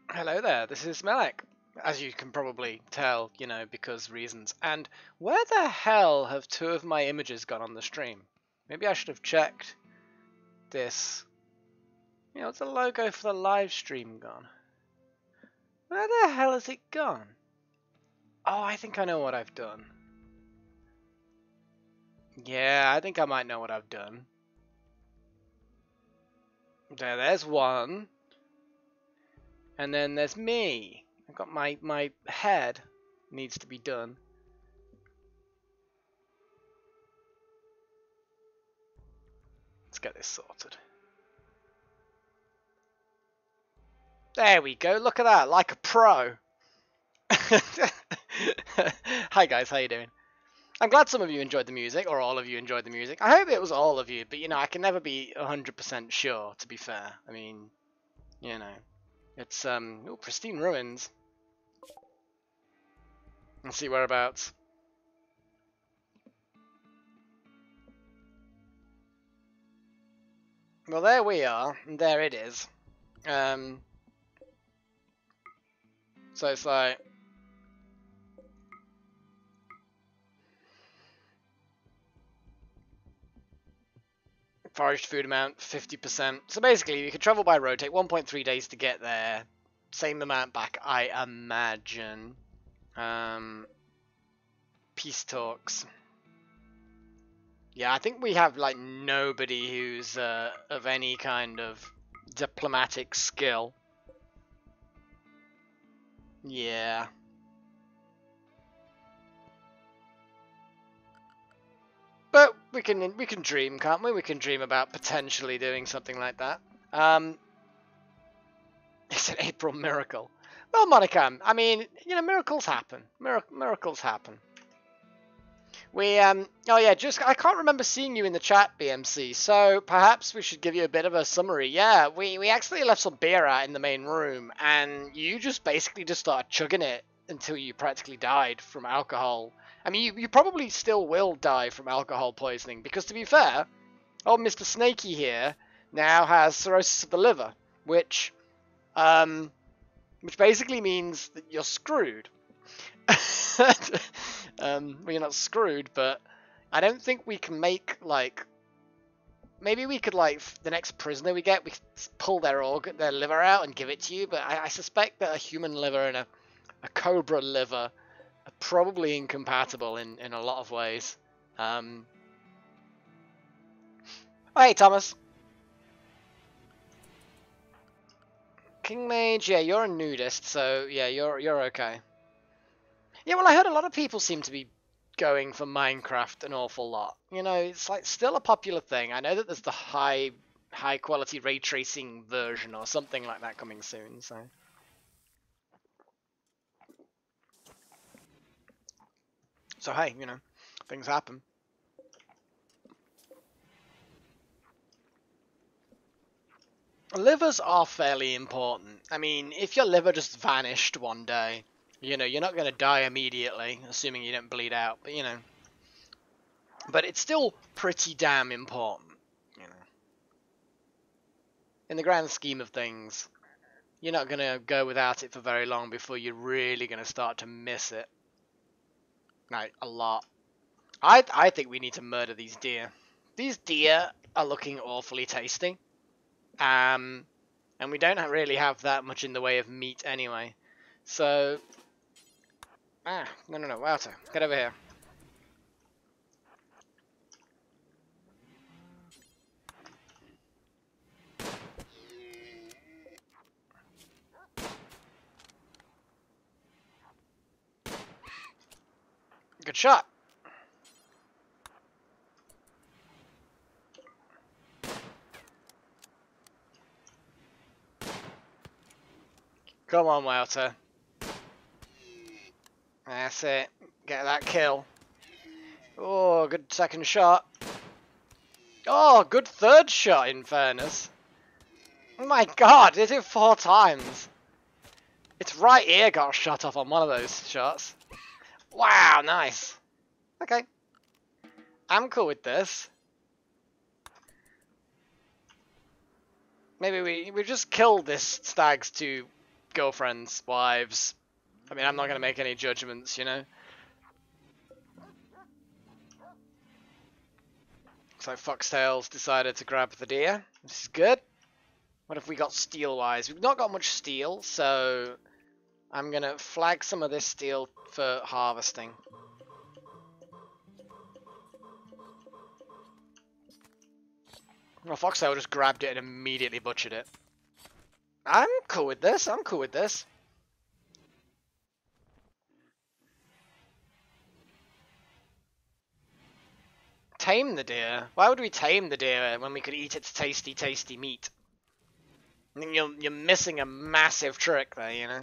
Hello there, this is Melek. As you can probably tell, you know, because reasons. And where the hell have two of my images gone on the stream? Maybe I should have checked this. You know, what's the logo for the live stream gone? Where the hell has it gone? Oh, I think I know what I've done. Yeah, I think I might know what I've done. There's one. And then there's me. I've got my head needs to be done. Let's get this sorted. There we go. Look at that, like a pro. Hi guys, how you doing? I'm glad some of you enjoyed the music, or all of you enjoyed the music. I hope it was all of you, but you know, I can never be 100% sure, to be fair. I mean, you know, it's ooh, pristine ruins. Let's see whereabouts. Well, there we are, and there it is. So it's like, foraged food amount 50%. So basically, you can travel by road, take 1.3 days to get there. same amount back, I imagine. Peace talks. Yeah, I think we have like nobody who's of any kind of diplomatic skill. Yeah. But we can dream, can't we? We can dream about potentially doing something like that. It's an April miracle. Well, Monica, I mean, you know, miracles happen. Miracles happen. We oh yeah, I can't remember seeing you in the chat, BMC. So perhaps we should give you a bit of a summary. Yeah, we actually left some beer out in the main room, and you just basically just started chugging it until you practically died from alcohol. I mean, you probably still will die from alcohol poisoning, because to be fair, old Mr. Snakey here now has cirrhosis of the liver, which basically means that you're screwed. Well, you're not screwed, but I don't think we can make, like, maybe we could, like, the next prisoner we get, we could pull their liver out and give it to you, but I suspect that a human liver and a cobra liver are probably incompatible in a lot of ways. Oh, hey, Thomas. King Mage, yeah, you're a nudist, so yeah, you're okay. Yeah, well, I heard a lot of people seem to be going for Minecraft an awful lot. You know, it's like still a popular thing. I know that there's the high quality ray tracing version or something like that coming soon, so. So hey, you know, things happen. Livers are fairly important. I mean, if your liver just vanished one day, you know, you're not going to die immediately, assuming you don't bleed out, but you know. But it's still pretty damn important, you know. In the grand scheme of things, you're not going to go without it for very long before you're really going to start to miss it. Like, a lot. I think we need to murder these deer. These deer are looking awfully tasty. And we don't really have that much in the way of meat anyway. So... no, Walter, get over here. Good shot. Come on, Walter. That's it. Get that kill. Oh, good second shot. Oh, good third shot, in fairness. Oh my god, did it 4 times. Its right ear got shot off on one of those shots. Wow, nice. Okay. I'm cool with this. Maybe we just killed this stag's 2 girlfriends, wives. I mean, I'm not going to make any judgments, you know. Looks like Foxtails decided to grab the deer. This is good. What have we got steel-wise? We've not got much steel, so I'm going to flag some of this steel for harvesting. Well, Foxtail just grabbed it and immediately butchered it. I'm cool with this. I'm cool with this. Tame the deer? Why would we tame the deer when we could eat its tasty, tasty meat? I think you're missing a massive trick there, you know?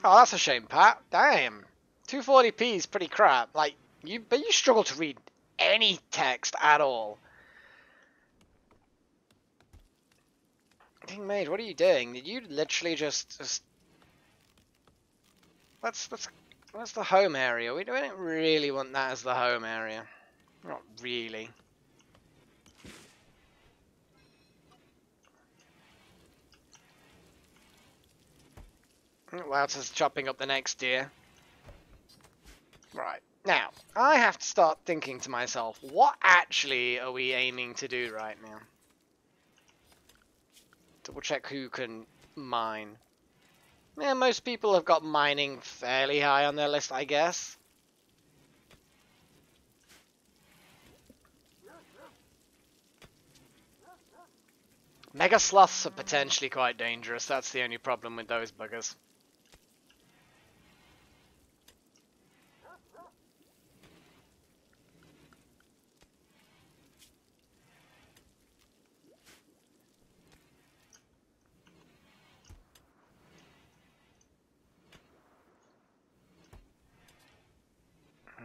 Oh, that's a shame, Pat. Damn. 240p is pretty crap. Like, but you struggle to read any text at all. King Mage, what are you doing? Did you literally just... That's the home area. We don't really want that as the home area. Not really. Walter's chopping up the next deer. Right. Now, I have to start thinking to myself, what actually are we aiming to do right now? Double check who can mine. Yeah, most people have got mining fairly high on their list, I guess. Mega sloths are potentially quite dangerous. That's the only problem with those buggers.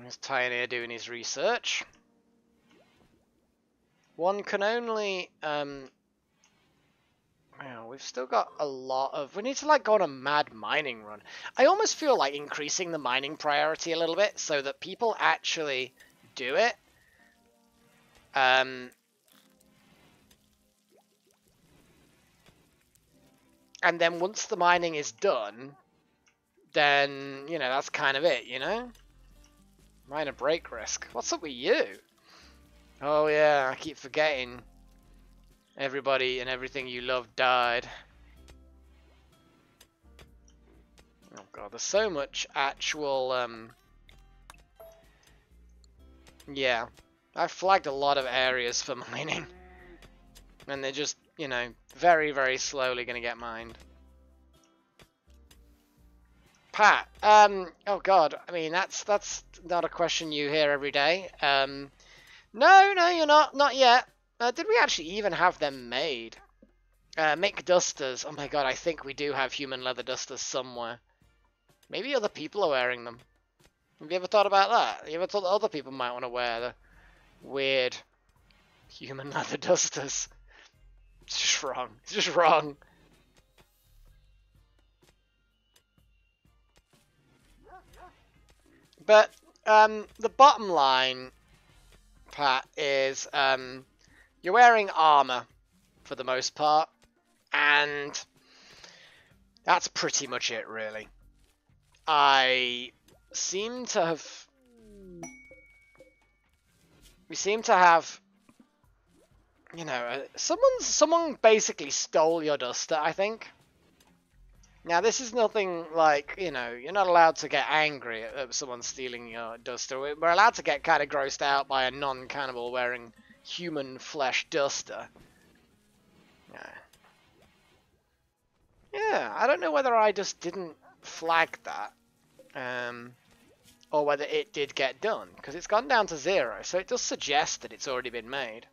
There's Pioneer doing his research. One can only well, we've still got a lot of... We need to like go on a mad mining run. I almost feel like increasing the mining priority a little bit so that people actually do it. And then once the mining is done, then, you know, that's kind of it, you know? Minor break risk. What's up with you? Oh yeah, I keep forgetting. Everybody and everything you love died. Oh god, there's so much actual, yeah. I've flagged a lot of areas for mining. And they're just, you know, very, very slowly gonna get mined. Pat, oh god, I mean, that's not a question you hear every day. No, you're not yet. Did we actually even have them made? Mick dusters. Oh my god, I think we do have human leather dusters somewhere. Maybe other people are wearing them. Have you ever thought about that? You ever thought that other people might want to wear the weird human leather dusters? It's just wrong. It's just wrong. But the bottom line, Pat, is you're wearing armor for the most part, and that's pretty much it, really. We seem to have, you know, someone basically stole your duster, I think. Now, this is nothing like, you know, you're not allowed to get angry at someone stealing your duster. We're allowed to get kind of grossed out by a non-cannibal wearing human flesh duster. Yeah, I don't know whether I just didn't flag that, or whether it did get done, because it's gone down to 0, so it does suggest that it's already been made.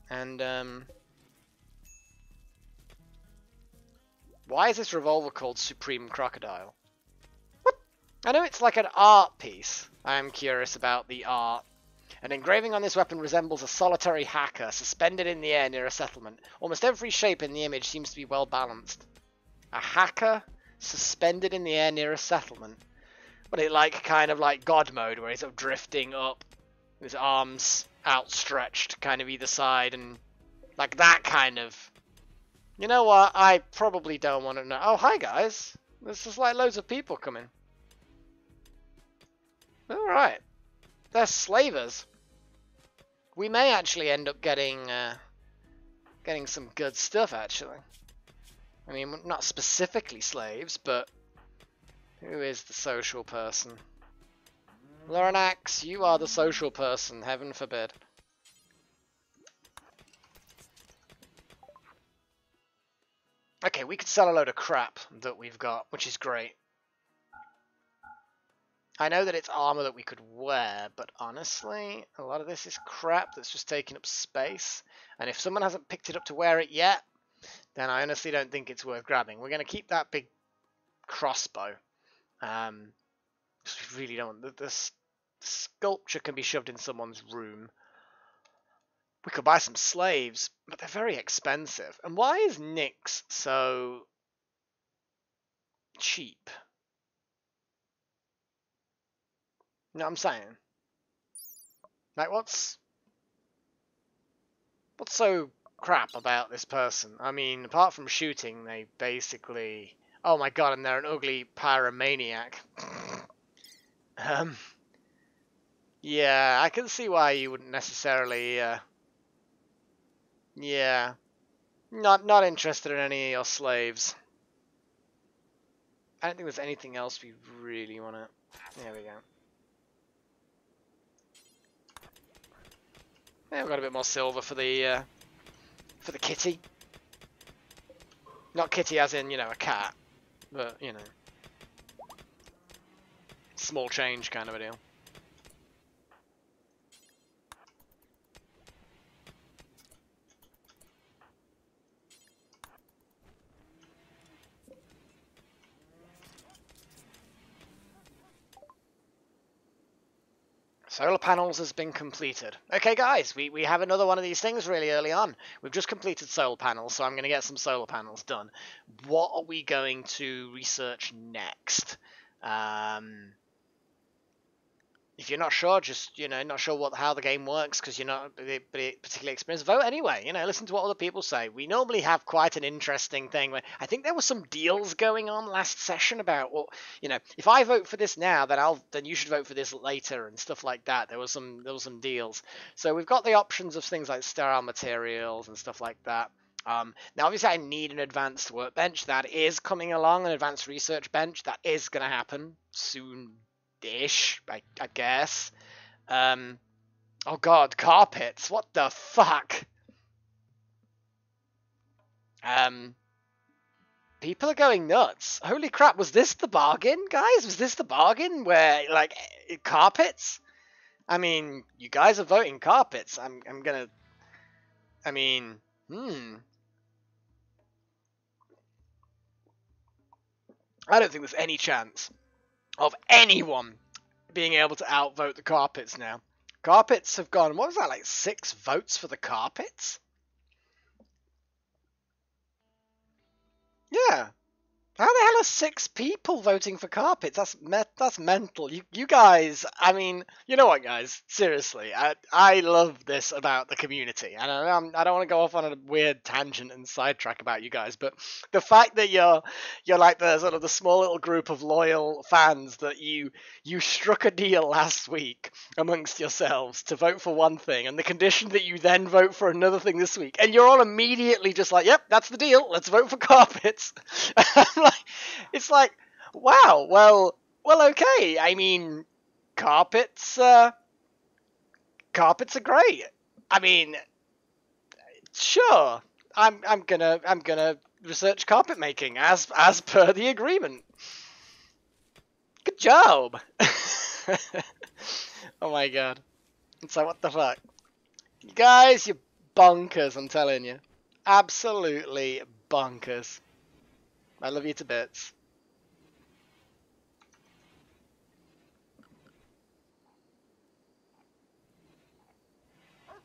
And, why is this revolver called Supreme Crocodile? What? I know it's like an art piece. I am curious about the art. An engraving on this weapon resembles a solitary hacker suspended in the air near a settlement. Almost every shape in the image seems to be well balanced. A hacker suspended in the air near a settlement. But it like kind of like God mode, where he's sort of drifting up, with his arms outstretched, kind of either side, and like that kind of. You know what? I probably don't want to know. Oh, hi guys. There's just like loads of people coming. All right, they're slavers. We may actually end up getting some good stuff, actually. I mean, not specifically slaves, but who is the social person? Loranax, you are the social person, heaven forbid. Okay, we could sell a load of crap that we've got, which is great. I know that it's armor that we could wear, but honestly, a lot of this is crap that's just taking up space. And if someone hasn't picked it up to wear it yet, then I honestly don't think it's worth grabbing. We're going to keep that big crossbow. Because we really don't want... The sculpture can be shoved in someone's room. We could buy some slaves, but they're very expensive. And why is Nyx so cheap? You know what I'm saying? Like, what's so crap about this person? I mean, apart from shooting, they basically... Oh my god, and they're an ugly pyromaniac. Yeah, I can see why you wouldn't necessarily... Yeah. Not interested in any of your slaves. I don't think there's anything else we really want to... There we go. Yeah, we've got a bit more silver for the kitty. Not kitty as in, you know, a cat. But, you know. Small change kind of a deal. Solar panels has been completed. Okay, guys, we have another one of these things really early on. We've just completed solar panels, so I'm going to get some solar panels done. What are we going to research next? If you're not sure, just, you know, not sure how the game works because you're not particularly experienced, vote anyway. You know, listen to what other people say. We normally have quite an interesting thing where I think there were some deals going on last session about, well, you know, if I vote for this now, then you should vote for this later and stuff like that. There was some deals. So we've got the options of things like sterile materials and stuff like that. Now, obviously, I need an advanced workbench. That is coming along, an advanced research bench. That is going to happen soon-ish, I guess. Oh god, carpets. What the fuck? People are going nuts. Holy crap, was this the bargain, guys? Was this the bargain where, like, carpets? I mean, you guys are voting carpets. I don't think there's any chance of anyone being able to outvote the carpets now. Carpets have gone, what was that, like 6 votes for the carpets? Yeah. How the hell are 6 people voting for carpets? That's mental. You guys, I mean, you know what, guys? Seriously, I love this about the community, and I don't want to go off on a weird tangent and sidetrack about you guys, but the fact that you're like the sort of the small little group of loyal fans that you struck a deal last week amongst yourselves to vote for one thing, and the condition that you then vote for another thing this week, and you're all immediately just like, yep, that's the deal. Let's vote for carpets. It's like, wow, well, okay. I mean, carpets are great. I mean, sure. I'm gonna research carpet making as per the agreement. Good job. Oh my god. It's like, what the fuck? You guys, you're bonkers, I'm telling you. Absolutely bonkers. I love you to bits.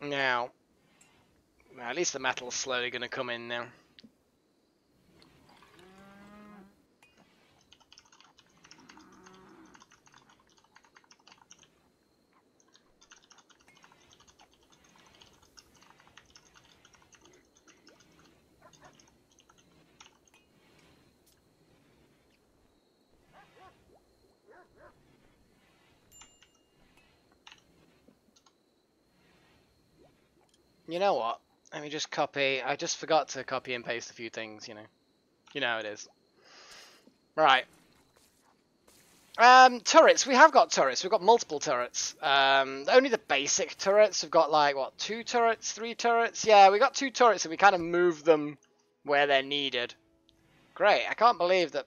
Now, at least the metal's slowly going to come in now. You know what? Let me just copy. I just forgot to copy and paste a few things, you know. You know how it is. Right. Turrets. We have got turrets. We've got multiple turrets. Only the basic turrets. We've got, like, what, 2 turrets? 3 turrets? Yeah, we got 2 turrets and we kind of move them where they're needed. Great. I can't believe that.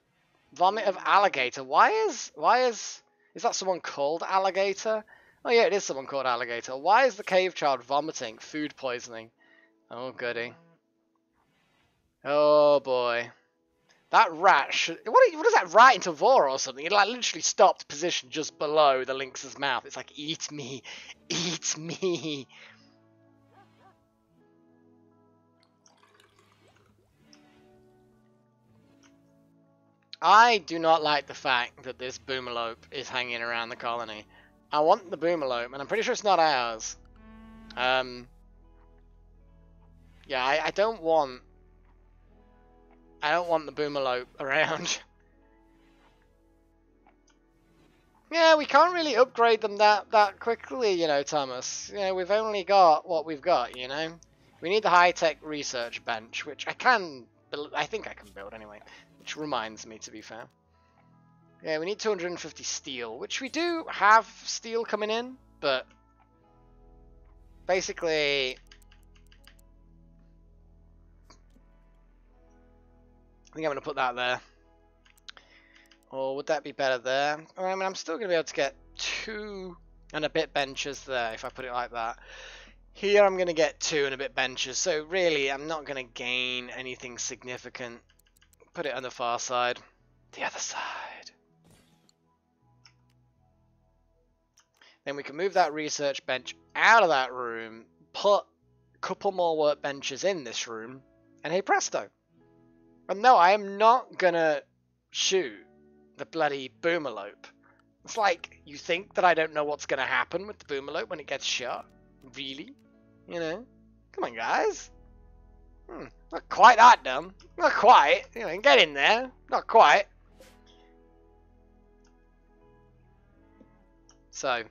Vomit of alligator. Why is that someone called alligator? Oh yeah, it is someone called alligator. Why is the cave child vomiting? Food poisoning. Oh goody. Oh boy. That rat should... What is that rat into Vora or something? It like literally stopped position just below the lynx's mouth. It's like, eat me. Eat me. I do not like the fact that this boomalope is hanging around the colony. I want the boomalope, and I'm pretty sure it's not ours. Yeah, I don't want the boomalope around. Yeah, we can't really upgrade them that quickly, you know, Thomas. You know, we've only got what we've got, you know. We need the high-tech research bench, which I think I can build anyway. Which reminds me, to be fair. Yeah, we need 250 steel, which we do have steel coming in, but basically I think I'm going to put that there. Or would that be better there? I mean, I'm still going to be able to get 2 and a bit benches there if I put it like that. Here I'm going to get 2 and a bit benches, so really I'm not going to gain anything significant. Put it on the far side. The other side. Then we can move that research bench out of that room, put a couple more workbenches in this room, and hey presto. And no, I am not going to shoot the bloody boomalope. It's like, you think that I don't know what's going to happen with the boomalope when it gets shot? Really? You know? Come on, guys. Not quite that dumb. Not quite. You know, get in there. Not quite. So,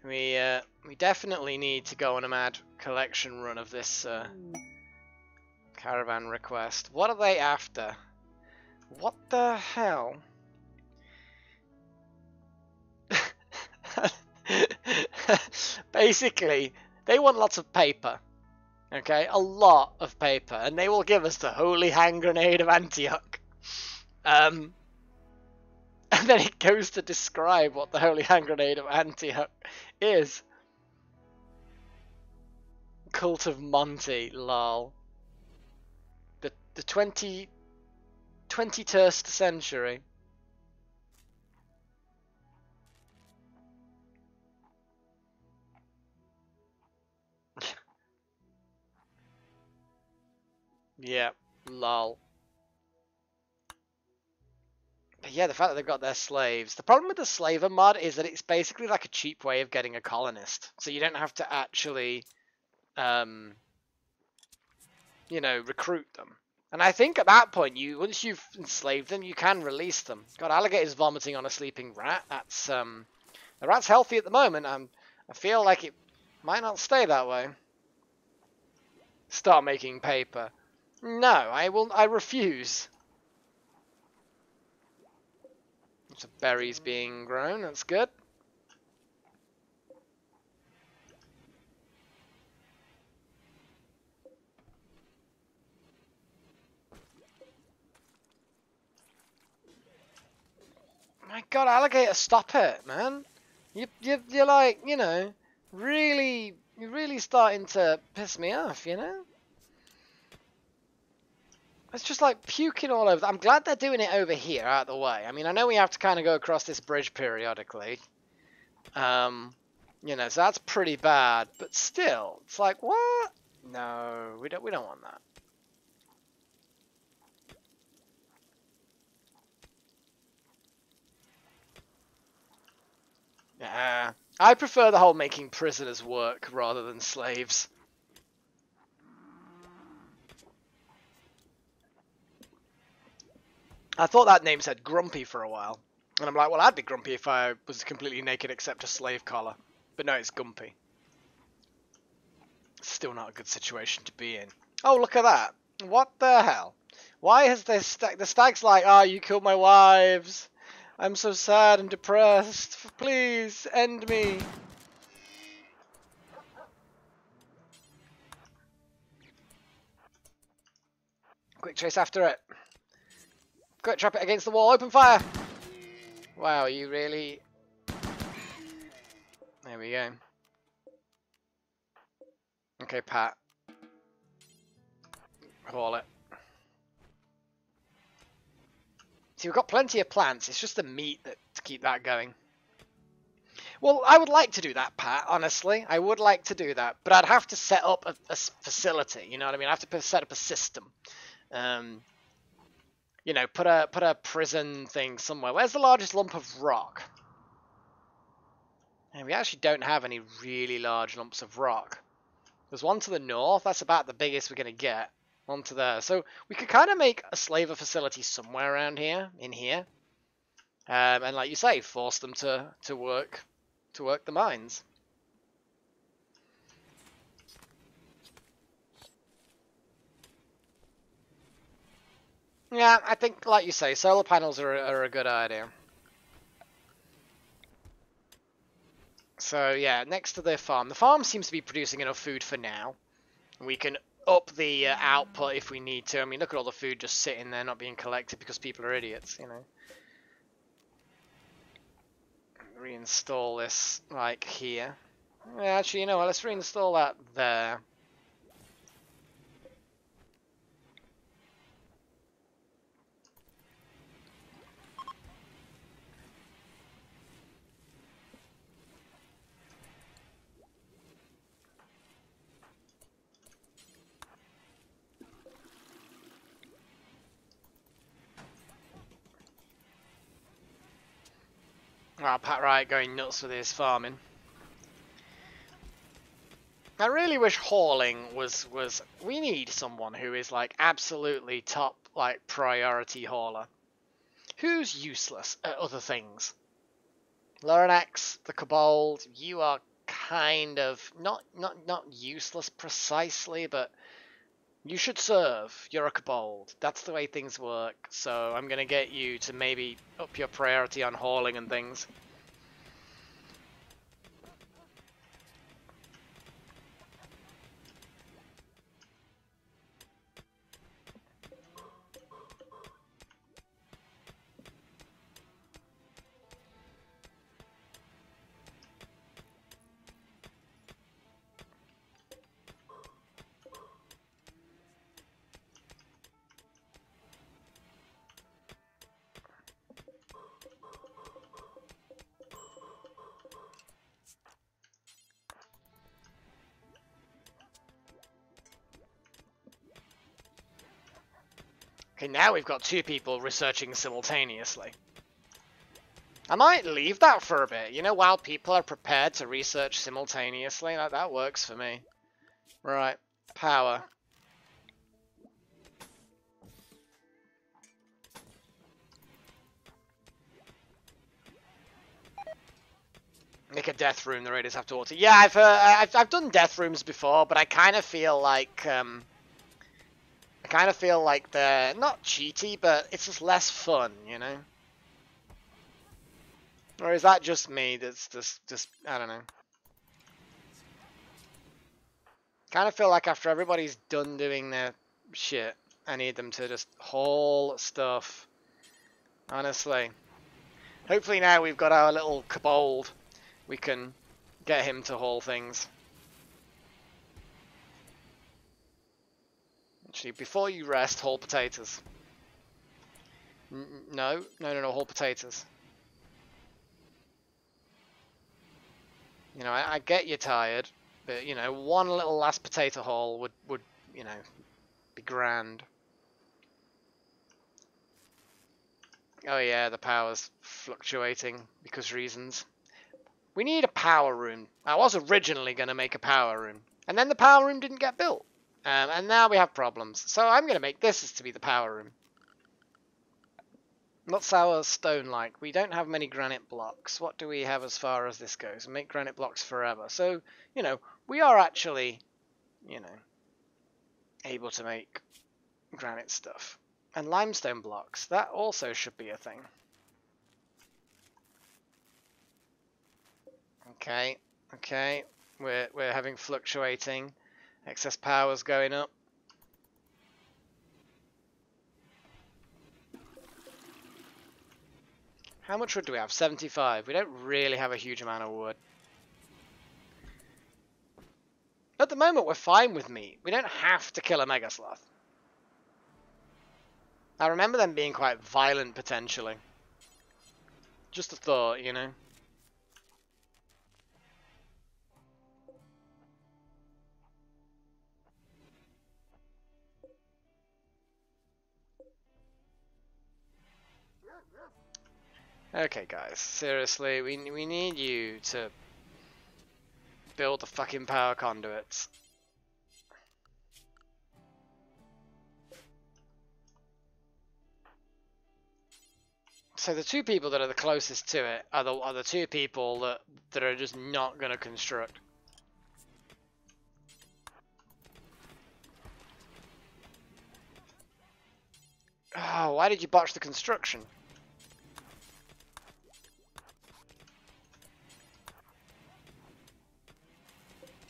we definitely need to go on a mad collection run of this caravan request. What are they after? What the hell? Basically, they want lots of paper. Okay, a lot of paper, and they will give us the holy hand grenade of Antioch. And then it goes to describe what the holy hand grenade of Antioch is. Cult of Monty, lol. The 21st century. Yeah, lol. But yeah, the fact that they've got their slaves. The problem with the slaver mod is that it's basically like a cheap way of getting a colonist. So you don't have to actually, you know, recruit them. And I think at that point, once you've enslaved them, you can release them. God, alligator's vomiting on a sleeping rat. That's, the rat's healthy at the moment. I feel like it might not stay that way. Start making paper. No, I refuse. Lots of berries being grown, that's good. My God, alligator, stop it, man. You're like, you know, you're really starting to piss me off, you know? It's just like puking all over. I'm glad they're doing it over here, out of the way. I mean, I know we have to kind of go across this bridge periodically. You know, so that's pretty bad. But still, it's like, what? No, we don't want that. Yeah, I prefer the whole making prisoners work rather than slaves. I thought that name said grumpy for a while. And I'm like, well, I'd be grumpy if I was completely naked except a slave collar. But no, it's gumpy. Still not a good situation to be in. Oh, look at that. What the hell? Why has the stag's like, oh, you killed my wives. I'm so sad and depressed. Please, end me. Quick chase after it. Quick, trap it against the wall. Open fire. Wow, you really... There we go. Okay, Pat. Call it. See, we've got plenty of plants. It's just the meat to keep that going. Well, I would like to do that, Pat, honestly. I would like to do that. But I'd have to set up a facility, you know what I mean? I have to set up a system. You know, put a prison thing somewhere. Where's the largest lump of rock? And we actually don't have any really large lumps of rock. There's one to the north. That's about the biggest we're going to get. One to there. So we could kind of make a slaver facility somewhere around here, in here. And like you say, force them to work the mines. Yeah, I think, like you say, solar panels are a good idea. So yeah, next to the farm. The farm seems to be producing enough food for now. We can up the output if we need to. I mean, look at all the food just sitting there not being collected because people are idiots, you know. Reinstall this, like, here. Yeah, actually, you know what, let's reinstall that there. Oh, Pat Wright going nuts with his farming. I really wish hauling was we need someone who is like absolutely top like priority hauler. Who's useless at other things? Loranax, the Kobold, you are kind of not useless precisely, but you should serve. You're a Kobold. That's the way things work. So I'm gonna get you to maybe up your priority on hauling and things. Okay, now we've got two people researching simultaneously. I might leave that for a bit, you know, while people are prepared to research simultaneously. That works for me. Right, power. Make a death room the raiders have to alter. Yeah, I've done death rooms before, but I kind of feel like they're not cheaty, but it's just less fun, you know. Or is that just me? That's just I don't know. Kind of feel like after everybody's done doing their shit, I need them to just haul stuff. Honestly. Hopefully now we've got our little kobold, we can get him to haul things. Actually, before you rest, haul potatoes. No, haul potatoes. You know, I get you're tired, but, you know, one little last potato haul would, you know, be grand. Oh yeah, the power's fluctuating because reasons. We need a power room. I was originally going to make a power room, and then the power room didn't get built. And now we have problems. So I'm going to make this as to be the power room. What's our stone like? We don't have many granite blocks. What do we have as far as this goes? Make granite blocks forever. So, you know, we are actually, you know, able to make granite stuff. And limestone blocks. That also should be a thing. Okay, okay. We're having fluctuating. Excess power's going up. How much wood do we have? 75. We don't really have a huge amount of wood. At the moment, we're fine with meat. We don't have to kill a mega sloth. I remember them being quite violent, potentially. Just a thought, you know? Okay, guys. Seriously, we need you to build the fucking power conduits. So the two people that are the closest to it are the two people that are just not going to construct. Oh, why did you botch the construction?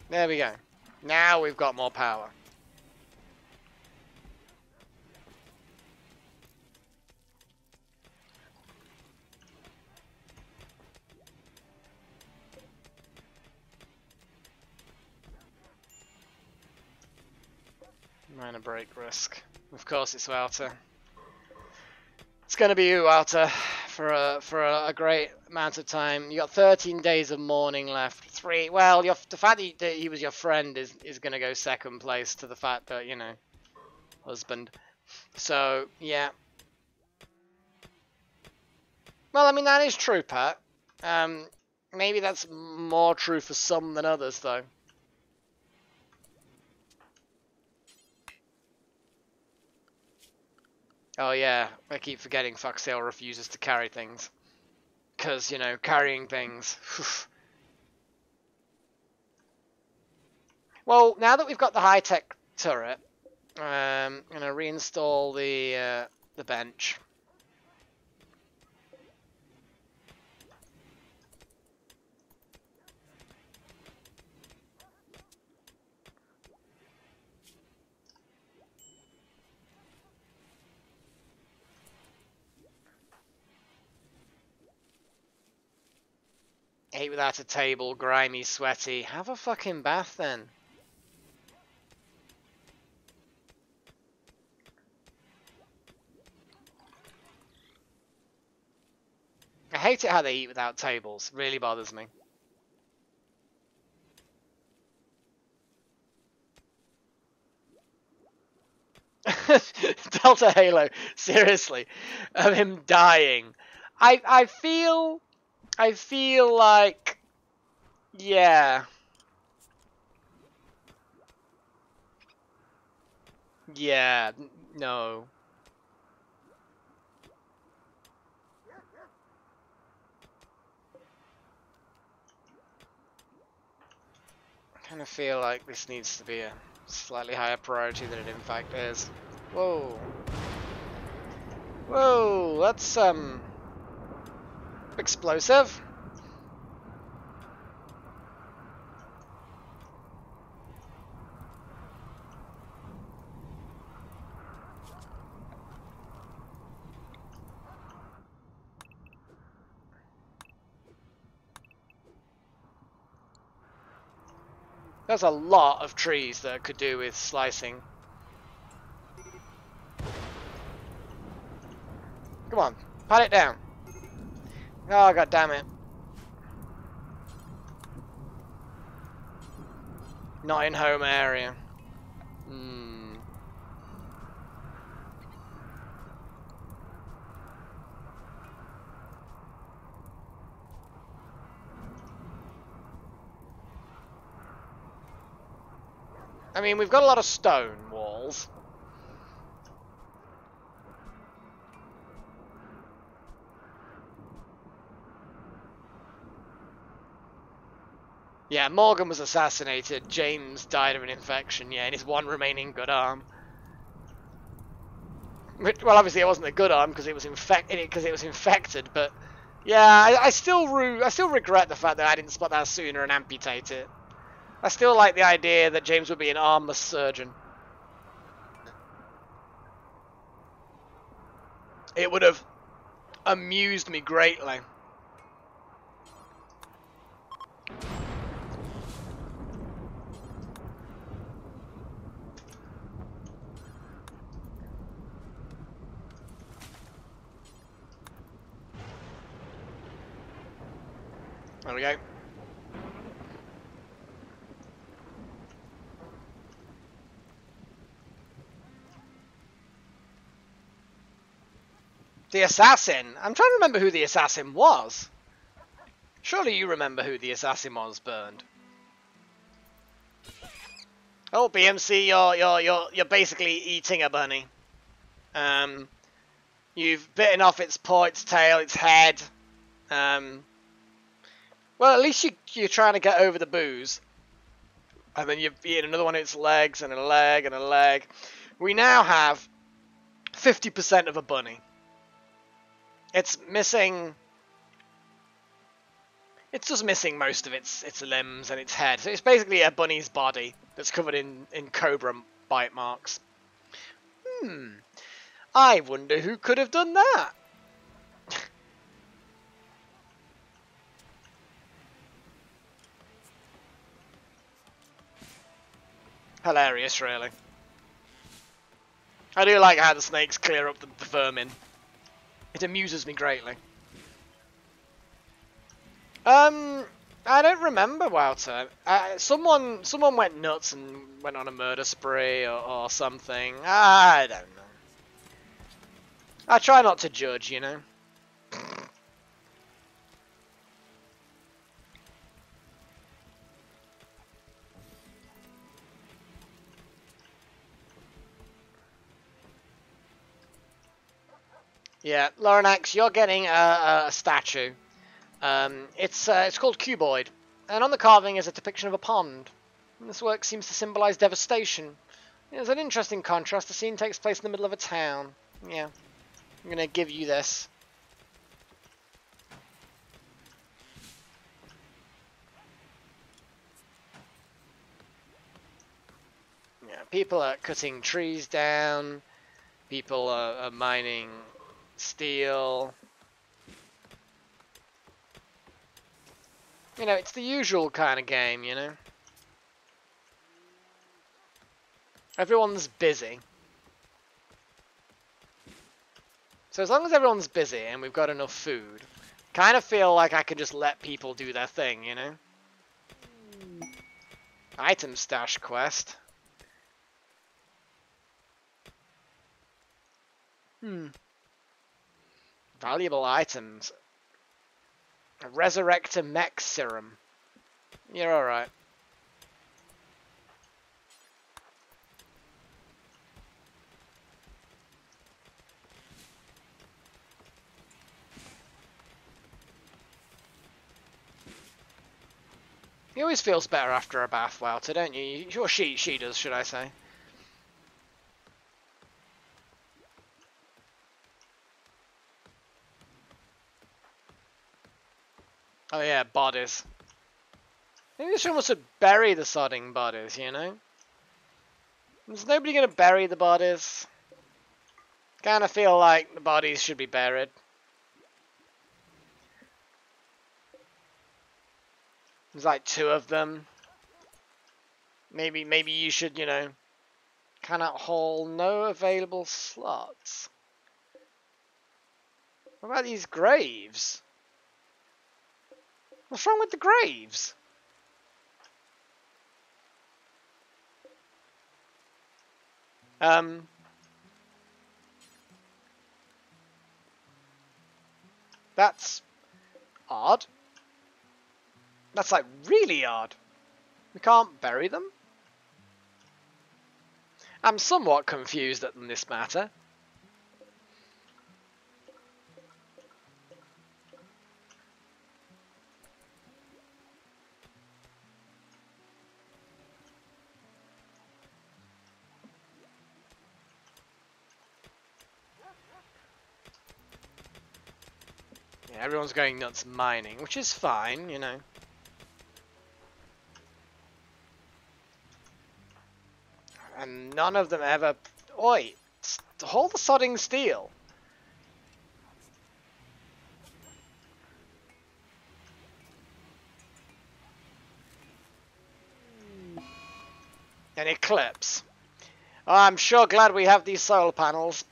There we go. Now we've got more power. Minor break risk. Of course it's Wouter. It's going to be you, Wouter, for a great amount of time. You got 13 days of mourning left. Well, the fact that he was your friend is going to go second place to the fact that, you know, husband. So, yeah. Well, I mean, that is true, Pat. Maybe that's more true for some than others, though. Oh yeah, I keep forgetting Foxtail refuses to carry things. Because, you know, carrying things. Well, now that we've got the high-tech turret, I'm going to reinstall the bench. Ate without a table, grimy, sweaty. Have a fucking bath then. I hate it how they eat without tables. Really bothers me. Delta Halo, seriously, of him dying. I feel like, yeah. Yeah, no. I kind of feel like this needs to be a slightly higher priority than it in fact is. Whoa. Whoa, that's, explosive. There's a lot of trees that could do with slicing. Come on, pat it down. Oh, god damn it. Not in home area. I mean, we've got a lot of stone walls. Yeah, Morgan was assassinated. James died of an infection, yeah, and his one remaining good arm. Well, obviously it wasn't a good arm because it was infected, but yeah, I still regret the fact that I didn't spot that sooner and amputate it. I still like the idea that James would be an armless surgeon. It would have amused me greatly. There we go. The assassin? I'm trying to remember who the assassin was. Surely you remember who the assassin was, Burned. Oh, BMC, you're basically eating a bunny. You've bitten off its paw, its tail, its head. Well, at least you're trying to get over the booze. And then you've eaten another one of its legs, and a leg, and a leg. We now have 50% of a bunny. It's missing... It's just missing most of its limbs and its head. So it's basically a bunny's body that's covered in cobra bite marks. I wonder who could have done that. Hilarious, really. I do like how the snakes clear up the vermin. It amuses me greatly. I don't remember Wouter. Someone went nuts and went on a murder spree or something. I don't know. I try not to judge, you know. Yeah, Laurenax, you're getting a statue. It's called Cuboid, and on the carving is a depiction of a pond. And this work seems to symbolize devastation. There's an interesting contrast. The scene takes place in the middle of a town. Yeah, I'm gonna give you this. Yeah, people are cutting trees down. People are mining steel. You know, it's the usual kind of game, you know. Everyone's busy. So as long as everyone's busy and we've got enough food, kind of feel like I can just let people do their thing, you know. Item stash quest. Valuable items. A Resurrector Mech Serum. You're alright. He always feels better after a bath, Wouter, don't you? Or she does, should I say. Oh yeah, bodies. Maybe this one wants to bury the sodding bodies, you know? There's nobody gonna bury the bodies. Kinda feel like the bodies should be buried. There's like 2 of them. Maybe you should, you know, kinda haul no available slots. What about these graves? What's wrong with the graves? That's odd. That's like really odd. We can't bury them? I'm somewhat confused at this matter. Yeah, everyone's going nuts mining, which is fine, you know. And none of them ever... Oi! Hold the sodding steel! An eclipse. Oh, I'm sure glad we have these solar panels.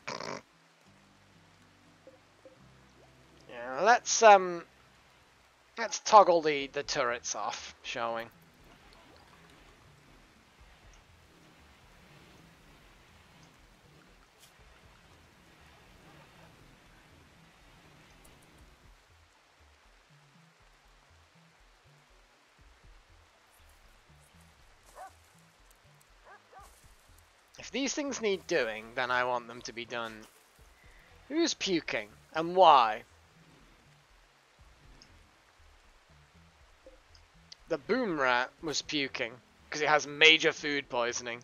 Yeah, let's toggle the turrets off, shall we? If these things need doing, then I want them to be done. Who's puking? And why? The boom rat was puking, because it has major food poisoning.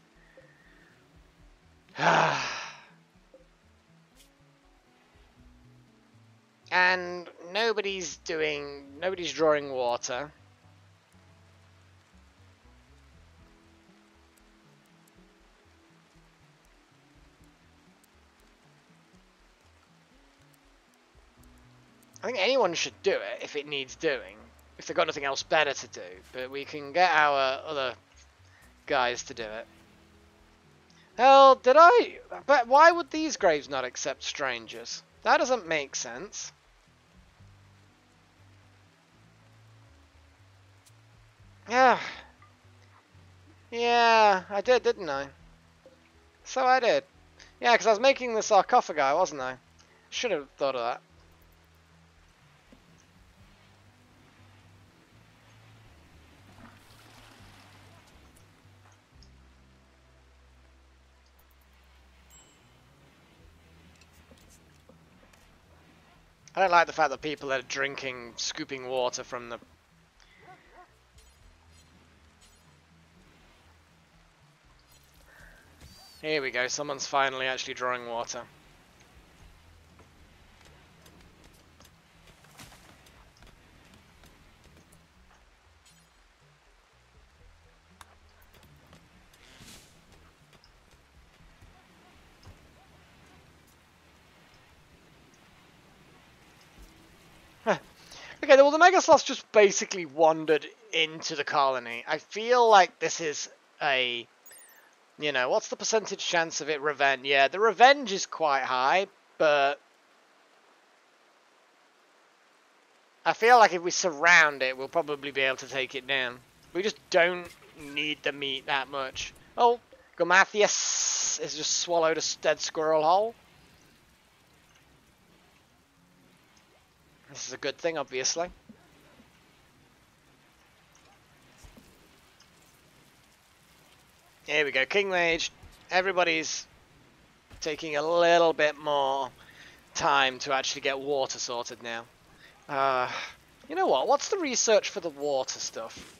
And nobody's drawing water. I think anyone should do it if it needs doing, if they've got nothing else better to do, but we can get our other guys to do it. Hell, but why would these graves not accept strangers? That doesn't make sense. Yeah. Yeah, I did, didn't I? So I did. Yeah, because I was making the sarcophagi, wasn't I? Should have thought of that. I don't like the fact that people are scooping water from the... Here we go, someone's finally actually drawing water. Okay, well the Megasloths just basically wandered into the colony. I feel like this is a... You know, what's the percentage chance of it revenge? Yeah, the revenge is quite high, but... I feel like if we surround it, we'll probably be able to take it down. We just don't need the meat that much. Oh, Gomathius has just swallowed a dead squirrel whole. This is a good thing, obviously. Here we go, King Mage. Everybody's taking a little bit more time to actually get water sorted now. You know what? What's the research for the water stuff?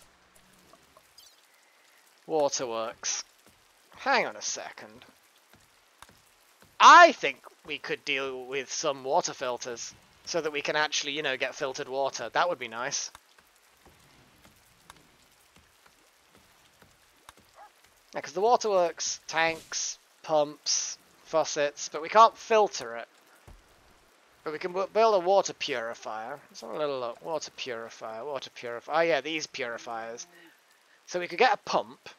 Waterworks. Hang on a second. I think we could deal with some water filters so that we can actually, you know, get filtered water. That would be nice. Yeah, because the waterworks, tanks, pumps, faucets, but we can't filter it. But we can build a water purifier. Let's have a little look. Water purifier, water purifier. Oh yeah, these purifiers. So we could get a pump.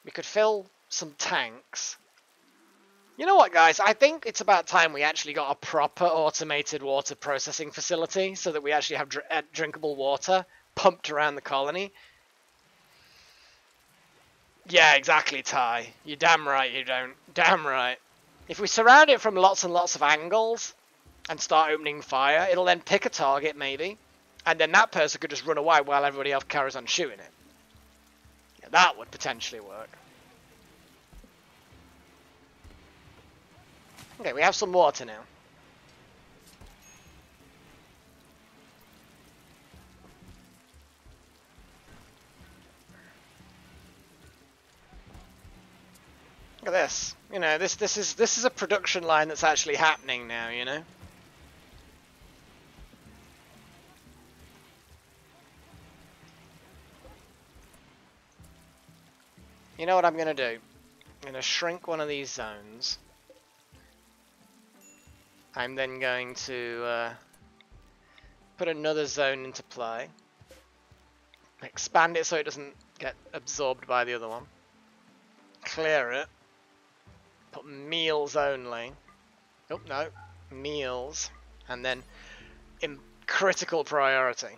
We could fill some tanks. You know what, guys? I think it's about time we actually got a proper automated water processing facility so that we actually have drinkable water pumped around the colony. Yeah, exactly, Ty. You're damn right you don't. Damn right. If we surround it from lots and lots of angles and start opening fire, it'll then pick a target, maybe. And then that person could just run away while everybody else carries on shooting it. Yeah, that would potentially work. Okay, we have some water now. Look at this. You know, this is a production line that's actually happening now, you know? You know what I'm going to do? I'm going to shrink one of these zones. I'm then going to put another zone into play. Expand it so it doesn't get absorbed by the other one. Clear it. Put meals only. Oh, no. Meals. And then in critical priority.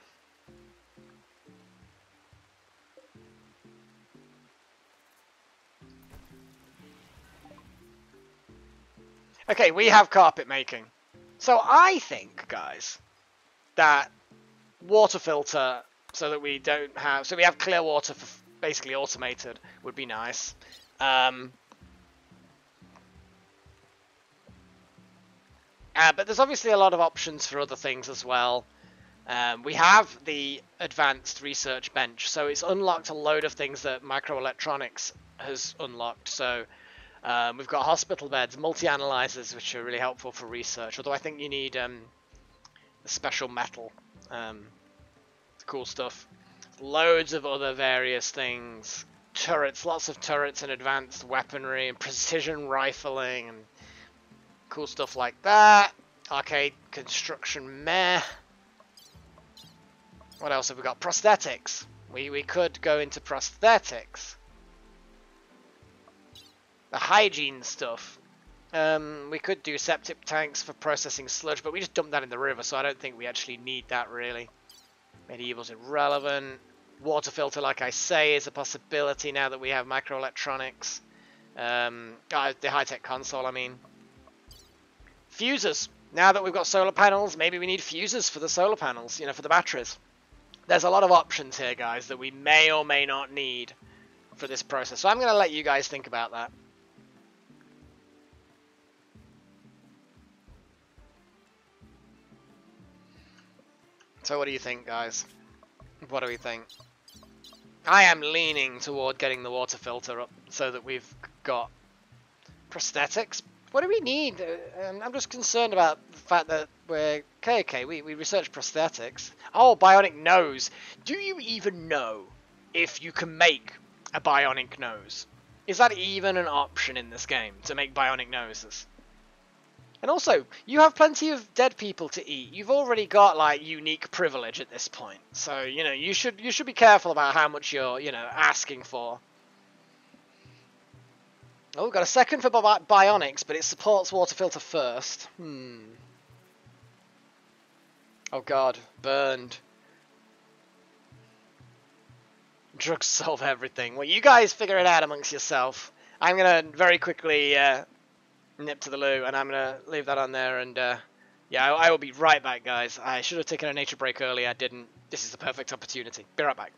Okay, we have carpet making. So I think, guys, that water filter so that we don't have... So we have clear water for basically automated would be nice. But there's obviously a lot of options for other things as well. We have the advanced research bench, so it's unlocked a load of things that microelectronics has unlocked. So we've got hospital beds, multi-analyzers, which are really helpful for research. Although I think you need special metal. Cool stuff. Loads of other various things. Turrets, lots of turrets and advanced weaponry and precision rifling and cool stuff like that. Arcade construction meh. What else have we got? Prosthetics. We could go into prosthetics. The hygiene stuff. We could do septic tanks for processing sludge, but we just dumped that in the river, so I don't think we actually need that really. Medieval's irrelevant. Water filter, like I say, is a possibility now that we have microelectronics. The high-tech console, I mean. Fuses. Now that we've got solar panels, maybe we need fuses for the solar panels, you know, for the batteries. There's a lot of options here, guys, that we may or may not need for this process. So I'm going to let you guys think about that. So what do you think, guys? What do we think? I am leaning toward getting the water filter up so that we've got prosthetics. What do we need? I'm just concerned about the fact that we're... Okay, we researched prosthetics. Oh, bionic nose. Do you even know if you can make a bionic nose? Is that even an option in this game, to make bionic noses? And also, you have plenty of dead people to eat. You've already got, like, unique privilege at this point. So, you know, you should be careful about how much you're, you know, asking for. Oh, we've got a second for bionics, but it supports water filter first. Oh god, burned. Drugs solve everything. Well, you guys figure it out amongst yourself. I'm gonna very quickly nip to the loo, and I'm gonna leave that on there, and yeah, I will be right back, guys. I should have taken a nature break earlier, I didn't. This is the perfect opportunity. Be right back.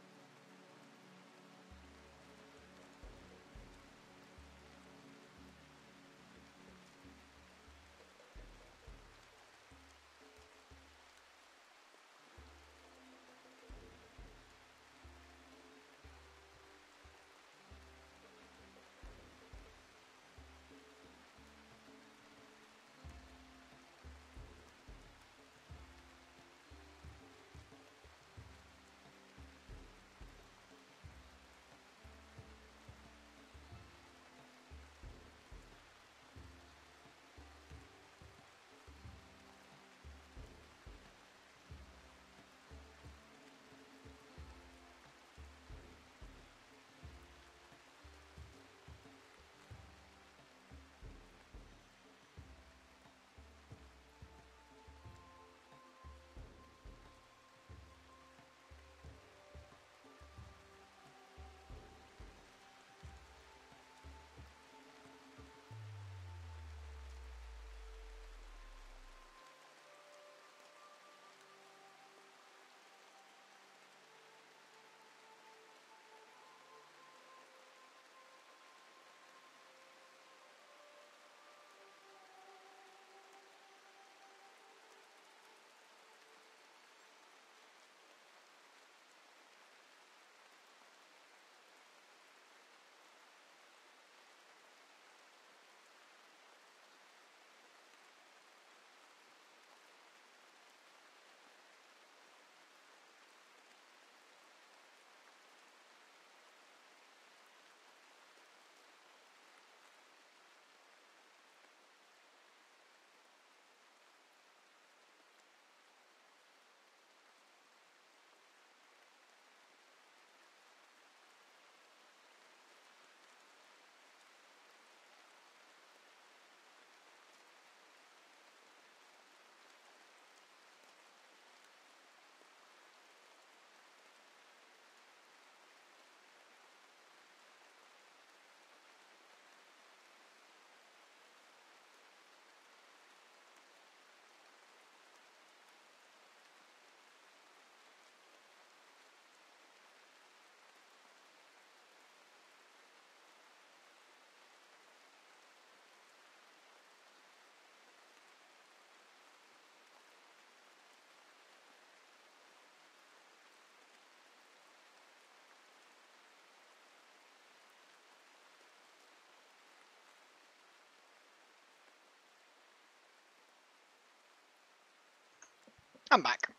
I'm back.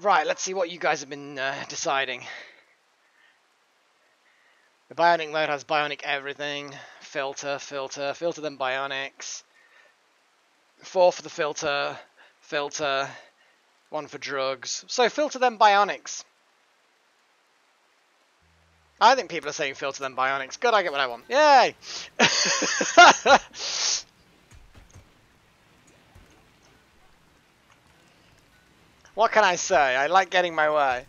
Right, let's see what you guys have been deciding. The bionic mode has bionic everything. Filter, filter, filter then bionics. 4 for the filter, filter, 1 for drugs. So filter then bionics. I think people are saying filter then bionics. Good, I get what I want. Yay! What can I say? I like getting my way.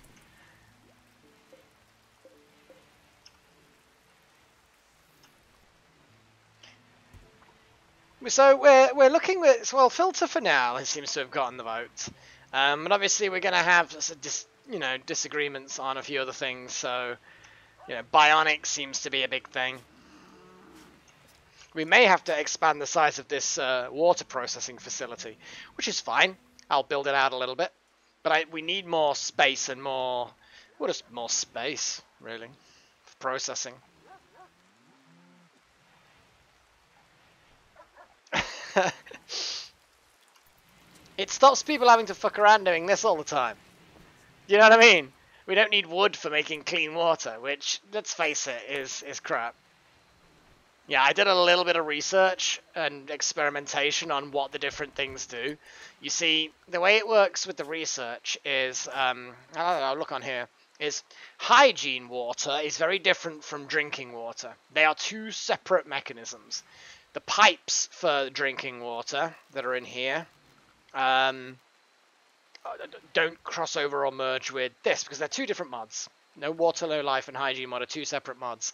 So we're looking at, well, filter for now. It seems to have gotten the vote, but obviously we're going to have disagreements on a few other things. So bionic seems to be a big thing. We may have to expand the size of this water processing facility, which is fine. I'll build it out a little bit, but we need more space and more space really for processing. It stops people having to fuck around doing this all the time. You know what I mean? We don't need wood for making clean water, which, let's face it, is crap. Yeah, I did a little bit of research and experimentation on what the different things do. You see, the way it works with the research is, I'll look on here, is hygiene water is very different from drinking water. They are 2 separate mechanisms. The pipes for drinking water that are in here don't cross over or merge with this because they're 2 different mods. No Water, No Life and Hygiene mod are 2 separate mods,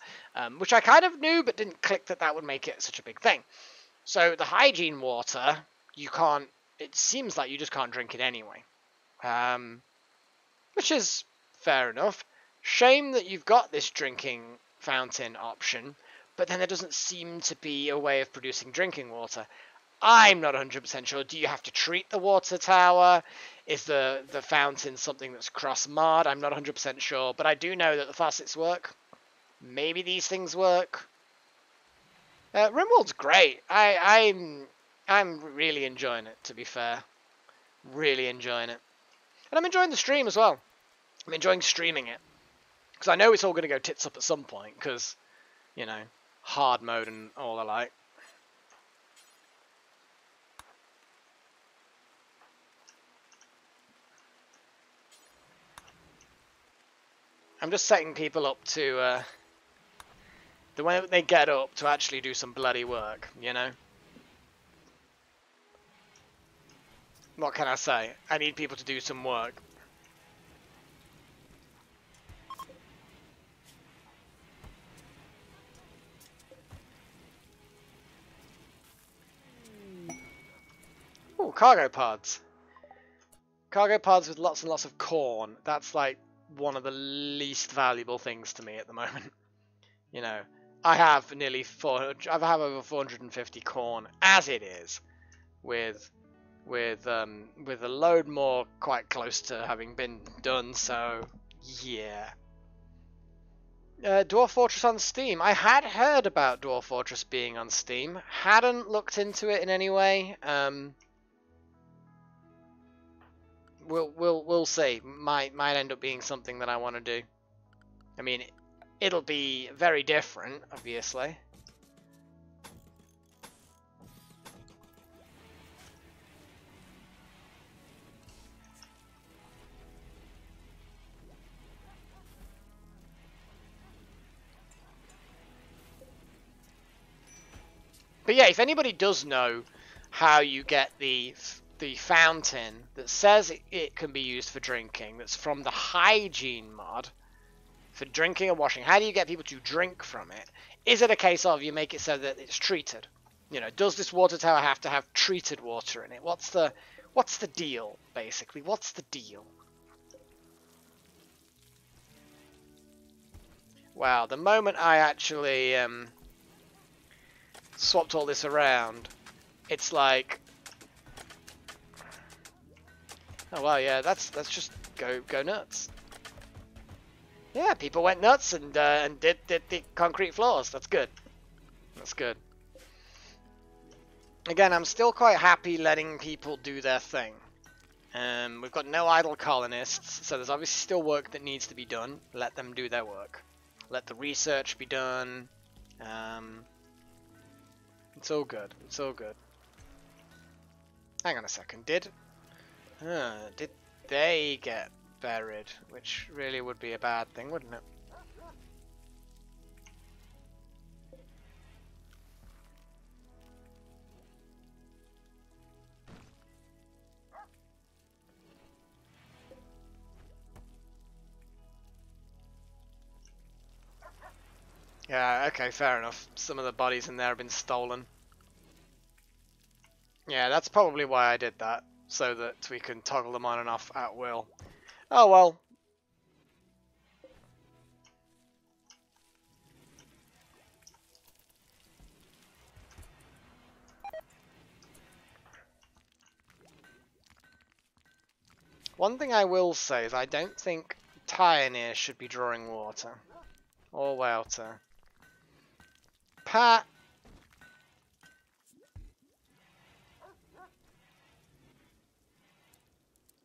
which I kind of knew but didn't click that would make it such a big thing. So the hygiene water, you can't, it seems like you just can't drink it anyway, which is fair enough. Shame that you've got this drinking fountain option, but then there doesn't seem to be a way of producing drinking water. I'm not 100% sure. Do you have to treat the water tower? Is the fountain something that's cross-mod? I'm not 100% sure, but I do know that the faucets work. Maybe these things work. RimWorld's great. I'm really enjoying it, to be fair. Really enjoying it. And I'm enjoying the stream as well. I'm enjoying streaming it. Because I know it's all going to go tits up at some point, because, hard mode and all alike. I'm just setting people up to, the way they get up to actually do some bloody work, What can I say? I need people to do some work. Oh, cargo pods. Cargo pods with lots and lots of corn. That's like one of the least valuable things to me at the moment. I have nearly 400. I have over 450 corn as it is, with a load more quite close to having been done. So yeah. Dwarf Fortress on Steam. I had heard about Dwarf Fortress being on Steam. Hadn't looked into it in any way. We'll see. Might end up being something that I want to do. I mean, it'll be very different, obviously. But yeah, if anybody does know how you get the fountain that says it can be used for drinking, that's from the hygiene mod, for drinking and washing, how do you get people to drink from it? Is it a case of you make it so that it's treated? Does this water tower have to have treated water in it? What's the deal, basically? What's the deal? Wow, the moment I actually swapped all this around, it's like, oh wow, yeah, that's just go nuts. Yeah, people went nuts and did the concrete floors. That's good. That's good. Again, I'm still quite happy letting people do their thing. We've got no idle colonists, so there's obviously still work that needs to be done. Let them do their work. Let the research be done. It's all good. It's all good. Hang on a second. Did they get buried? Which really would be a bad thing, wouldn't it? Yeah, okay, fair enough. Some of the bodies in there have been stolen. Yeah, that's probably why I did that, so that we can toggle them on and off at will. Oh well. One thing I will say is I don't think Pioneer should be drawing water. Or water. Pat!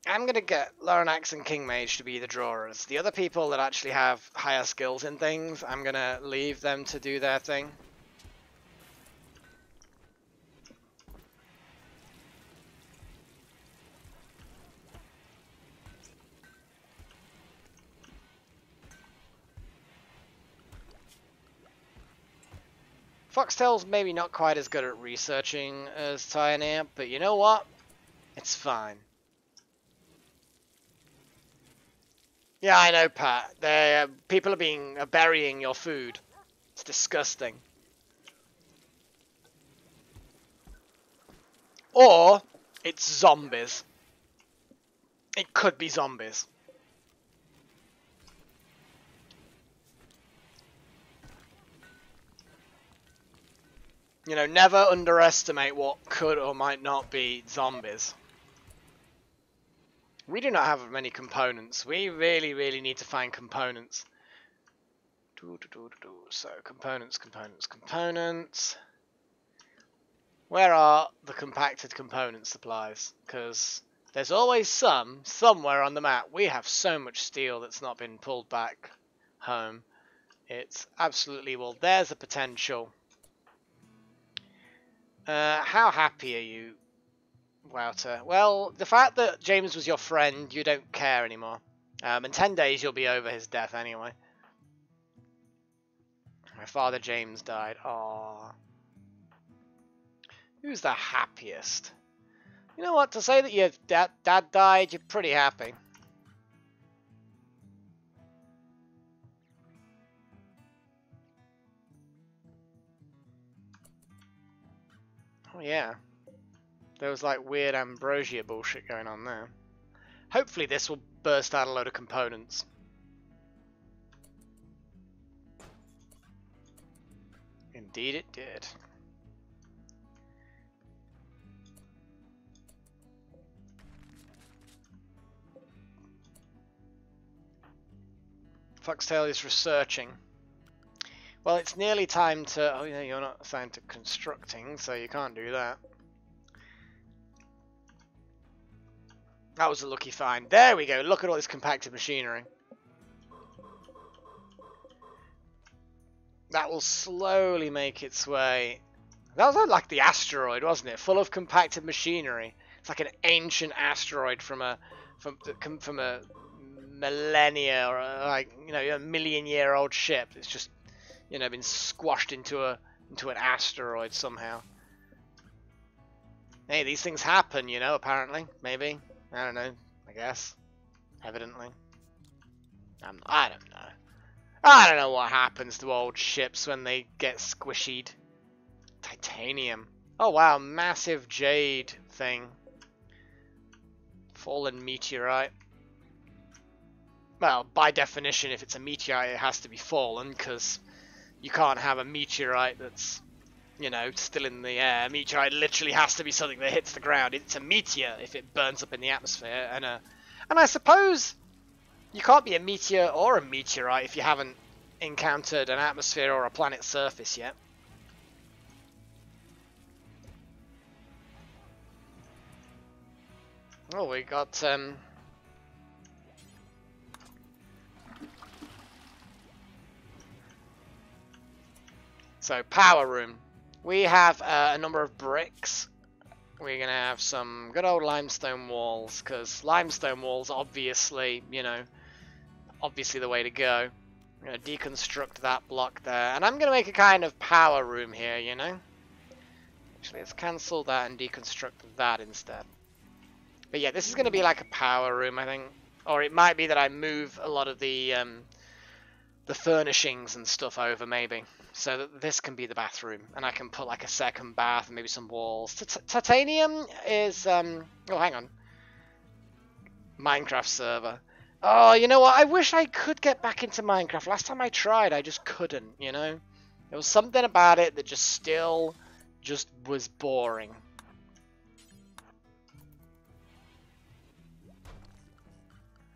I'm gonna get Loranax and King Mage to be the drawers. The other people that actually have higher skills in things, I'm gonna leave them to do their thing. Foxtail's maybe not quite as good at researching as Pioneer, but you know what? It's fine. Yeah, I know, Pat. People are burying your food. It's disgusting. Or it's zombies. It could be zombies. You know, never underestimate what could or might not be zombies. We do not have many components. We really, really need to find components. So, components. Where are the compacted component supplies? Because there's always somewhere on the map. We have so much steel that's not been pulled back home. It's absolutely, well, there's a potential. How happy are you, Wouter? Well, the fact that James was your friend, you don't care anymore. In 10 days, you'll be over his death anyway. My father James died. Aww. Who's the happiest? You know what? To say that your dad died, you're pretty happy. Oh yeah. There was like weird ambrosia bullshit going on there. Hopefully this will burst out a load of components. Indeed it did. Foxtail is researching. Well, it's nearly time to... Oh yeah, you're not assigned to constructing, so you can't do that. That was a lucky find. There we go. Look at all this compacted machinery. That will slowly make its way. That was like the asteroid, wasn't it? Full of compacted machinery. It's like an ancient asteroid from a millennia or a million-year-old ship. It's just been squashed into an asteroid somehow. Hey, these things happen, apparently, maybe. I don't know, I guess. Evidently. I don't know. I don't know what happens to old ships when they get squishied. Titanium. Oh wow, massive jade thing. Fallen meteorite. Well, by definition, if it's a meteorite, it has to be fallen, because you can't have a meteorite that's, still in the air. A meteorite literally has to be something that hits the ground. It's a meteor if it burns up in the atmosphere. And I suppose you can't be a meteor or a meteorite if you haven't encountered an atmosphere or a planet's surface yet. Oh, we got so power room. We have a number of bricks. We're gonna have some good old limestone walls, because limestone walls, obviously, you know, obviously the way to go. I'm gonna deconstruct that block there, and I'm gonna make a kind of power room here, you know. Actually, let's cancel that and deconstruct that instead. But yeah, this is gonna be like a power room, I think, or it might be that I move a lot of the furnishings and stuff over, maybe, so that this can be the bathroom, and I can put like a second bath and maybe some walls. Titanium is oh, hang on, Minecraft server. Oh, you know what? I wish I could get back into Minecraft. Last time I tried, I just couldn't, you know? There was something about it that just still just was boring.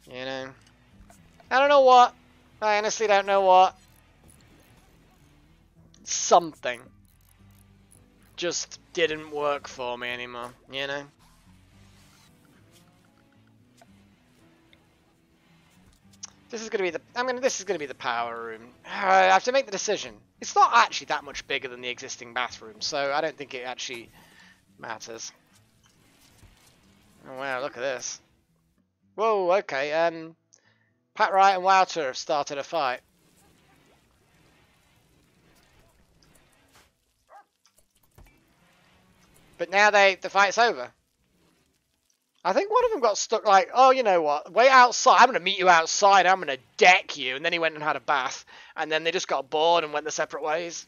You know? I don't know what. I honestly don't know what. Something just didn't work for me anymore, you know? This is gonna be the this is gonna be the power room. I have to make the decision. It's not actually that much bigger than the existing bathroom, so I don't think it actually matters. Oh wow, look at this. Whoa, okay, Pat Wright and Wouter have started a fight. But now the fight's over. I think one of them got stuck like, oh, you know what, wait outside, I'm going to meet you outside, I'm going to deck you, and then he went and had a bath, and then they just got bored and went their separate ways.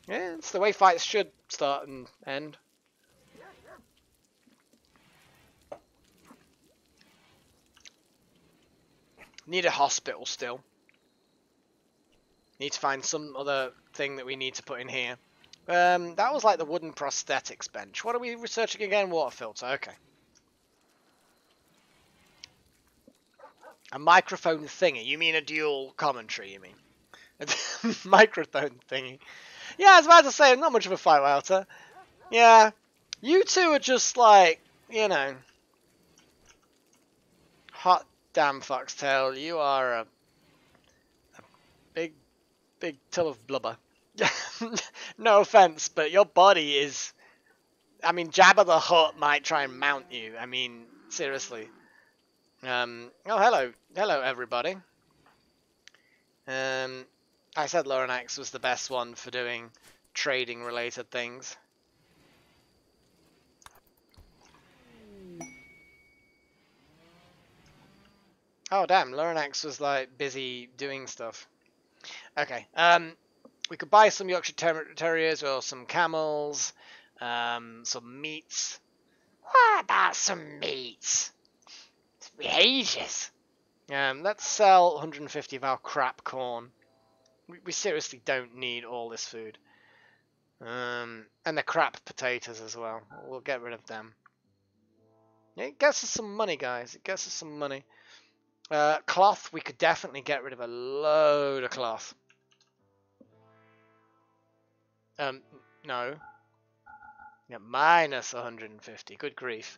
Yeah, it's the way fights should start and end. Need a hospital still. Need to find some other thing that we need to put in here. That was like the wooden prosthetics bench. What are we researching again? Water filter, okay. A microphone thingy. You mean a dual commentary, you mean? A microphone thingy. Yeah, I was about to say, not much of a fight, Wouter. Yeah. You two are just like, you know. Hot damn foxtail. You are a big tub of blubber. No offense, but your body is... I mean, Jabba the Hutt might try and mount you. I mean, seriously. Oh, hello everybody. I said Lorenax was the best one for doing trading related things. Oh damn, Lorenax was like busy doing stuff. Okay, we could buy some Yorkshire Terriers or some camels, some meats. What about some meats? Ages. Let's sell 150 of our crap corn. We seriously don't need all this food. And the crap potatoes as well. We'll get rid of them. Yeah, it gets us some money, guys. It gets us some money. Cloth, we could definitely get rid of a load of cloth. No. Yeah, minus 150. Good grief.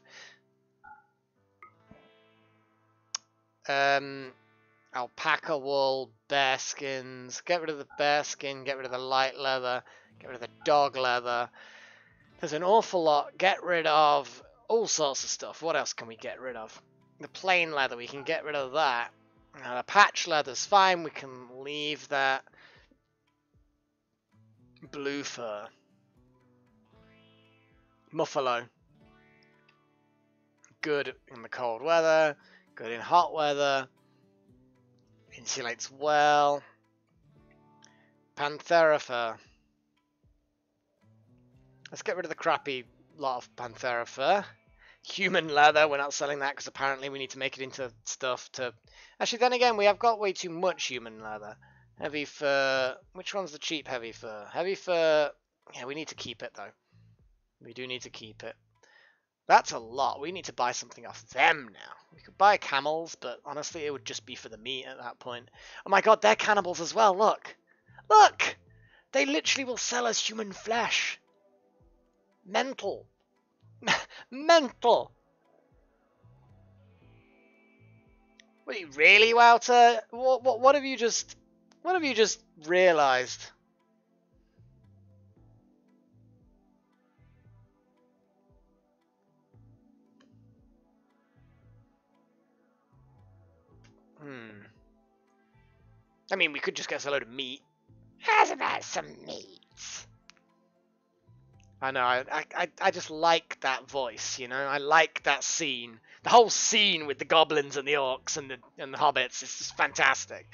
Alpaca wool, bear skins. Get rid of the bear skin, get rid of the light leather, get rid of the dog leather. There's an awful lot. Get rid of all sorts of stuff. What else can we get rid of? The plain leather, we can get rid of that. The patch leather's fine, we can leave that. Blue fur. Muffalo. Good in the cold weather, good in hot weather. Insulates well. Panthera fur. Let's get rid of the crappy lot of Panthera fur. Human leather, we're not selling that because apparently we need to make it into stuff to... Actually, then again, we have got way too much human leather. Heavy fur... Which one's the cheap heavy fur? Heavy fur... Yeah, we need to keep it, though. We do need to keep it. That's a lot. We need to buy something off them now. We could buy camels, but honestly, it would just be for the meat at that point. Oh my god, they're cannibals as well, look! Look! They literally will sell us human flesh. Mental. Mental. Were you really, Wouter? What have you just realised? I mean, we could just get us a load of meat. How's about some meat? I know, I just like that voice, you know? I like that scene. The whole scene with the goblins and the orcs and the hobbits is just fantastic.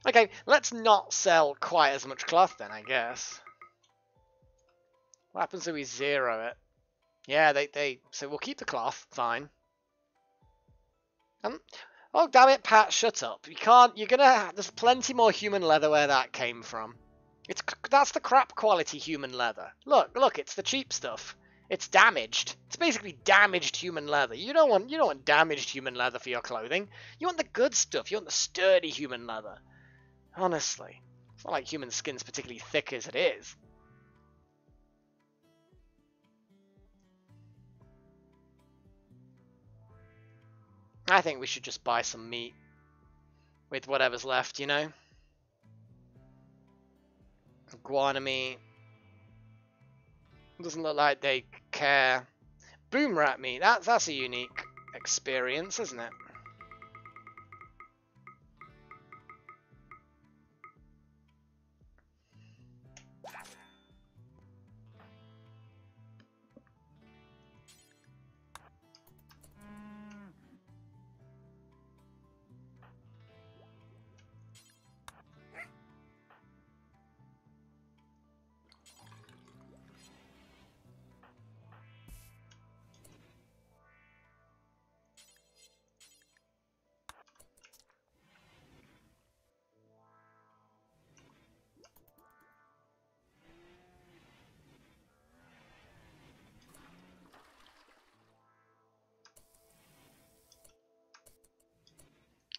Okay, let's not sell quite as much cloth then, I guess. What happens if we zero it? Yeah, so we'll keep the cloth, fine. Oh, damn it, Pat, shut up. There's plenty more human leather where that came from. That's the crap quality human leather. Look, it's the cheap stuff. It's damaged. It's basically damaged human leather. You don't want damaged human leather for your clothing. You want the good stuff. You want the sturdy human leather. Honestly. It's not like human skin's particularly thick as it is. I think we should just buy some meat with whatever's left, you know? Iguana meat. Doesn't look like they care. Boom rat meat. That's a unique experience, isn't it?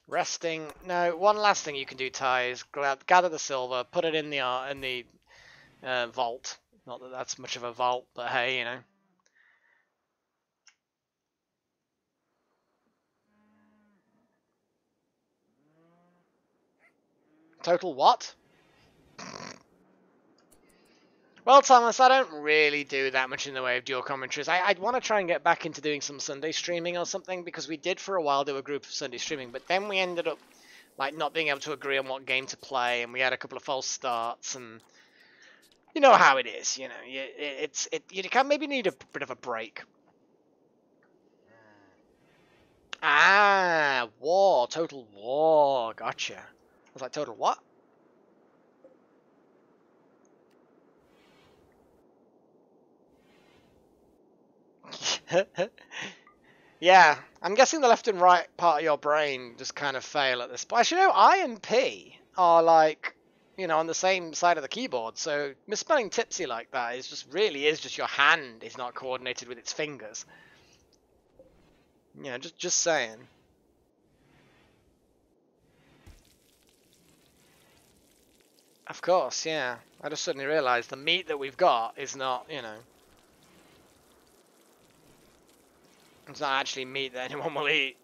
Resting. No, one last thing you can do, Ty, is gather the silver, put it in the vault. Not that that's much of a vault, but hey, you know. Total what? Well, Thomas, I don't really do that much in the way of dual commentaries. I'd want to try and get back into doing some Sunday streaming or something, because we did for a while do a group of Sunday streaming, but then we ended up like not being able to agree on what game to play, and we had a couple of false starts, and you know how it is. You know, you can maybe need a bit of a break. Ah, war, total war, gotcha. I was like, total what? Yeah, I'm guessing the left and right part of your brain just kind of fail at this point. Actually, no, I and P are like, you know, on the same side of the keyboard. So misspelling tipsy like that is just your hand is not coordinated with its fingers. You know, just saying. Of course, yeah. I just suddenly realised the meat that we've got is not, you know. It's not actually meat that anyone will eat.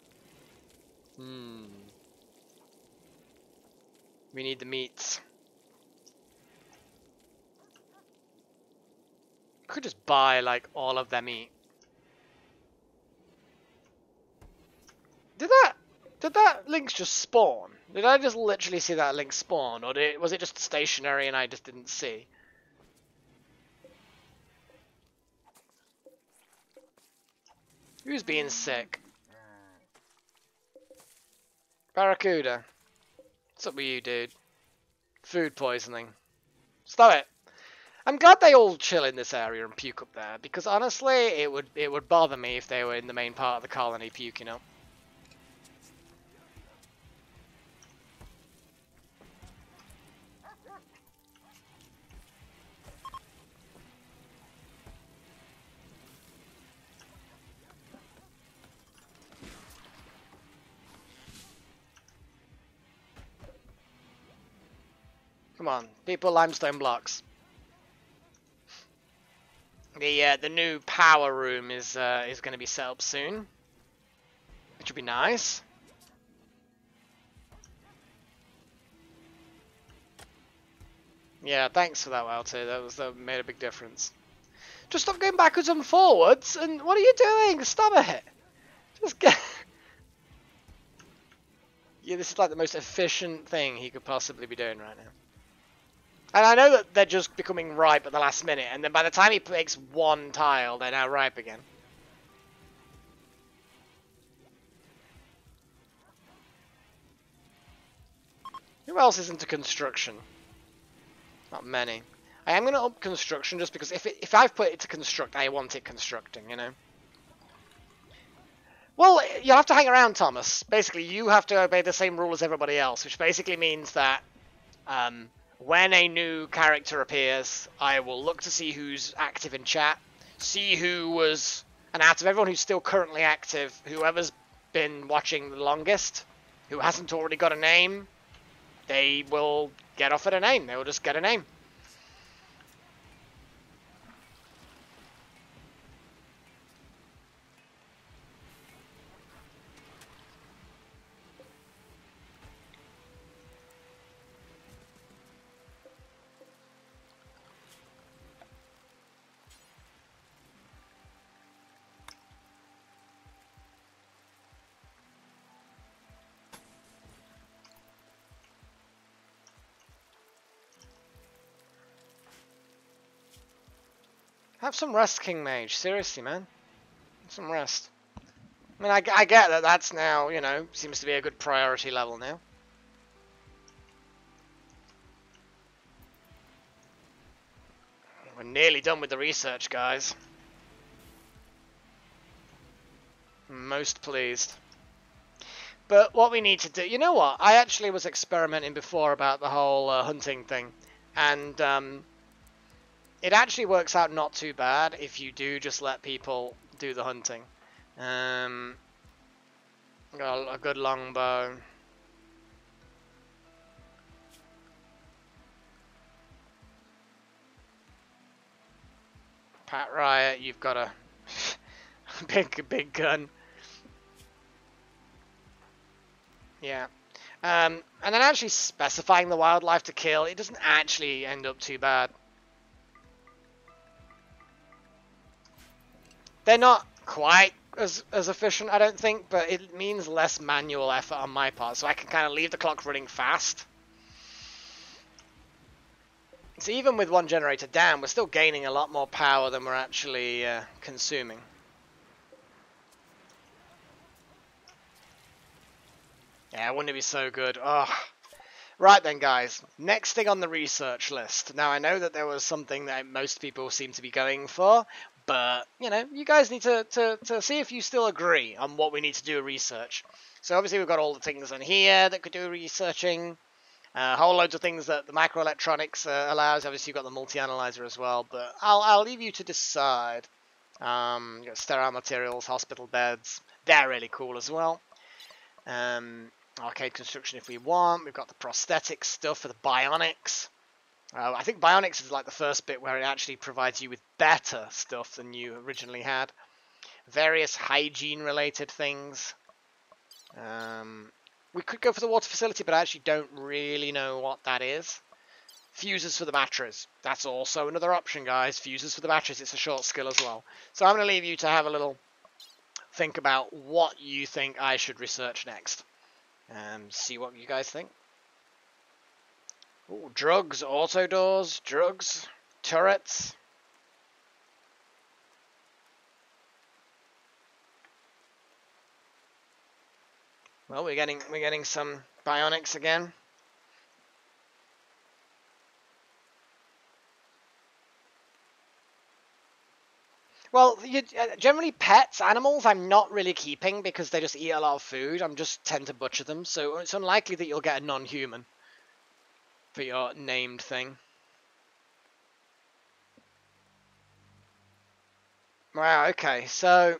We need the meats. Could just buy like all of their meat. Did that link just spawn? Did I just literally see that link spawn, or was it just stationary and I just didn't see? Who's being sick? Barracuda. What's up with you, dude? Food poisoning. Stop it. I'm glad they all chill in this area and puke up there, because honestly, it would bother me if they were in the main part of the colony puking up. Come on, people, limestone blocks. The new power room is going to be set up soon, which would be nice. Yeah, thanks for that, WowT. That made a big difference. Just stop going backwards and forwards, and what are you doing? Stop it! Just get... Yeah, this is like the most efficient thing he could possibly be doing right now. And I know that they're just becoming ripe at the last minute, and then by the time he makes one tile, they're now ripe again. Who else is into construction? Not many. I am going to up construction just because if I've put it to construct, I want it constructing, you know? Well, you have to hang around, Thomas. Basically, you have to obey the same rule as everybody else, which basically means that when a new character appears, I will look to see who's active in chat, see who was, and out of everyone who's still currently active, whoever's been watching the longest, who hasn't already got a name, they will get offered a name. They will just get a name. Have some rest, King Mage. Seriously, man. Have some rest. I mean, I get that that's now, you know, seems to be a good priority level now. We're nearly done with the research, guys. I'm most pleased. But what we need to do... You know what? I actually was experimenting before about the whole hunting thing. And it actually works out not too bad if you do just let people do the hunting. Got a good long bow. Pat Riot, you've got a big gun. Yeah. And then actually specifying the wildlife to kill, it doesn't actually end up too bad. They're not quite as efficient, I don't think, but it means less manual effort on my part, so I can kind of leave the clock running fast. So even with one generator down, we're still gaining a lot more power than we're actually consuming. Yeah, wouldn't it be so good? Oh. Right then, guys. Next thing on the research list. Now, I know that there was something that most people seem to be going for, but, you know, you guys need to see if you still agree on what we need to do research. So obviously we've got all the things on here that could do researching. Whole loads of things that the microelectronics allows. Obviously you've got the multi-analyzer as well, but I'll leave you to decide. You've got sterile materials, hospital beds. They're really cool as well. Arcade construction if we want. We've got the prosthetic stuff for the bionics. I think bionics is like the first bit where it actually provides you with better stuff than you originally had. Various hygiene related things. We could go for the water facility, but I actually don't really know what that is. Fuses for the batteries. That's also another option, guys. Fuses for the batteries. It's a short skill as well. So I'm going to leave you to have a little think about what you think I should research next. See what you guys think. Ooh, drugs, auto doors, drugs, turrets. Well, we're getting some bionics again. Well, generally pets, animals, I'm not really keeping because they just eat a lot of food. I'm just tend to butcher them, so it's unlikely that you'll get a non-human for your named thing. Wow, okay, so...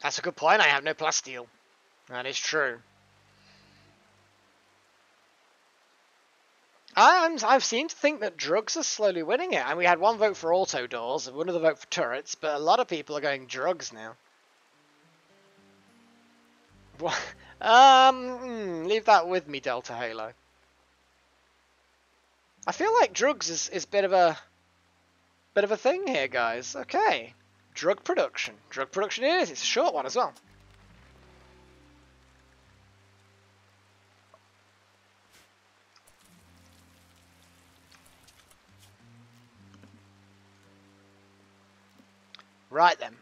That's a good point. I have no plasteel. That is true. I've seemed to think that drugs are slowly winning it. And we had one vote for auto doors and one other vote for turrets, but a lot of people are going drugs now. What? Leave that with me, Delta Halo. I feel like drugs is bit of a thing here, guys. Okay, drug production. Drug production it is. It's a short one as well. Right then.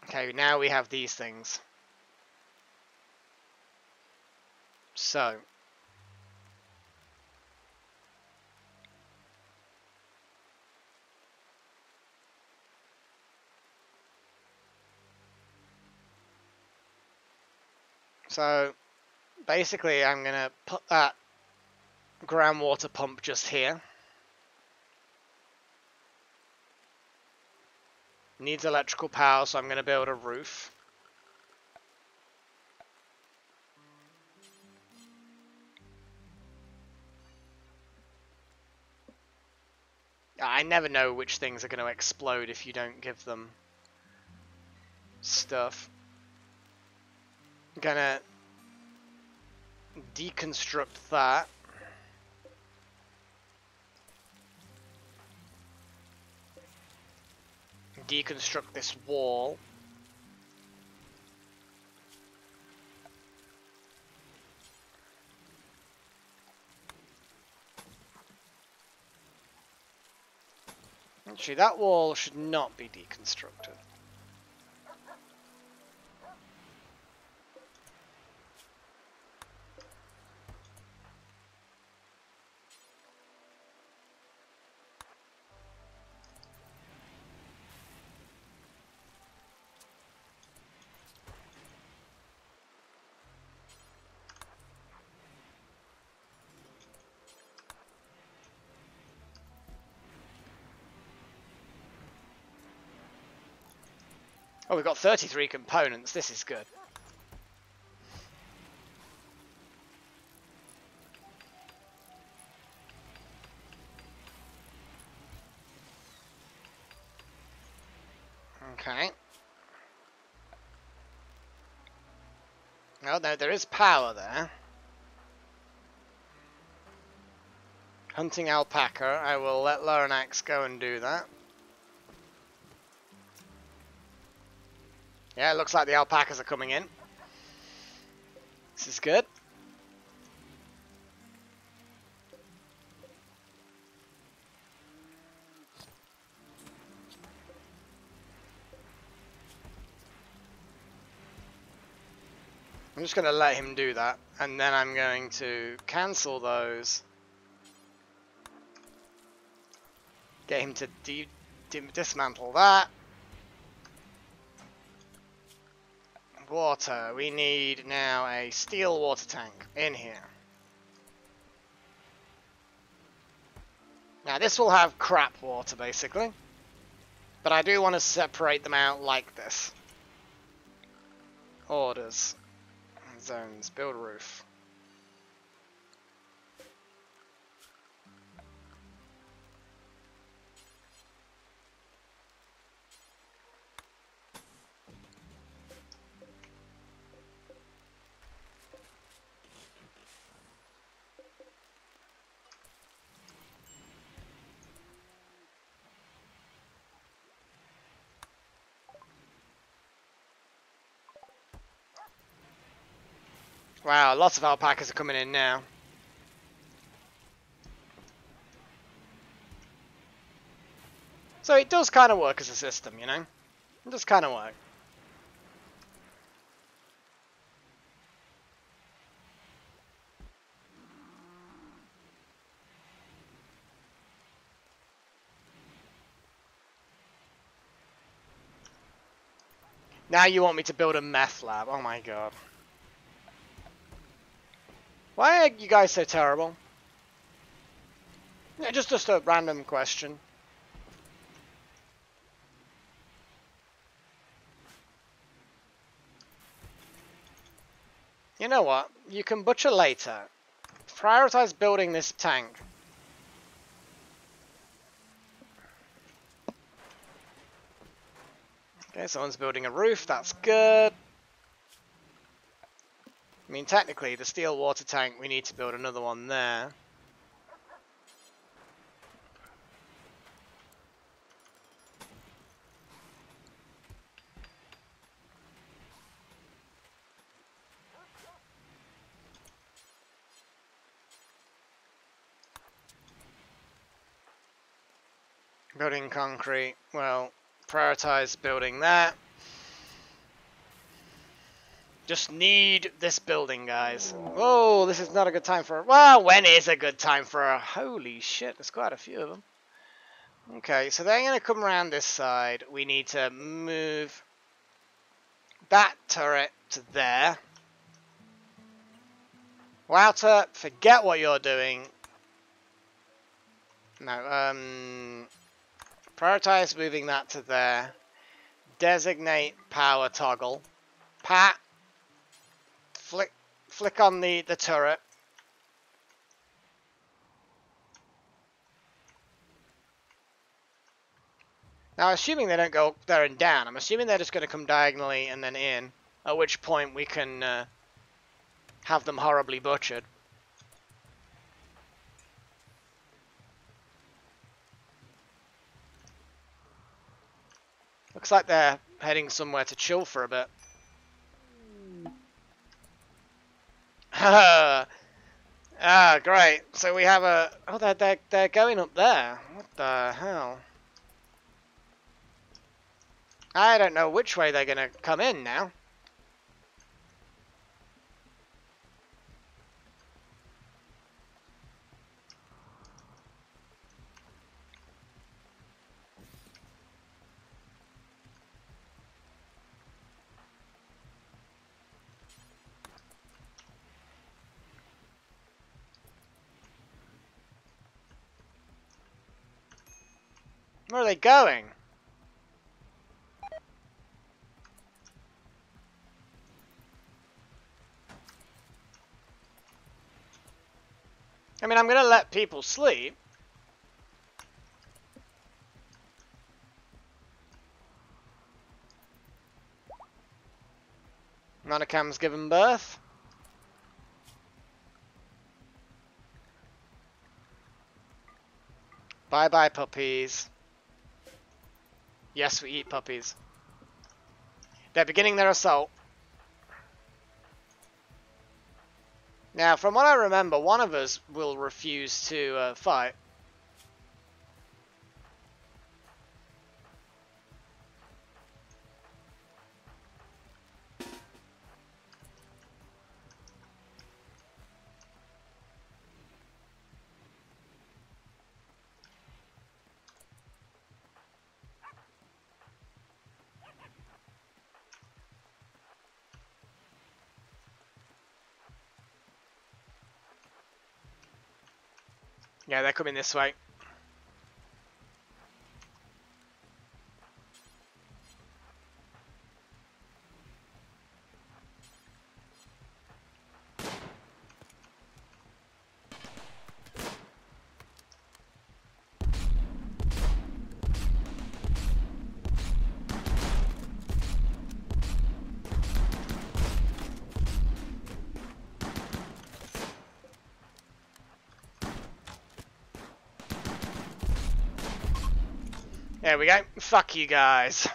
Okay, now we have these things. So. So, basically I'm going to put that groundwater pump just here. Needs electrical power, so I'm going to build a roof. I never know which things are going to explode if you don't give them stuff. I'm gonna deconstruct that. Deconstruct this wall. Actually, that wall should not be deconstructed. Oh, we've got 33 components. This is good. Okay. Oh, no, there is power there. Hunting alpaca. I will let Loranax go and do that. Yeah, it looks like the alpacas are coming in. This is good. I'm just going to let him do that, and then I'm going to cancel those. Get him to dismantle that. Water. We need now a steel water tank in here. Now this will have crap water basically, but I do want to separate them out like this. Orders. Zones. Build roof. Wow, lots of alpacas are coming in now. So it does kind of work as a system, you know? It does kind of work. Now you want me to build a meth lab. Oh my god. Why are you guys so terrible? Yeah, just a random question. You know what? You can butcher later. Prioritize building this tank. Okay, someone's building a roof. That's good. I mean, technically, the steel water tank, we need to build another one there. Building concrete. Well, prioritize building that. Just need this building, guys. Whoa, this is not a good time for... Well, when is a good time for a... Holy shit, there's quite a few of them. Okay, so they're going to come around this side. We need to move that turret to there. Wouter, forget what you're doing. No, prioritize moving that to there. Designate power toggle. Pat, flick on the turret. Now, assuming they don't go there and down, I'm assuming they're just going to come diagonally and then in, at which point we can have them horribly butchered. Looks like they're heading somewhere to chill for a bit. Ah, great. So we have a... Oh, they're going up there. What the hell? I don't know which way they're going to come in now. Where are they going? I mean, I'm going to let people sleep. Monocam's given birth. Bye-bye, puppies. Yes, we eat puppies. They're beginning their assault. Now, from what I remember, one of us will refuse to fight. Yeah, they're coming this way. There we go. Fuck you guys.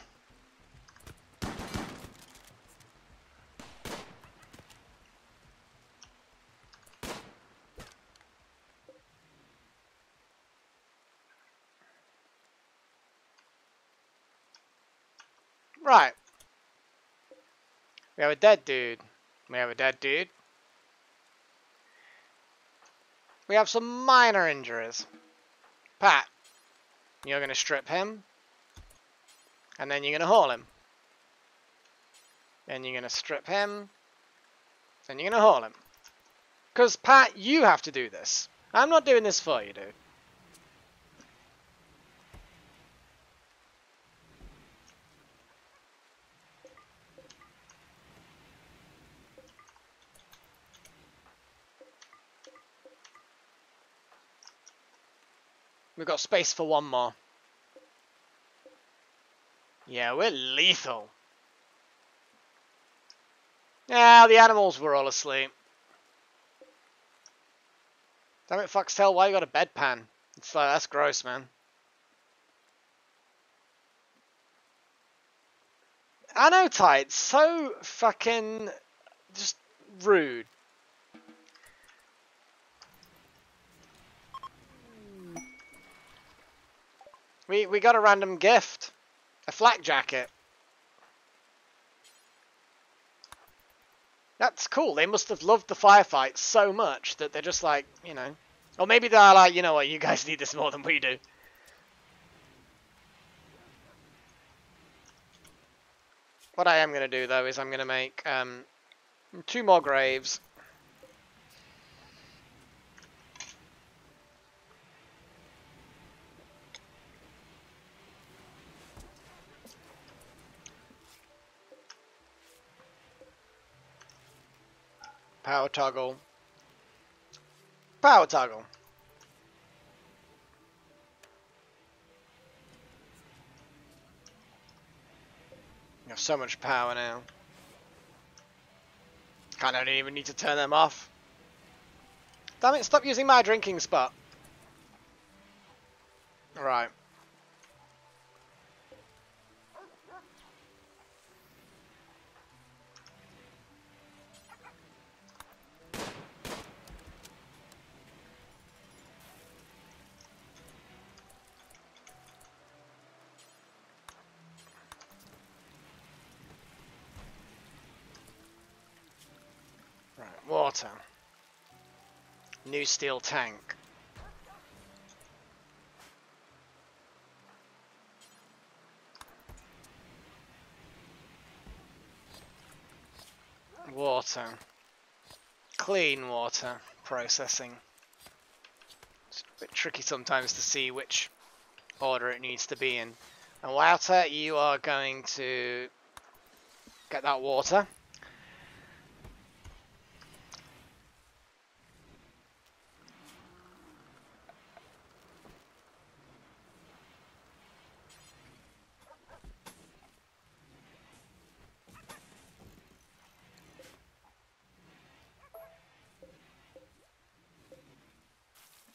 Right. We have a dead dude. We have a dead dude. We have some minor injuries. Pat, you're going to strip him. And then you're going to haul him. Then you're going to strip him. Then you're going to haul him. Because, Pat, you have to do this. I'm not doing this for you, dude. We've got space for one more. Yeah, we're lethal. Yeah, the animals were all asleep. Damn it, Foxtail, why you got a bedpan? It's like, that's gross, man. I know, Ty, it's so fucking just rude. We got a random gift. A flak jacket. That's cool. They must have loved the firefight so much that they're just like, you know. Or maybe they're like, you know what, you guys need this more than we do. What I am going to do, though, is I'm going to make 2 more graves. Power toggle. Power toggle. You have so much power now. I don't even need to turn them off. Damn it, stop using my drinking spot. Right. Water. New steel tank. Water. Clean water. Processing. It's a bit tricky sometimes to see which order it needs to be in. And Wouter, you are going to get that water.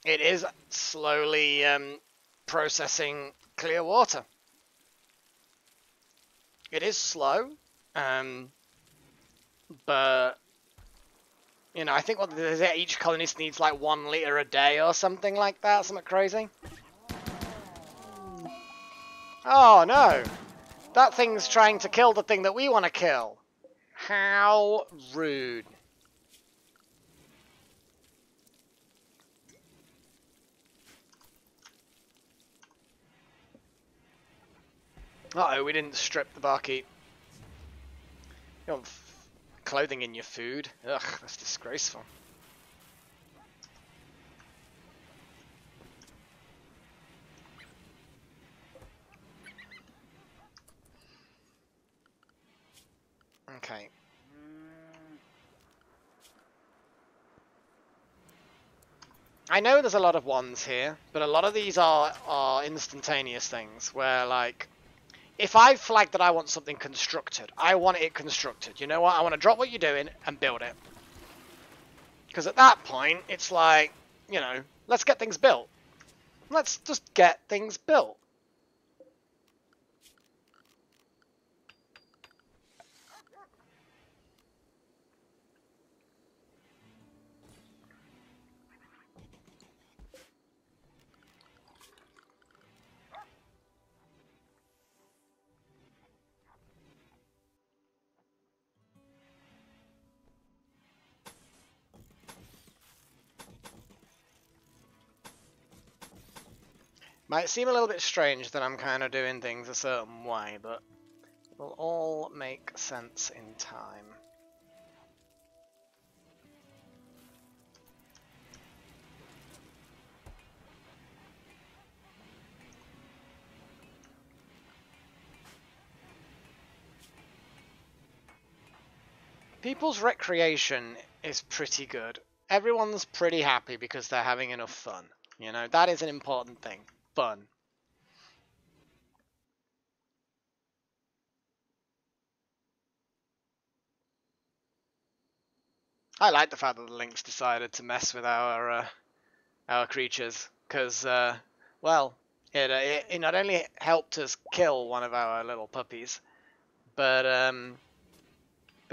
It is slowly processing clear water. It is slow, but you know, I think what each colonist needs like 1 liter a day or something like that, something crazy. Oh no, that thing's trying to kill the thing that we want to kill. How rude. Uh-oh, we didn't strip the barkeep. You want clothing in your food? Ugh, that's disgraceful. Okay. I know there's a lot of ones here, but a lot of these are instantaneous things where, like, if I flag that I want something constructed, I want it constructed. You know what? I want to drop what you're doing and build it. Because at that point, it's like, you know, let's get things built. Let's just get things built. Might seem a little bit strange that I'm kind of doing things a certain way, but it will all make sense in time. People's recreation is pretty good. Everyone's pretty happy because they're having enough fun. You know, that is an important thing. Fun. I like the fact that the Lynx decided to mess with our creatures, because, well, it not only helped us kill one of our little puppies, but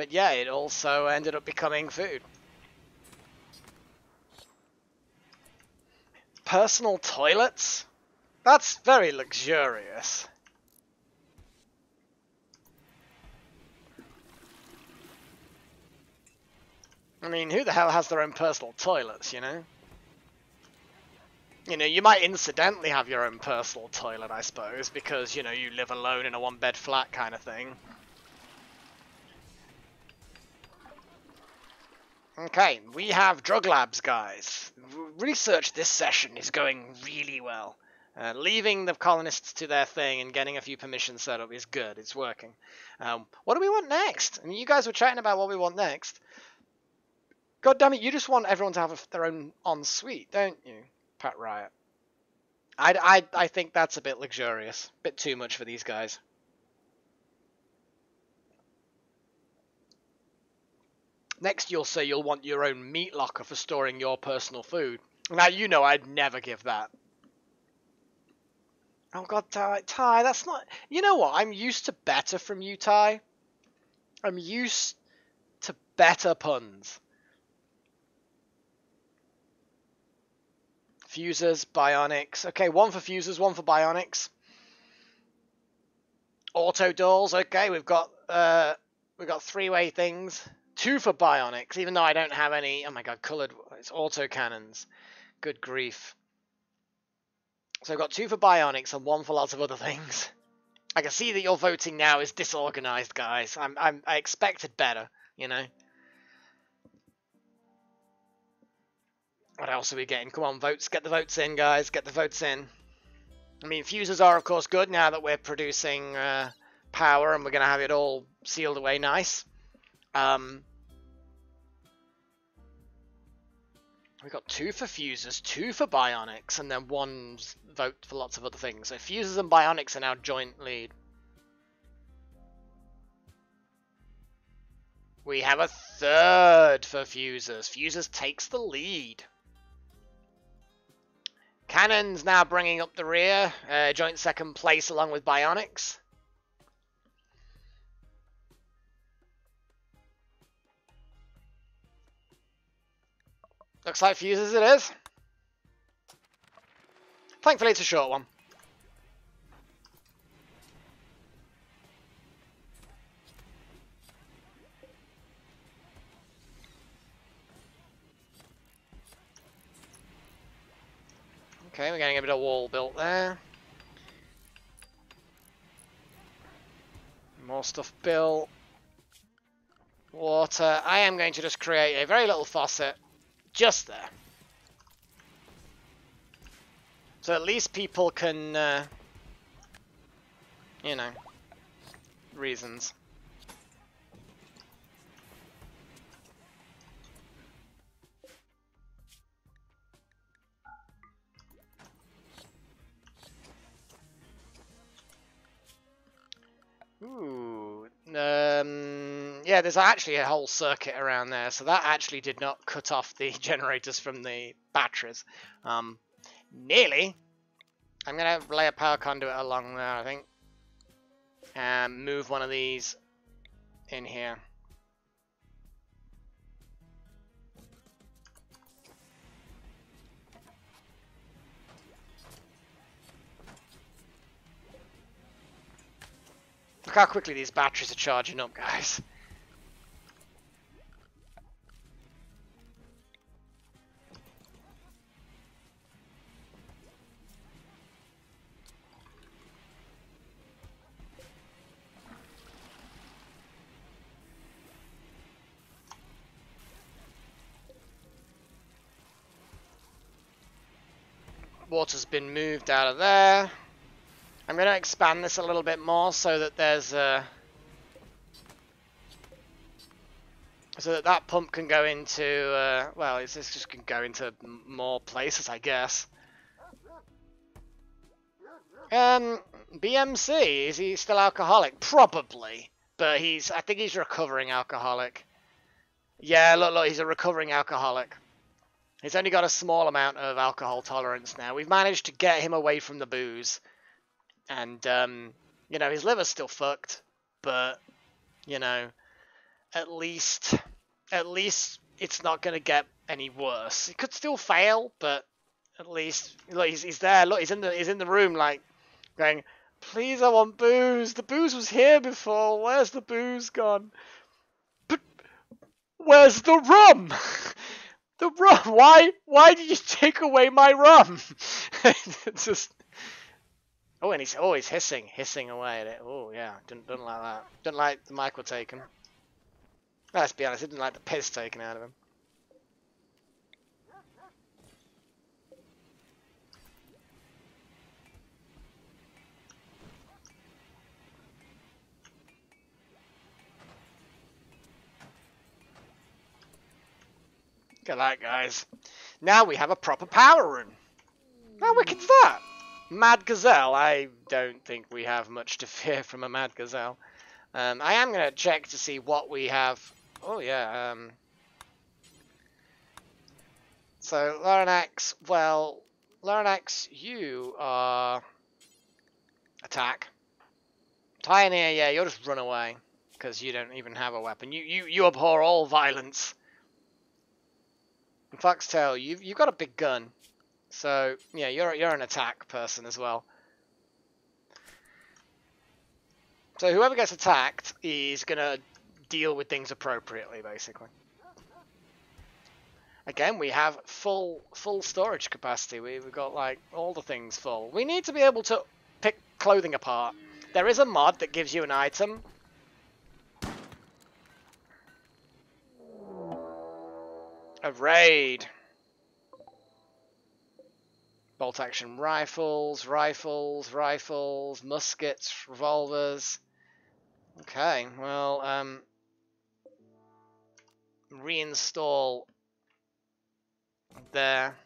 yeah, it also ended up becoming food. Personal toilets? That's very luxurious. I mean, who the hell has their own personal toilets, you know? You know, you might incidentally have your own personal toilet, I suppose, because, you know, you live alone in a one-bed flat kind of thing. Okay, we have drug labs, guys. Research this session is going really well. Leaving the colonists to their thing and getting a few permissions set up is good. It's working. What do we want next? I mean, you guys were chatting about what we want next. God damn it, you just want everyone to have their own ensuite, don't you, Pat Riot? I think that's a bit luxurious. Bit too much for these guys. Next, you'll say you'll want your own meat locker for storing your personal food. Now, you know I'd never give that. Oh, God, Ty, that's not... You know what? I'm used to better from you, Ty. I'm used to better puns. Fusers, bionics. Okay, one for fusers, one for bionics. Auto doors. Okay, we've got three-way things. Two for bionics, even though I don't have any. Oh my god, coloured. It's auto cannons. Good grief. So I've got two for bionics and one for lots of other things. I can see that your voting now is disorganised, guys. I expected better, you know. What else are we getting? Come on, votes. Get the votes in, guys. Get the votes in. I mean, fusers are, of course, good now that we're producing power and we're going to have it all sealed away nice. We've got two for fusers, two for bionics, and then one vote for lots of other things. So fusers and bionics are now joint lead. We have a third for fusers. Fusers takes the lead. Cannons now bringing up the rear, joint second place along with bionics. Looks like fusers it is. Thankfully it's a short one. Okay, we're getting a bit of wall built there. More stuff built. Water. I am going to just create a very little faucet just there. So at least people can, you know, reasons. Ooh, yeah, there's actually a whole circuit around there, so that actually did not cut off the generators from the batteries. Nearly. I'm gonna lay a power conduit along there, I think, and move one of these in here. Look how quickly these batteries are charging up, guys. Water's been moved out of there. I'm going to expand this a little bit more so that there's so that pump can go into well, it's just can go into more places, I guess. BMC, is he still alcoholic? Probably, but I think he's a recovering alcoholic. Yeah, look, he's a recovering alcoholic. He's only got a small amount of alcohol tolerance now. We've managed to get him away from the booze. And, you know, his liver's still fucked. But, you know, at least it's not going to get any worse. It could still fail, but at least, look, he's there. Look, he's in the room, like, going, please, I want booze. The booze was here before. Where's the booze gone? But where's the rum? The rum. Why did you take away my rum? It's just. Oh, and he's hissing away at it. Oh yeah, didn't like that. Didn't like the mic were taken. Let's be honest, didn't like the piss taken out of him. Look at that, guys. Now we have a proper power room. How wicked's that? Mad Gazelle. I don't think we have much to fear from a Mad Gazelle. I am going to check to see what we have. Oh, yeah. So, Laurenax, well, Laurenax, you are... Attack. Pioneer, yeah, you'll just run away. Because you don't even have a weapon. You abhor all violence. And Foxtail, you've got a big gun. So, yeah, you're an attack person as well. So whoever gets attacked is going to deal with things appropriately, basically. Again, we have full storage capacity. We've got, like, all the things full. We need to be able to pick clothing apart. There is a mod that gives you an item. A raid. Bolt action rifles, muskets, revolvers. Okay, well, reinstall there.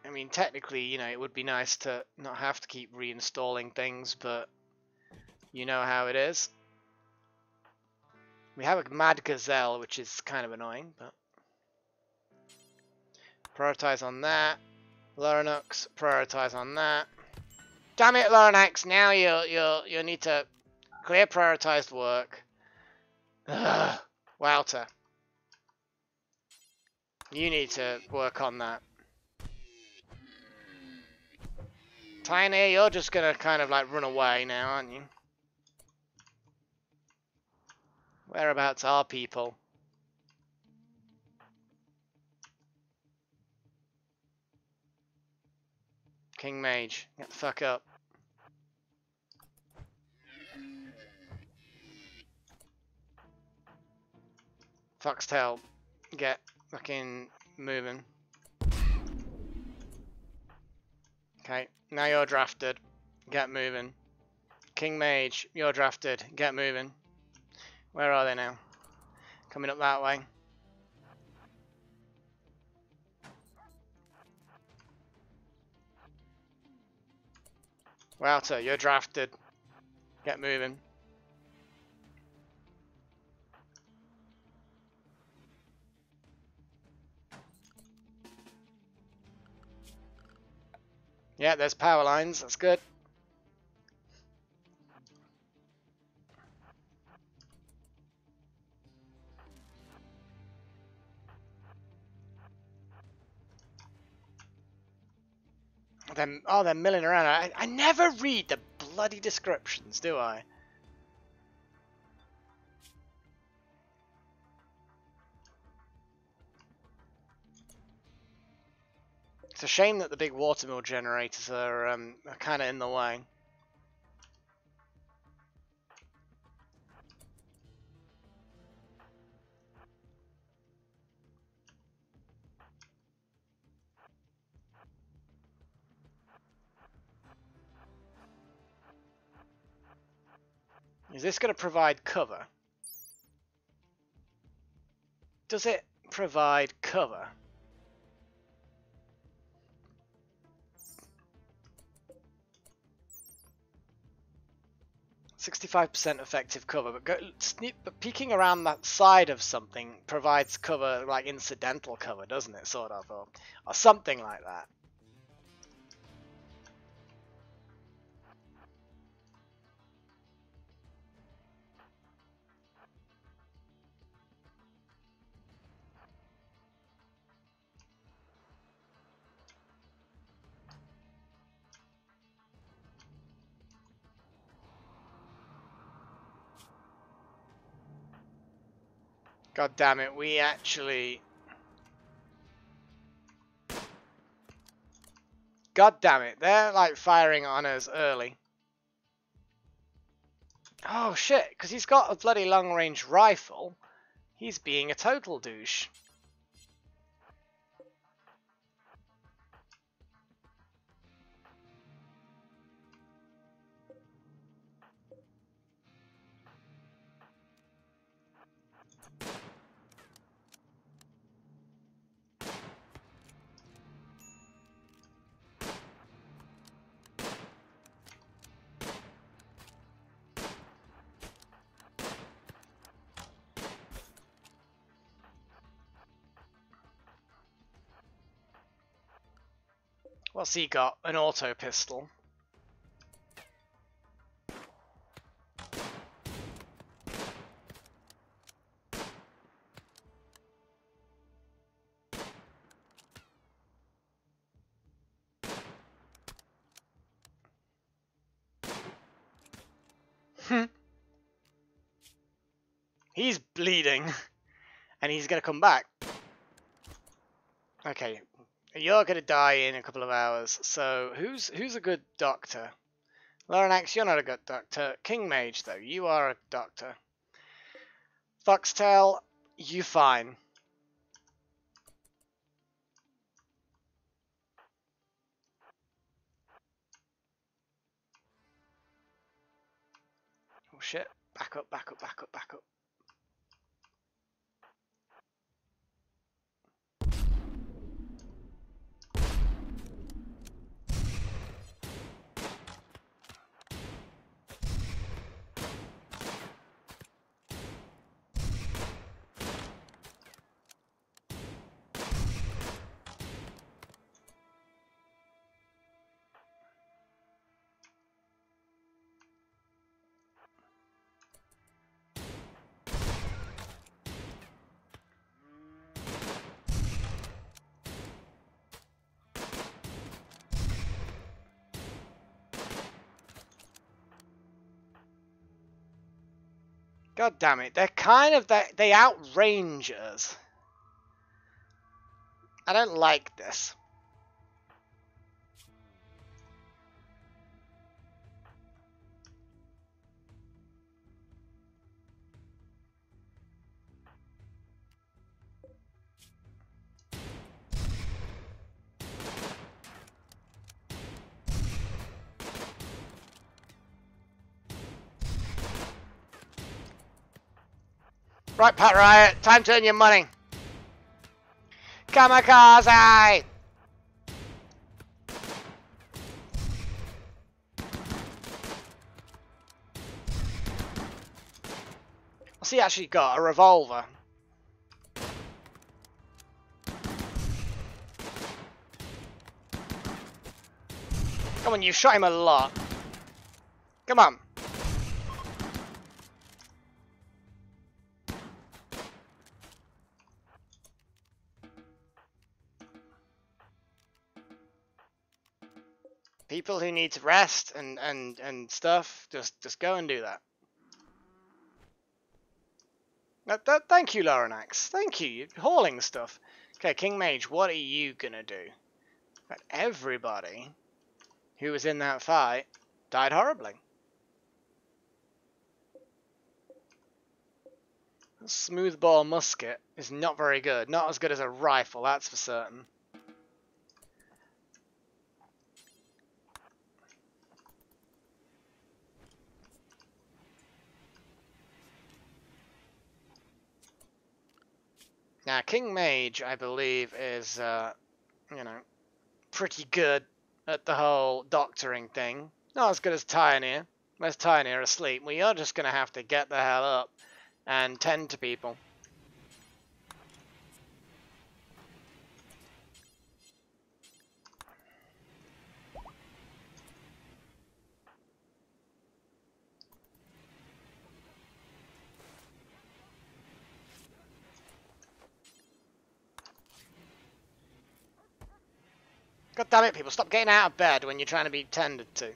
I mean, technically, you know, it would be nice to not have to keep reinstalling things, but you know how it is. We have a Mad Gazelle, which is kind of annoying, but prioritize on that. Laurenax, prioritize on that. Damn it, Laurenax! Now you need to clear prioritized work. Ugh. Wouter, you need to work on that. Tiny, you're just gonna kind of like run away now, aren't you? Whereabouts are people? King Mage, get the fuck up. Foxtail, get fucking moving. Okay, now you're drafted. Get moving. King Mage, you're drafted. Get moving. Where are they now? Coming up that way. Wouter, you're drafted. Get moving. Yeah, there's power lines. That's good. They're milling around. I never read the bloody descriptions, do I? It's a shame that the big watermill generators are kind of in the way. Is this going to provide cover? Does it provide cover? 65% effective cover, but peeking around that side of something provides cover, like incidental cover, doesn't it? Sort of, or something like that. God damn it, we actually... God damn it, they're like firing on us early. Oh shit, because he's got a bloody long range rifle. He's being a total douche. What's he got? An auto pistol. He's bleeding. And he's gonna come back. Okay. You're gonna die in a couple of hours. So who's a good doctor? Laurenax, you're not a good doctor. King Mage, though, you are a doctor. Foxtail, you fine. Oh shit. Back up, back up, back up, back up. God damn it, they're kind of, they outrange us. I don't like this. Right, Pat Riot, time to earn your money. Kamikaze! What's he actually got? A revolver. Come on, you shot him a lot. Come on. People who need to rest and stuff, just go and do that. Thank you, Laurenax. Thank you. You're hauling stuff. Okay, King Mage, what are you gonna do? But everybody who was in that fight died horribly. A smoothbore musket is not very good. Not as good as a rifle, that's for certain. Now, King Mage, I believe, is, you know, pretty good at the whole doctoring thing. Not as good as Pioneer, Where's Tiny are asleep? Well, you're just going to have to get the hell up and tend to people. God damn it, people, stop getting out of bed when you're trying to be tended to.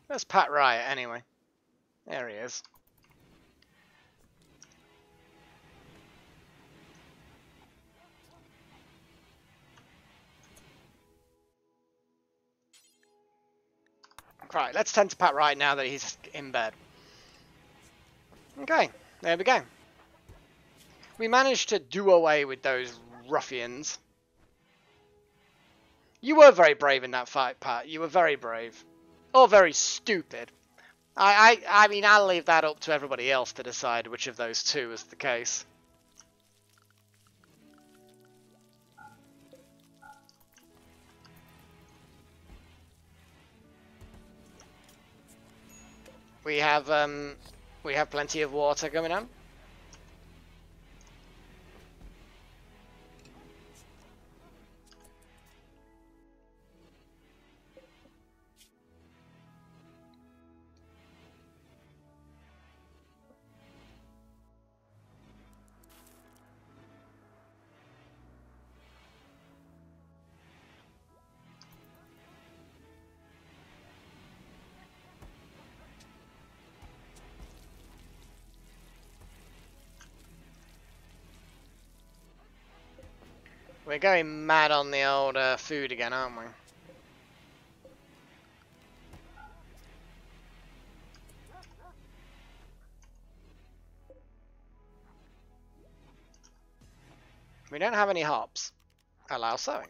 Where's Pat Riot, anyway? There he is. Right, let's tend to Pat Riot now that he's in bed. Okay, there we go. We managed to do away with those ruffians. You were very brave in that fight, Pat. You were very brave. Or very stupid. I mean, I'll leave that up to everybody else to decide which of those two is the case. We have plenty of water coming on. We're going mad on the old food again, aren't we? We don't have any hops. Allow sowing.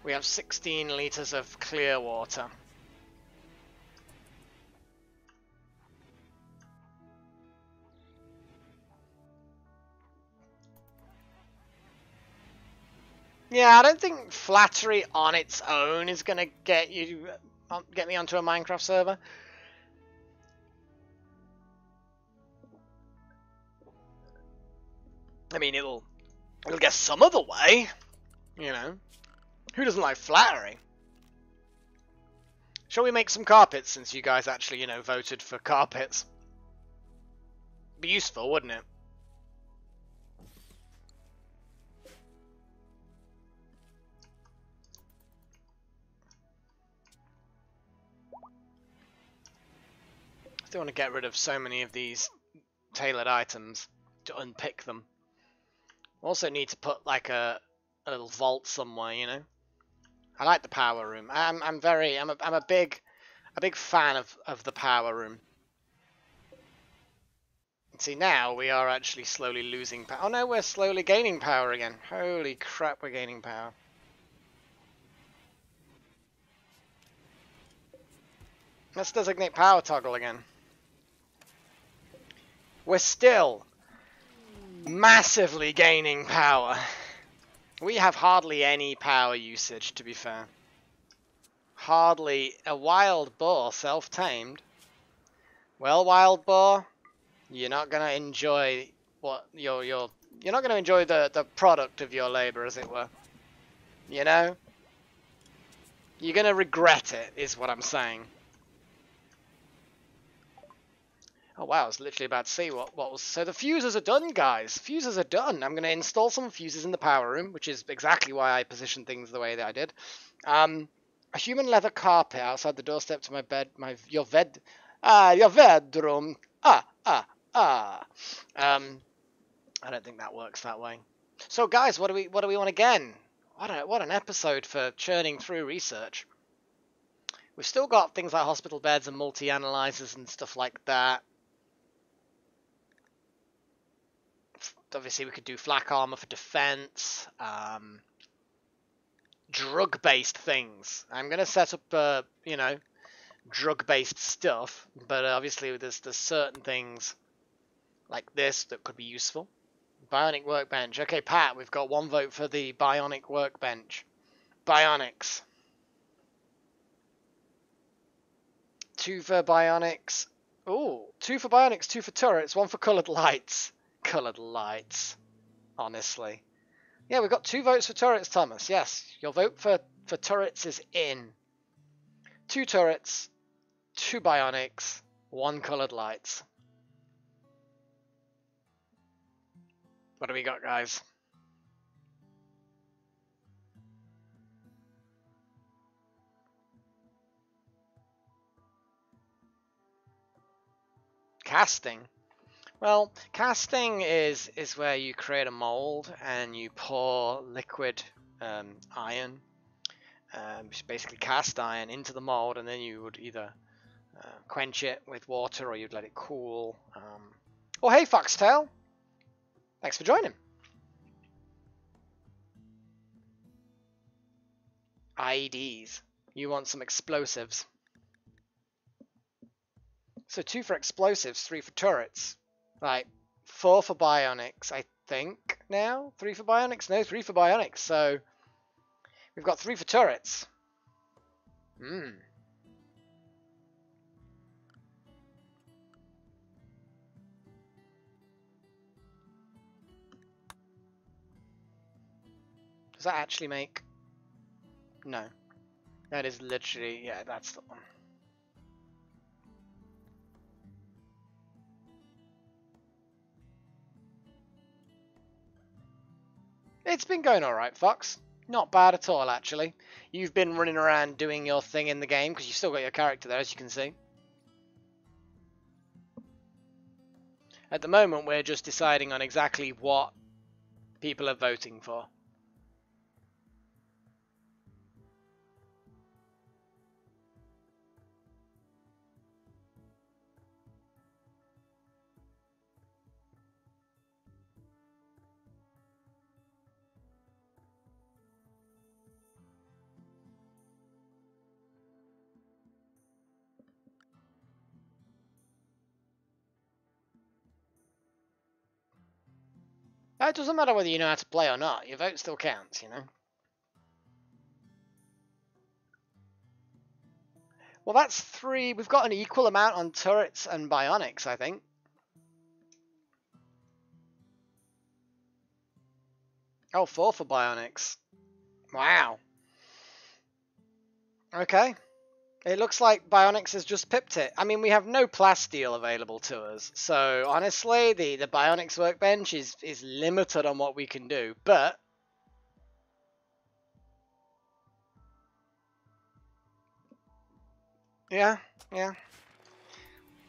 We have 16 litres of clear water. Yeah, I don't think flattery on its own is going to get me onto a Minecraft server. I mean, it'll get some other way, you know. Who doesn't like flattery? Shall we make some carpets since you guys actually, you know, voted for carpets? Be useful, wouldn't it? I still want to get rid of so many of these tailored items to unpick them. Also need to put like a little vault somewhere, you know. I like the power room. I'm a big fan of the power room. See, now we are actually slowly losing power. Oh no, we're slowly gaining power again. Holy crap, we're gaining power. Let's designate power toggle again. We're still massively gaining power. We have hardly any power usage, to be fair. Hardly. A wild boar, self-tamed. Well, wild boar, you're not gonna enjoy what you're not gonna enjoy the product of your labor, as it were. You know? You're gonna regret it, is what I'm saying. Oh wow, I was literally about to see what was... So the fuses are done, guys. Fuses are done. I'm going to install some fuses in the power room, which is exactly why I positioned things the way that I did. A human leather carpet outside the doorstep to my bed, your bedroom. I don't think that works that way. So guys, what do we want again? What an episode for churning through research. We've still got things like hospital beds and multi-analyzers and stuff like that. Obviously, we could do flak armor for defense. Drug-based things. I'm going to set up, you know, drug-based stuff. But obviously, there's certain things like this that could be useful. Bionic workbench. Okay, Pat, we've got 1 vote for the bionic workbench. Bionics. 2 for bionics. Ooh, 2 for bionics, 2 for turrets, 1 for coloured lights. Coloured lights. Honestly. Yeah, we've got 2 votes for turrets, Thomas. Yes, your vote for turrets is in. 2 turrets, 2 bionics, 1 coloured lights. What do we got, guys? Casting. Well, casting is where you create a mold and you pour liquid iron, basically cast iron, into the mold, and then you would either quench it with water or you'd let it cool. Oh, hey, Foxtail. Thanks for joining. IEDs. You want some explosives. So 2 for explosives, 3 for turrets. Right, 4 for bionics, I think, now? 3 for bionics? No, 3 for bionics. So we've got 3 for turrets. Does that actually make... No. That is literally... Yeah, that's the one. It's been going alright, Fox. Not bad at all, actually. You've been running around doing your thing in the game, because you've still got your character there, as you can see. At the moment, we're just deciding on exactly what people are voting for. It doesn't matter whether you know how to play or not. Your vote still counts, you know. Well, that's 3. We've got an equal amount on turrets and bionics, I think. Oh, 4 for bionics. Wow. Okay. It looks like bionics has just pipped it. I mean, we have no plasteel available to us. So, honestly, the bionics workbench is limited on what we can do. But... yeah.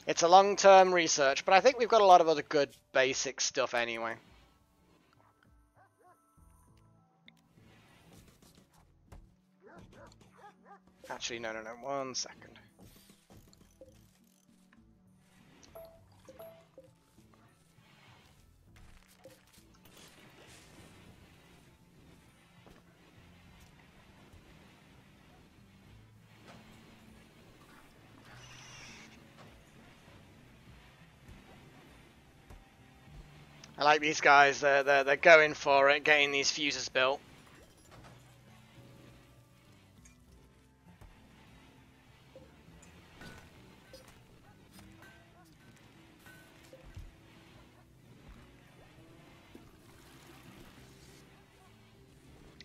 It's a long-term research, but I think we've got a lot of other good basic stuff anyway. Actually, no, 1 second. I like these guys. They're going for it, getting these fuses built.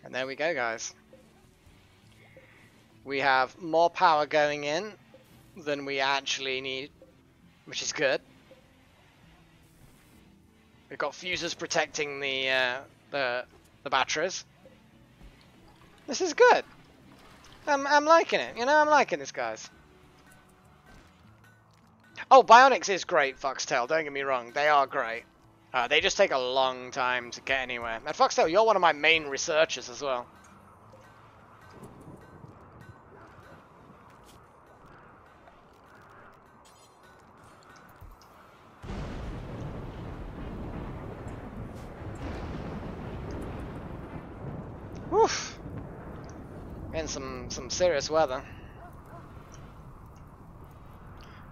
And there we go, guys. We have more power going in than we actually need, which is good. We've got fuses protecting the batteries. This is good. I'm liking it. You know, I'm liking this, guys. Oh, bionics is great, Foxtail. Don't get me wrong. They are great. They just take a long time to get anywhere. And Foxtail, you're one of my main researchers as well. Woof! Getting some serious weather.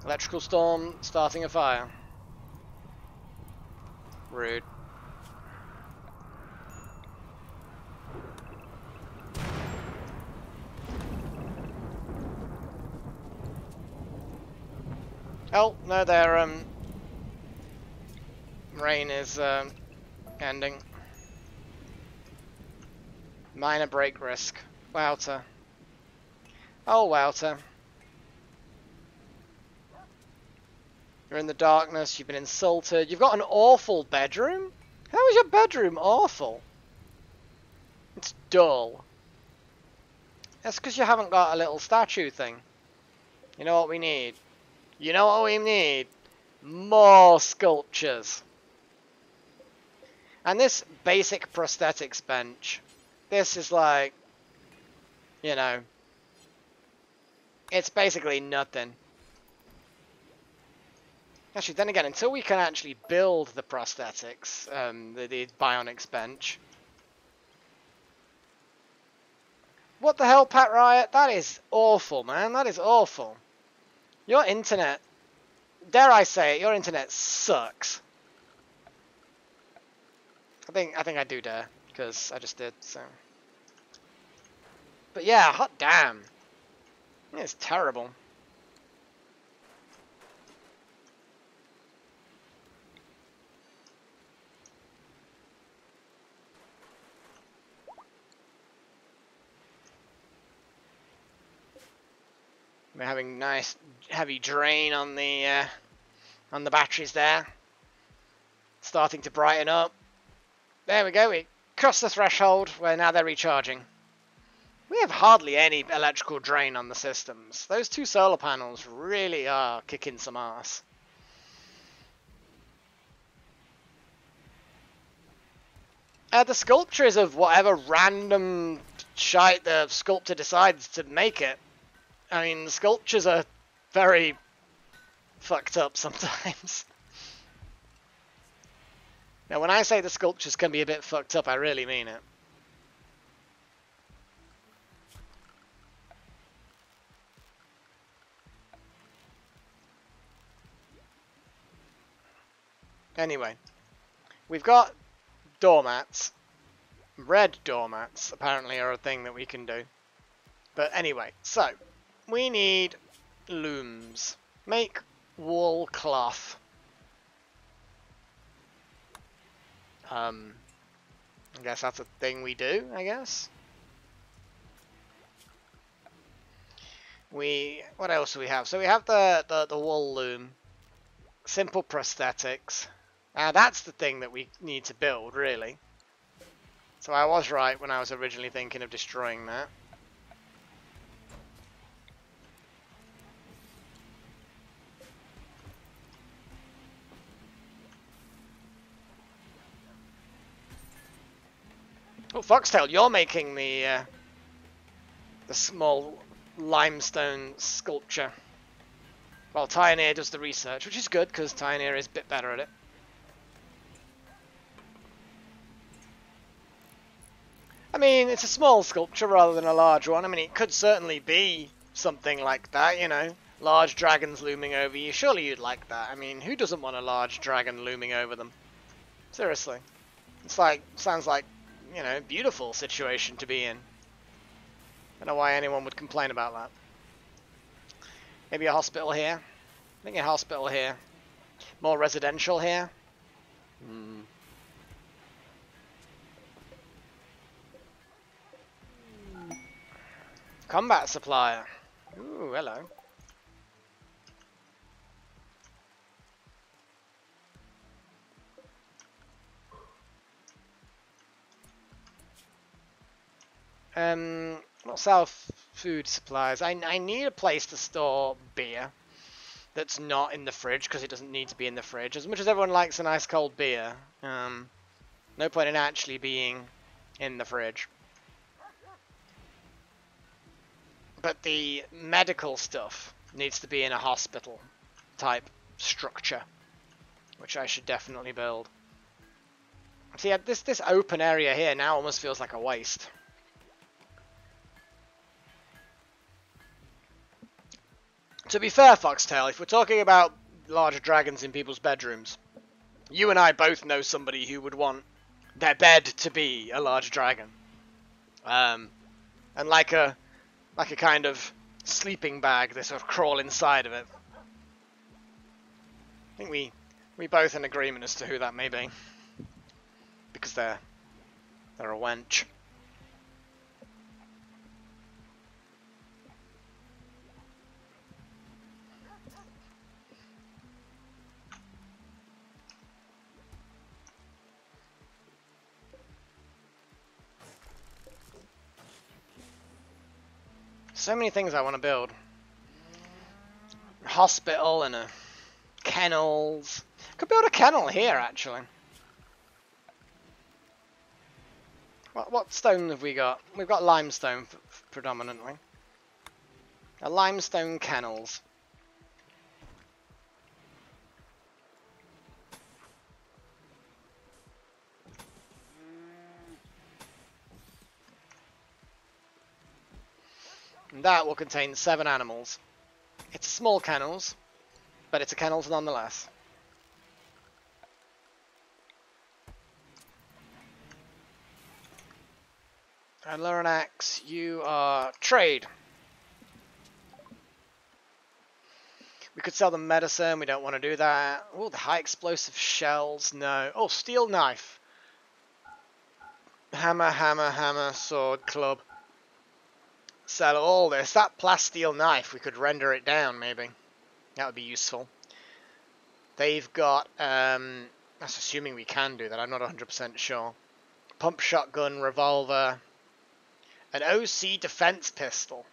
Electrical storm starting a fire. Rude. Oh, no, their rain is ending. Minor break risk. Wouter. Oh, Wouter. You're in the darkness, you've been insulted. You've got an awful bedroom? How is your bedroom awful? It's dull. That's because you haven't got a little statue thing. You know what we need? You know what we need? More sculptures. And this basic prosthetics bench, this is like, you know, it's basically nothing. Actually, then again, until we can actually build the prosthetics, the bionics bench. What the hell, Pat Riot? That is awful, man. That is awful. Your internet, dare I say it, your internet sucks. I think I do dare, because I just did, so. But yeah, hot damn. It's terrible. We're having nice heavy drain on the batteries there. Starting to brighten up. There we go, we crossed the threshold where now they're recharging. We have hardly any electrical drain on the systems. Those two solar panels really are kicking some ass. The sculpture is of whatever random shite the sculptor decides to make it. I mean, the sculptures are very fucked up sometimes. Now, when I say the sculptures can be a bit fucked up, I really mean it. Anyway, we've got doormats. Red doormats, apparently, are a thing that we can do. But anyway, so, we need looms. Make wool cloth. I guess that's a thing we do, I guess. What else do we have? So we have the wool loom. Simple prosthetics. That's the thing that we need to build, really. So I was right when I was originally thinking of destroying that. Oh, Foxtail, you're making the small limestone sculpture. While Pioneer does the research, which is good, because Pioneer is a bit better at it. I mean, it's a small sculpture rather than a large one. I mean, it could certainly be something like that, you know. Large dragons looming over you. Surely you'd like that. I mean, who doesn't want a large dragon looming over them? Seriously. It's like, sounds like, you know, beautiful situation to be in. I don't know why anyone would complain about that. Maybe a hospital here. I think a hospital here. More residential here. Combat supplier. Ooh, hello. Not sell food supplies. I need a place to store beer that's not in the fridge because it doesn't need to be in the fridge. As much as everyone likes a nice cold beer, no point in actually being in the fridge. But the medical stuff needs to be in a hospital type structure, which I should definitely build. See, this open area here now almost feels like a waste. To be fair, Foxtail, if we're talking about larger dragons in people's bedrooms, you and I both know somebody who would want their bed to be a large dragon. And like a kind of sleeping bag, they sort of crawl inside of it. I think we both in agreement as to who that may be. Because they're a wench. So many things I want to build. A hospital and a kennels. Could build a kennel here, actually. What stone have we got? We've got limestone predominantly. A limestone kennels. And that will contain 7 animals. It's a small kennels, but it's a kennels nonetheless. And Luranax, you are trade. We could sell them medicine, we don't want to do that. Oh, the high explosive shells, no. Oh, steel knife. Hammer, hammer, hammer, sword, club. Sell all this. That plasteel knife, we could render it down, maybe. That would be useful. They've got, that's assuming we can do that, I'm not 100% sure. Pump shotgun, revolver. An OC defense pistol.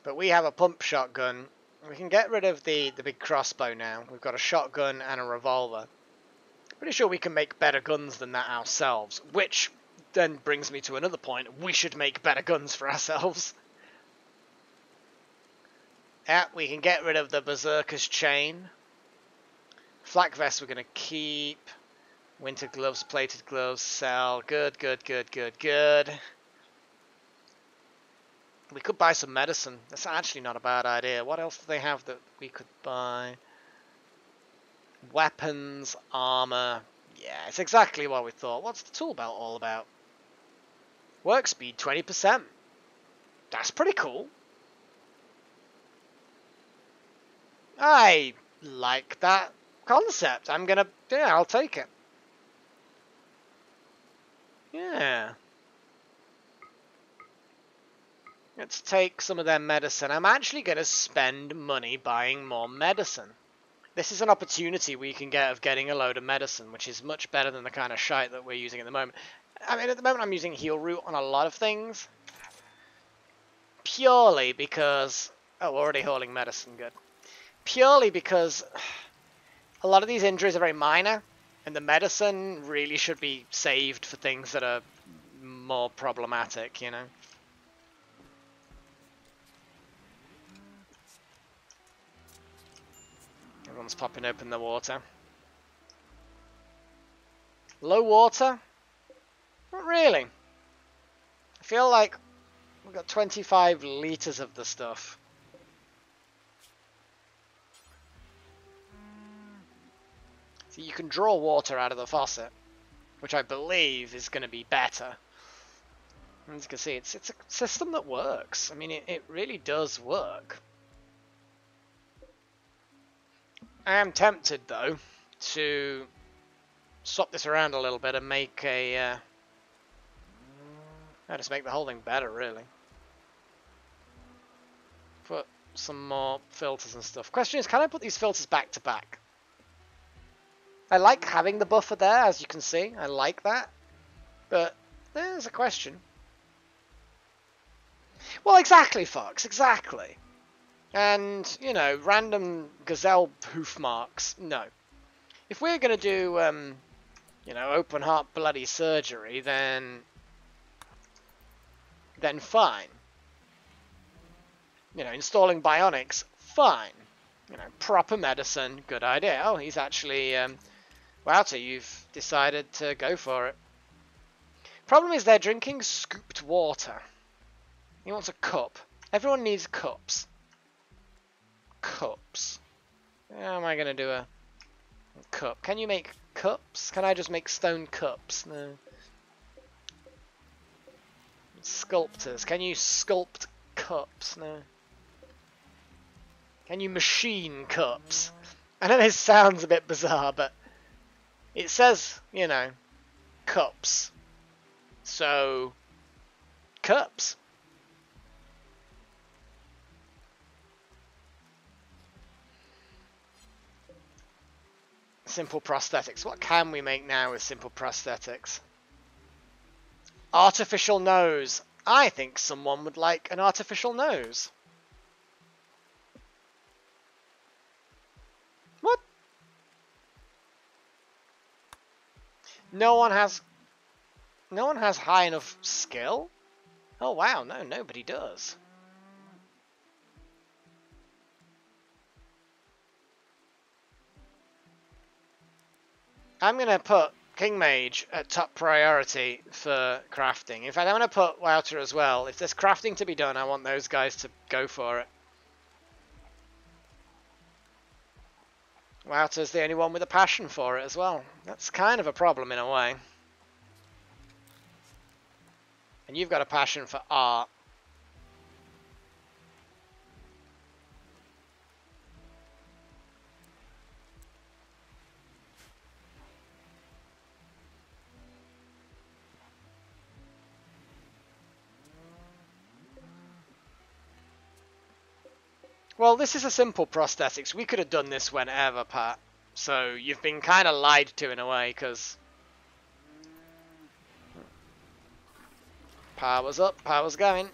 But we have a pump shotgun. We can get rid of the big crossbow now. We've got a shotgun and a revolver. Pretty sure we can make better guns than that ourselves. Which then brings me to another point. We should make better guns for ourselves. Yeah, we can get rid of the Berserker's chain. Flak vest we're going to keep. Winter gloves, plated gloves, sell. Good, good, good, good, good. We could buy some medicine. That's actually not a bad idea. What else do they have that we could buy? Weapons, armor. Yeah, it's exactly what we thought. What's the tool belt all about? Work speed 20%. That's pretty cool. I like that concept. Yeah, I'll take it. Yeah. Let's take some of their medicine. I'm actually going to spend money buying more medicine. This is an opportunity we can get of getting a load of medicine, which is much better than the kind of shite that we're using at the moment. I mean, at the moment I'm using heal root on a lot of things. Purely because... Oh, we're already hauling medicine, good. Purely because a lot of these injuries are very minor, and the medicine really should be saved for things that are more problematic, you know? Everyone's popping open the water. Low water? Not really. I feel like we've got 25 litres of the stuff. So you can draw water out of the faucet, which I believe is going to be better. As you can see, it's a system that works. I mean, it really does work. I am tempted, though, to swap this around a little bit and make a... just make the whole thing better, really. Put some more filters and stuff. Question is, can I put these filters back to back? I like having the buffer there, as you can see. I like that. But there's a question. Well, exactly, Fox, exactly. And, you know, random gazelle hoof marks, no. If we're going to do, you know, open heart bloody surgery, then fine. You know, installing bionics, fine. You know, proper medicine, good idea. Oh, he's actually, Wouter, you've decided to go for it. Problem is they're drinking scooped water. He wants a cup. Everyone needs cups. Cups. How am I going to do a cup? Can you make cups? Can I just make stone cups? No. Sculptors. Can you sculpt cups? No. Can you machine cups? I know this sounds a bit bizarre, but it says, you know, cups. So, cups. Simple prosthetics. What can we make now with simple prosthetics? Artificial nose. I think someone would like an artificial nose. What? No one has high enough skill? Oh wow, no, nobody does. I'm going to put King Mage at top priority for crafting. In fact, I'm going to put Wouter as well. If there's crafting to be done, I want those guys to go for it. Wouter's the only one with a passion for it as well. That's kind of a problem in a way. And you've got a passion for art. Well, this is a simple prosthetics. We could have done this whenever, Pat. So you've been kind of lied to in a way, because power's up, power's going.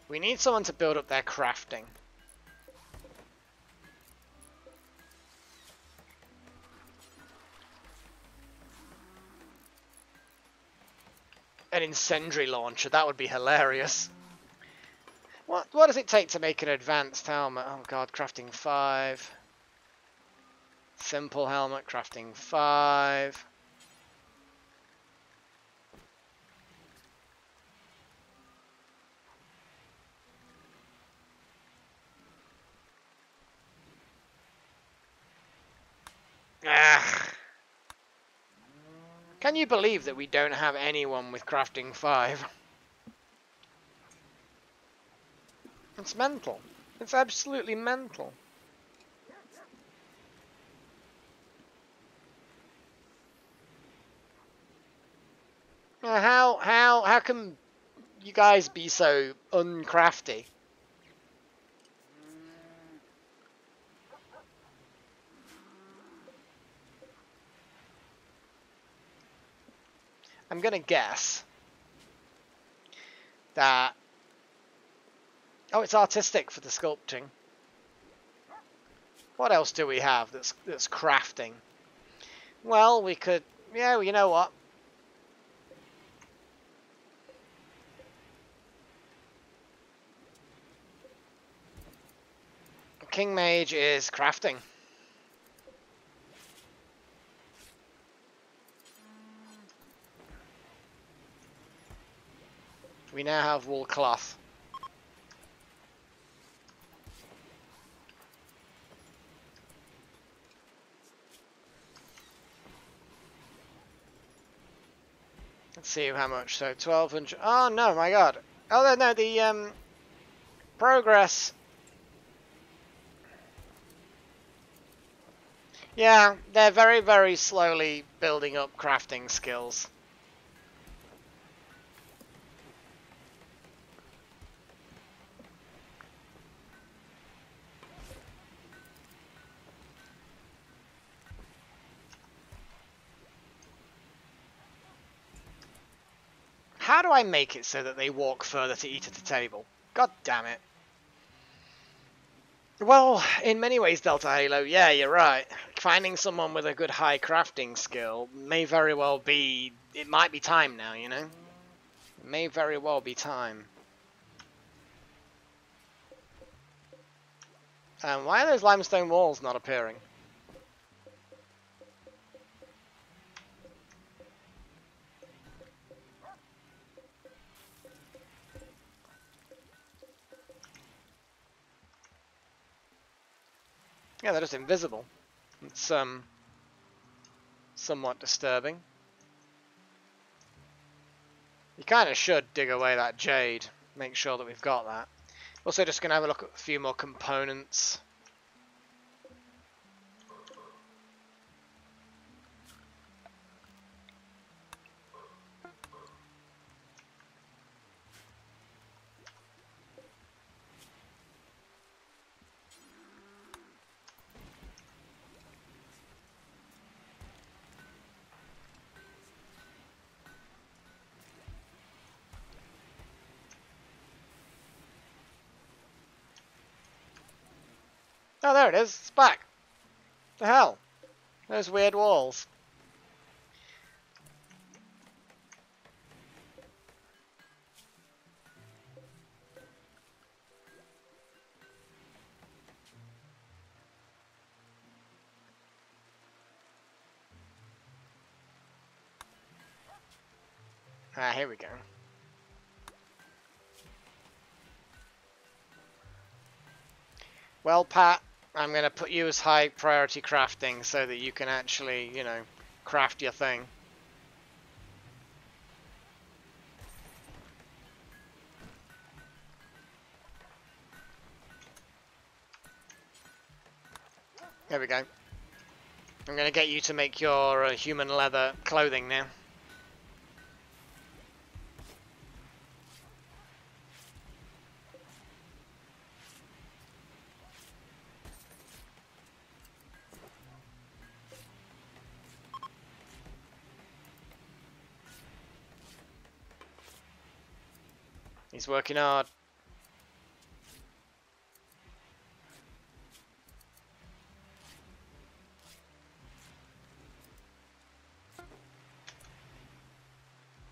We need someone to build up their crafting. An incendiary launcher, that would be hilarious. What does it take to make an advanced helmet? Oh god, crafting 5. Simple helmet, crafting 5. Ah. Can you believe that we don't have anyone with crafting 5? It's mental. It's absolutely mental. How can you guys be so uncrafty? I'm gonna guess that... Oh, it's artistic for the sculpting. What else do we have that's crafting? Well, we could... Yeah, well, you know what? King Mage is crafting. We now have wool cloth. Let's see how much. So 1200. Oh no, my god. Oh no, the progress. Yeah, they're very, very slowly building up crafting skills. How do I make it so that they walk further to eat at the table? God damn it. Well, in many ways, Delta Halo, yeah, you're right. Finding someone with a good high crafting skill may very well be... It might be time now, you know? It may very well be time. Why are those limestone walls not appearing? Yeah, they're just invisible. It's somewhat disturbing. You kind of should dig away that jade. Make sure that we've got that. Also, just going to have a look at a few more components. Oh, there it is. It's back. The hell? Those weird walls. Ah, here we go. Well, Pat, I'm going to put you as high priority crafting so that you can actually, you know, craft your thing. There we go. I'm going to get you to make your human leather clothing now. He's working hard.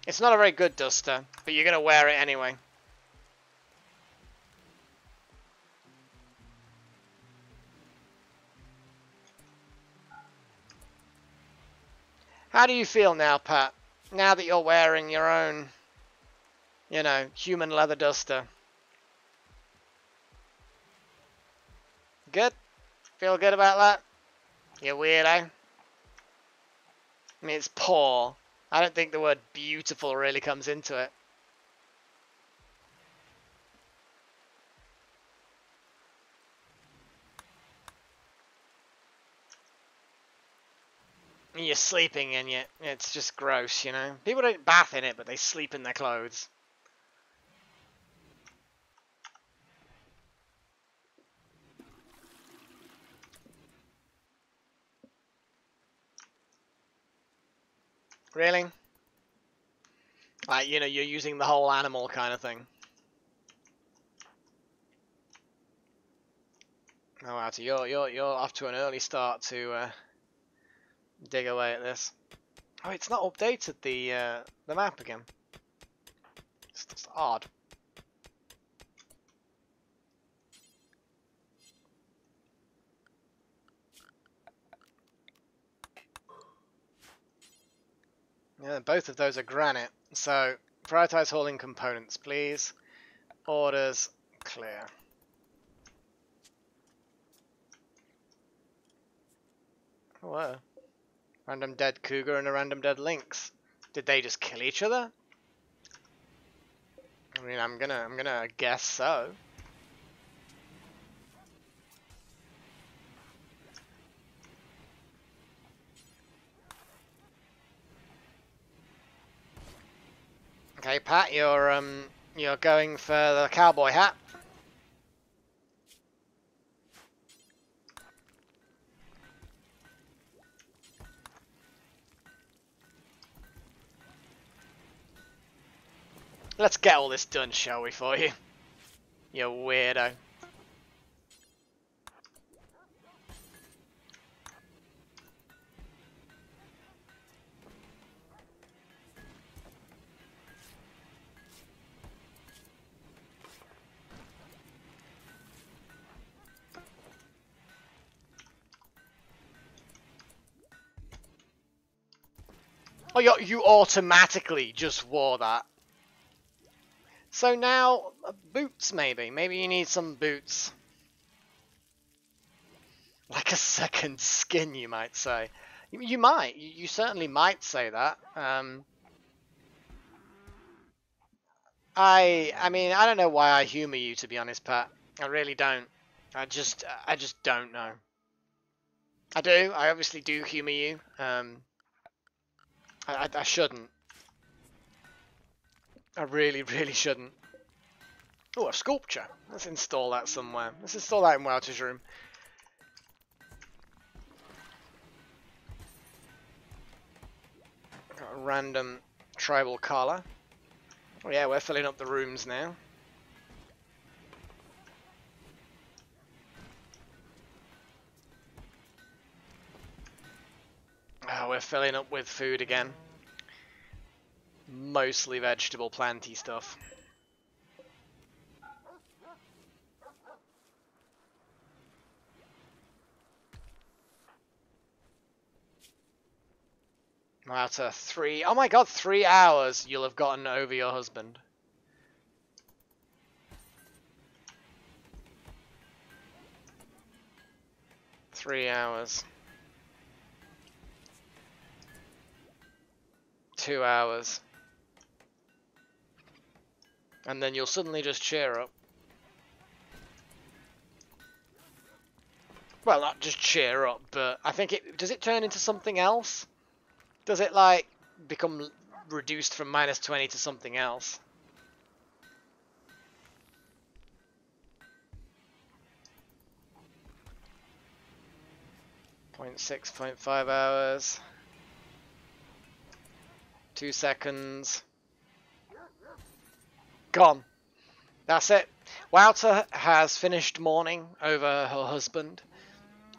It's not a very good duster, but you're going to wear it anyway. How do you feel now, Pat? Now that you're wearing your own, you know, human leather duster. Good? Feel good about that? You weirdo. I mean, it's poor. I don't think the word beautiful really comes into it. You're sleeping in it. It's just gross, you know. People don't bath in it, but they sleep in their clothes. Really? Like, you know, you're using the whole animal kind of thing. Oh wow, so you're off to an early start to dig away at this. Oh, it's not updated the map again. It's just odd. Yeah, both of those are granite. So prioritize hauling components, please. Orders clear. Oh, wow. Random dead cougar and a random dead lynx. Did they just kill each other? I mean, I'm gonna guess so. Okay, Pat, you're going for the cowboy hat. Let's get all this done, shall we, for you? You weirdo. Oh, you automatically just wore that. So now, boots maybe. Maybe you need some boots. Like a second skin, you might say. You might. You certainly might say that. I mean, I don't know why I humour you, to be honest, Pat. I really don't. I just don't know. I do. I obviously do humour you. I shouldn't. I really, really shouldn't. Oh, a sculpture. Let's install that somewhere. Let's install that in Wouter's room. Got a random tribal collar. Oh yeah, we're filling up the rooms now. Oh, we're filling up with food again. Mostly vegetable, planty stuff. After 3, oh my god, 3 hours you'll have gotten over your husband. Three hours. 2 hours. And then you'll suddenly just cheer up. Well, not just cheer up, but I think does it turn into something else? Does it, like, become reduced from -20 to something else? .6, 0.5 hours. 2 seconds. Gone. That's it. Wouter has finished mourning over her husband.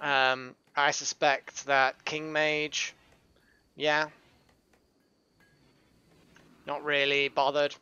I suspect that King Mage, yeah, not really bothered.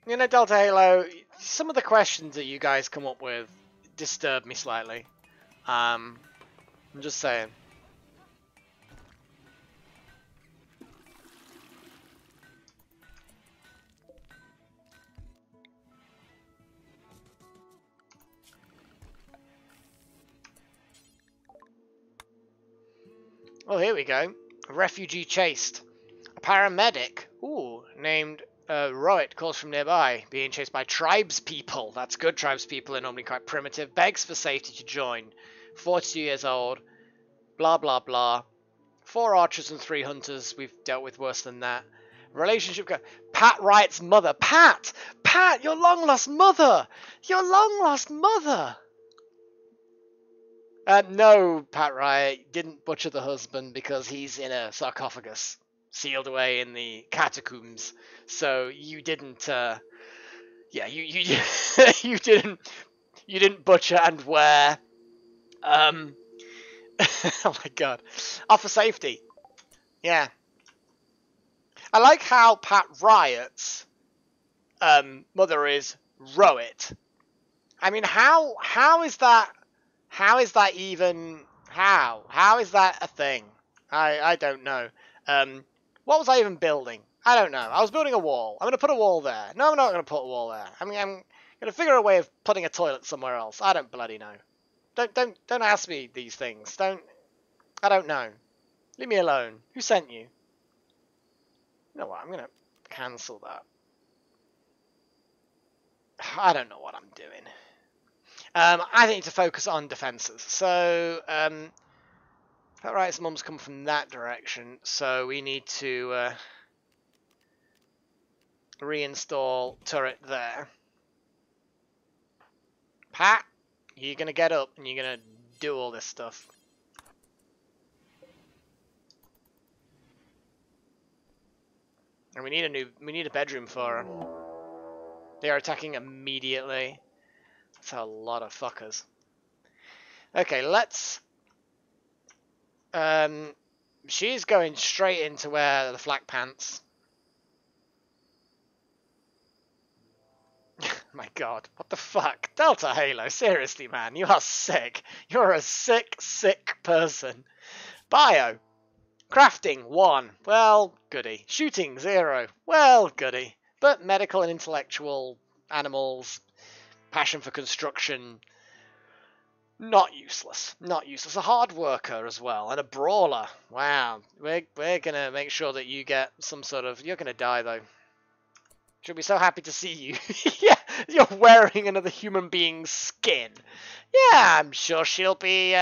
You know, Delta Halo, some of the questions that you guys come up with disturb me slightly. I'm just saying. Oh, here we go. A refugee chased. A paramedic, ooh, named Roet, calls from nearby, being chased by tribespeople. That's good, tribespeople are normally quite primitive. Begs for safety to join. 42 years old. Blah, blah, blah. 4 archers and 3 hunters. We've dealt with worse than that. Relationship. Pat Wright's mother. Pat! Pat, your long lost mother! Your long lost mother! No, Pat Wright didn't butcher the husband because he's in a sarcophagus, sealed away in the catacombs. So you didn't, yeah, you you didn't butcher and wear. Oh my god, for safety. Yeah, I like how Pat Riot's mother is Roet. I mean, how is that? How is that even? How is that a thing? I don't know. What was I even building? I don't know. I was building a wall. I'm gonna put a wall there. No, I'm not gonna put a wall there. I mean, I'm gonna figure a way of putting a toilet somewhere else. I don't bloody know. Don't ask me these things. I don't know. Leave me alone. Who sent you? You know what? I'm gonna cancel that. I don't know what I'm doing. I need to focus on defenses. So, Petwright's mum's come from that direction, so we need to reinstall turret there. Pat, you're gonna get up and you're gonna do all this stuff. And we need a bedroom for her. They are attacking immediately. That's a lot of fuckers. Okay, let's she's going straight into where the flak pants. My god, what the fuck? Delta Halo, seriously man, you are sick. You're a sick, sick person. Bio. Crafting, 1. Well, goody. Shooting, 0. Well, goody. But medical and intellectual, animals, passion for construction, not useless. Not useless. A hard worker as well, and a brawler. Wow. We're gonna make sure that you get some sort of... You're gonna die, though. She'll be so happy to see you. Yeah, you're wearing another human being's skin. Yeah, I'm sure she'll be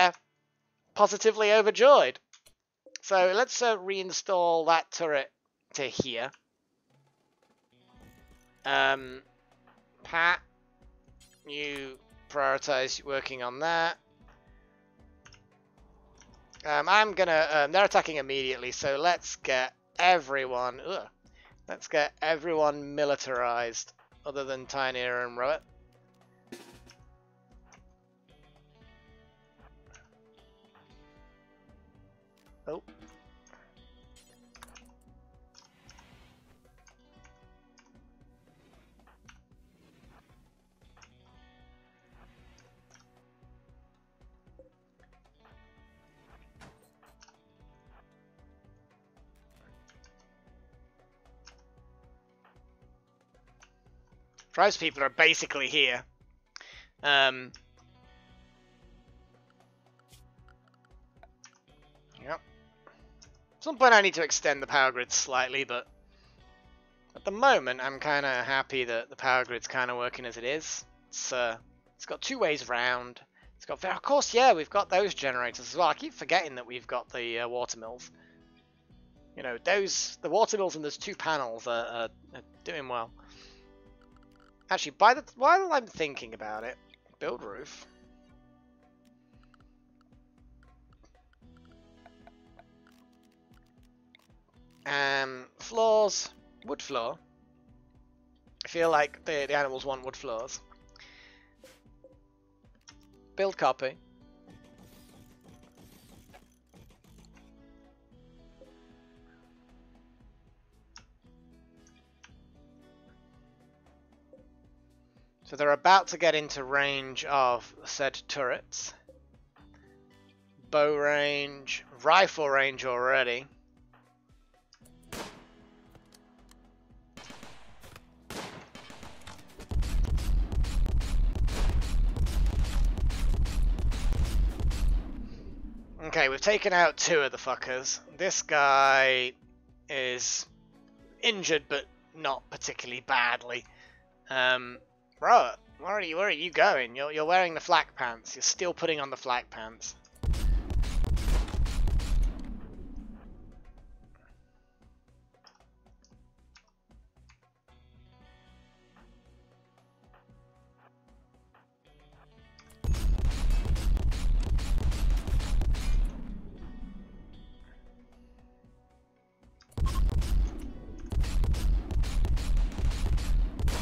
positively overjoyed. So let's reinstall that turret to here. Pat, you prioritize working on that. I'm gonna. They're attacking immediately, so let's get everyone. Let's get everyone militarized, other than Tinier and Rowett. Oh. Most people are basically here. Yep. At some point I need to extend the power grid slightly, but at the moment I'm kind of happy that the power grid's kind of working as it is. It's got 2 ways round. It's got, of course, yeah, we've got those generators as well. I keep forgetting that we've got the water mills. You know, the water mills and those 2 panels are doing well. Actually, while I'm thinking about it, build roof. Floors, wood floor. I feel like the animals want wood floors. Build copy. So they're about to get into range of said turrets. Bow range, rifle range already. Okay, we've taken out 2 of the fuckers. This guy is injured, but not particularly badly. Bro, where are you going? You're wearing the flak pants. You're still putting on the flak pants.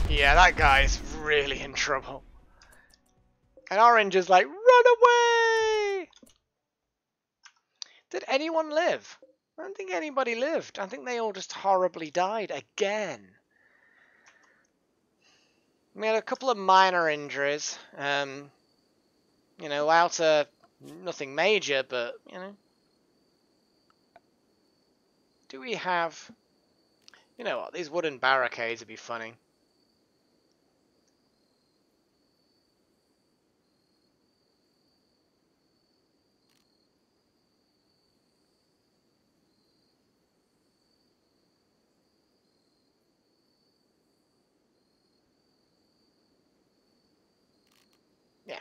Yeah, that guy's really in trouble. And Orange is like, run away! Did anyone live? I don't think anybody lived. I think they all just horribly died again. We had a couple of minor injuries. You know, nothing major, but, you know. Do we have... You know what, these wooden barricades would be funny. Yeah.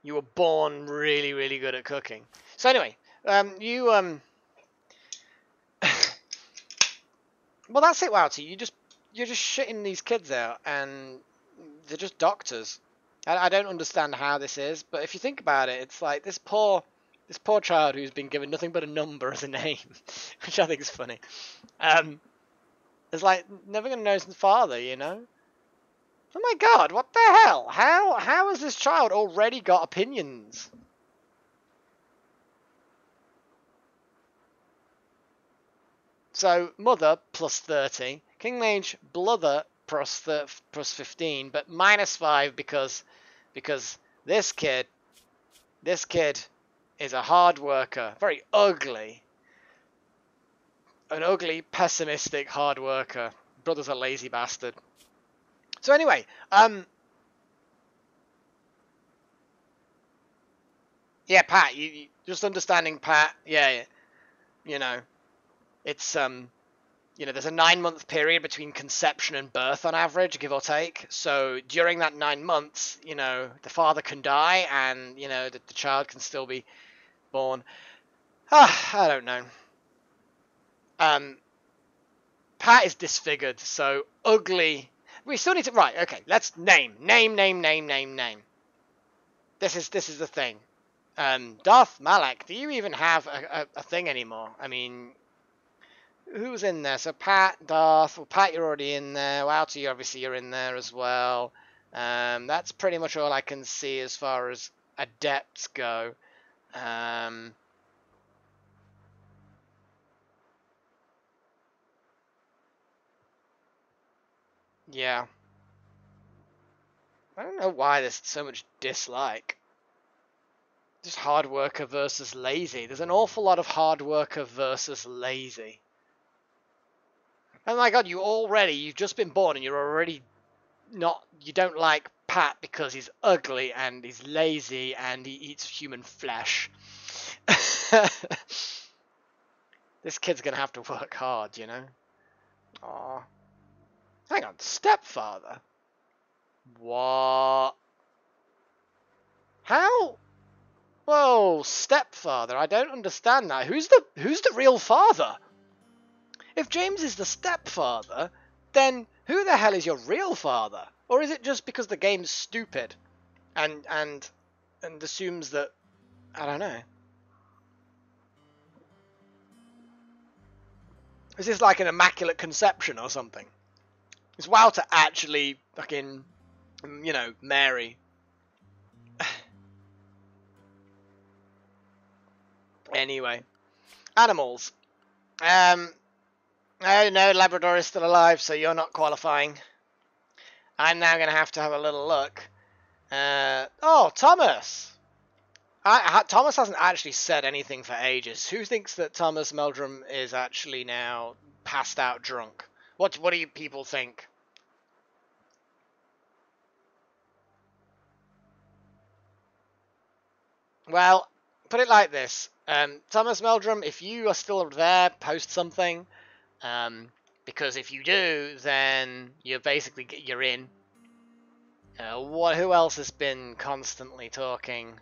You were born really, really good at cooking. So anyway, you well, that's it, Wouty. You're just shitting these kids out, and they're just doctors. I don't understand how this is, but if you think about it, it's like this poor child who's been given nothing but a number as a name, which I think is funny. Is like never gonna know his father, you know. Oh my God, what the hell? How has this child already got opinions? So mother plus 30, King Mage Blother plus 15, but minus 5 because this kid is a hard worker, very ugly, an ugly, pessimistic hard worker. Brother's a lazy bastard. So anyway, yeah, Pat, you just understanding Pat, yeah, you know, it's you know, there's a 9-month period between conception and birth on average, give or take. So during that 9 months, you know, the father can die, and you know that the child can still be born. I don't know. Pat is disfigured, so ugly. We still need to okay. Let's name. This is the thing. Darth Malak, do you even have a thing anymore? I mean, who's in there? So Pat, Darth. Well, Pat, you're already in there. Wouty, obviously you're in there as well. That's pretty much all I can see as far as adepts go. Yeah. I don't know why there's so much dislike. Just hard worker versus lazy. There's an awful lot of hard worker versus lazy. Oh my God, you've just been born and you're already you don't like Pat because he's ugly and he's lazy and he eats human flesh. This kid's gonna have to work hard, you know? Aw. Hang on, stepfather? What? How? Whoa, stepfather, I don't understand that. Who's the real father? If James is the stepfather, then who the hell is your real father? Or is it just because the game's stupid and assumes that, I don't know. Is this like an immaculate conception or something? Is Wouter actually fucking, you know, Mary? Anyway, animals. Oh no, Labrador is still alive, so you're not qualifying. I'm now going to have a little look. Oh, Thomas! Thomas hasn't actually said anything for ages. Who thinks that Thomas Meldrum is actually now passed out drunk? What do you people think? Well, put it like this. Thomas Meldrum, if you are still there, post something. Because if you do, then you're in. Who else has been constantly talking?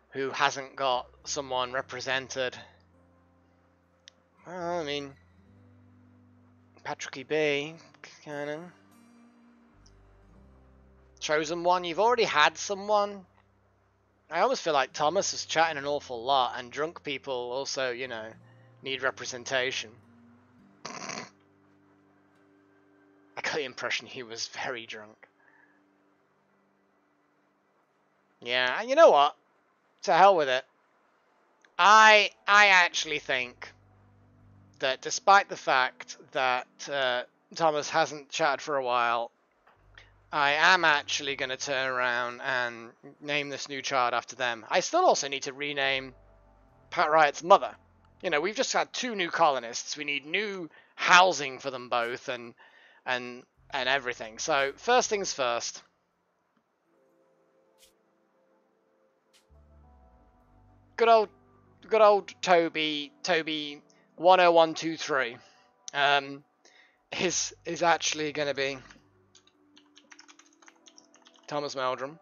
Who hasn't got someone represented? Well, I mean, Patrick B, kind of. Chosen one, you've already had someone. I almost feel like Thomas is chatting an awful lot, and drunk people also, you know, need representation. I got the impression he was very drunk. Yeah, and you know what? To hell with it. I actually think that despite the fact that Thomas hasn't chatted for a while, I am actually going to turn around and name this new child after them. I still also need to rename Pat Riot's mother. You know, we've just had 2 new colonists. We need new housing for them both and everything. So first things first. Good old Toby 10123 is actually going to be Thomas Meldrum.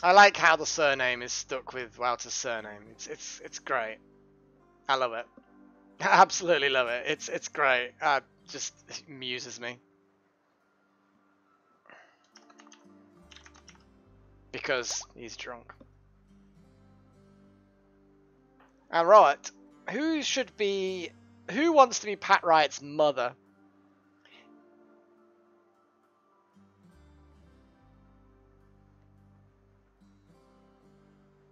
I like how the surname is stuck with Wouter's surname. It's great. I love it. I absolutely love it. It's great. Just amuses me. Because he's drunk. Alright. Who wants to be Pat Wright's mother?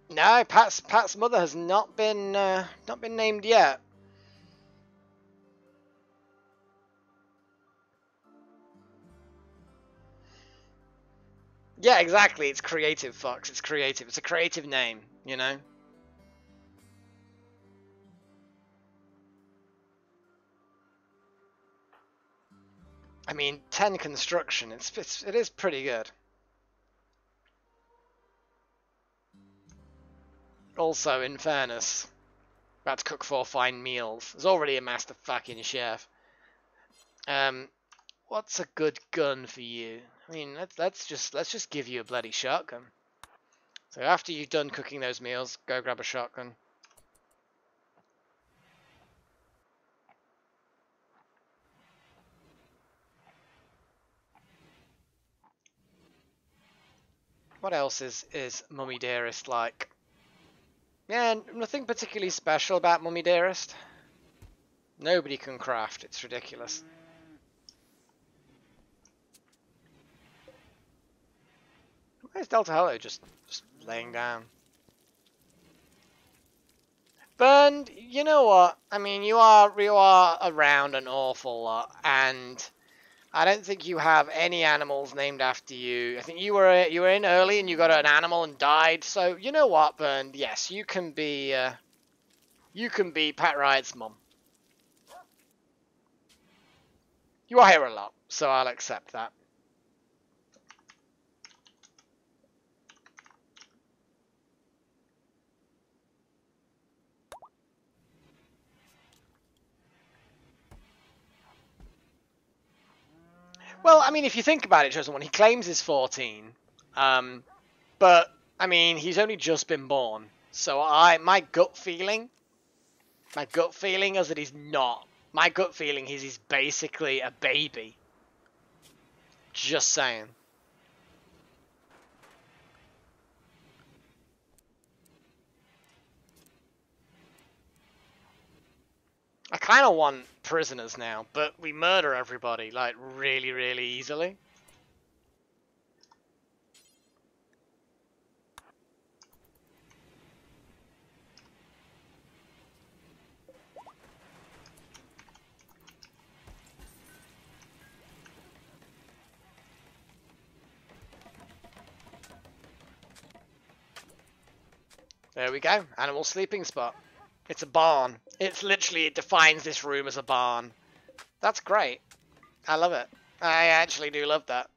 No, Pat's mother has not been named yet. Yeah, exactly. It's creative, Fox. It's creative. It's a creative name, you know. I mean, 10 construction. It is pretty good. Also, in fairness, about to cook 4 fine meals. There's already a master fucking chef. What's a good gun for you? I mean, let's just give you a bloody shotgun. So after you've done cooking those meals, go grab a shotgun. What else is Mummy Dearest like? Yeah, nothing particularly special about Mummy Dearest. Nobody can craft. It's ridiculous. Where's Delta Hello just laying down? Burned, you know what? I mean, you are around an awful lot, and I don't think you have any animals named after you. I think you were in early and you got an animal and died. So you know what, Burned? Yes, you can be Pat Wright's mum. You are here a lot, so I'll accept that. Well, I mean, if you think about it, Chosen One, he claims he's 14, but I mean, he's only just been born. So my gut feeling is that he's not. My gut feeling is he's basically a baby. Just saying. I kind of want prisoners now, but we murder everybody, like, really, really easily. There we go. Animal sleeping spot. It's a barn. It's literally, it defines this room as a barn. That's great. I love it. I actually do love that.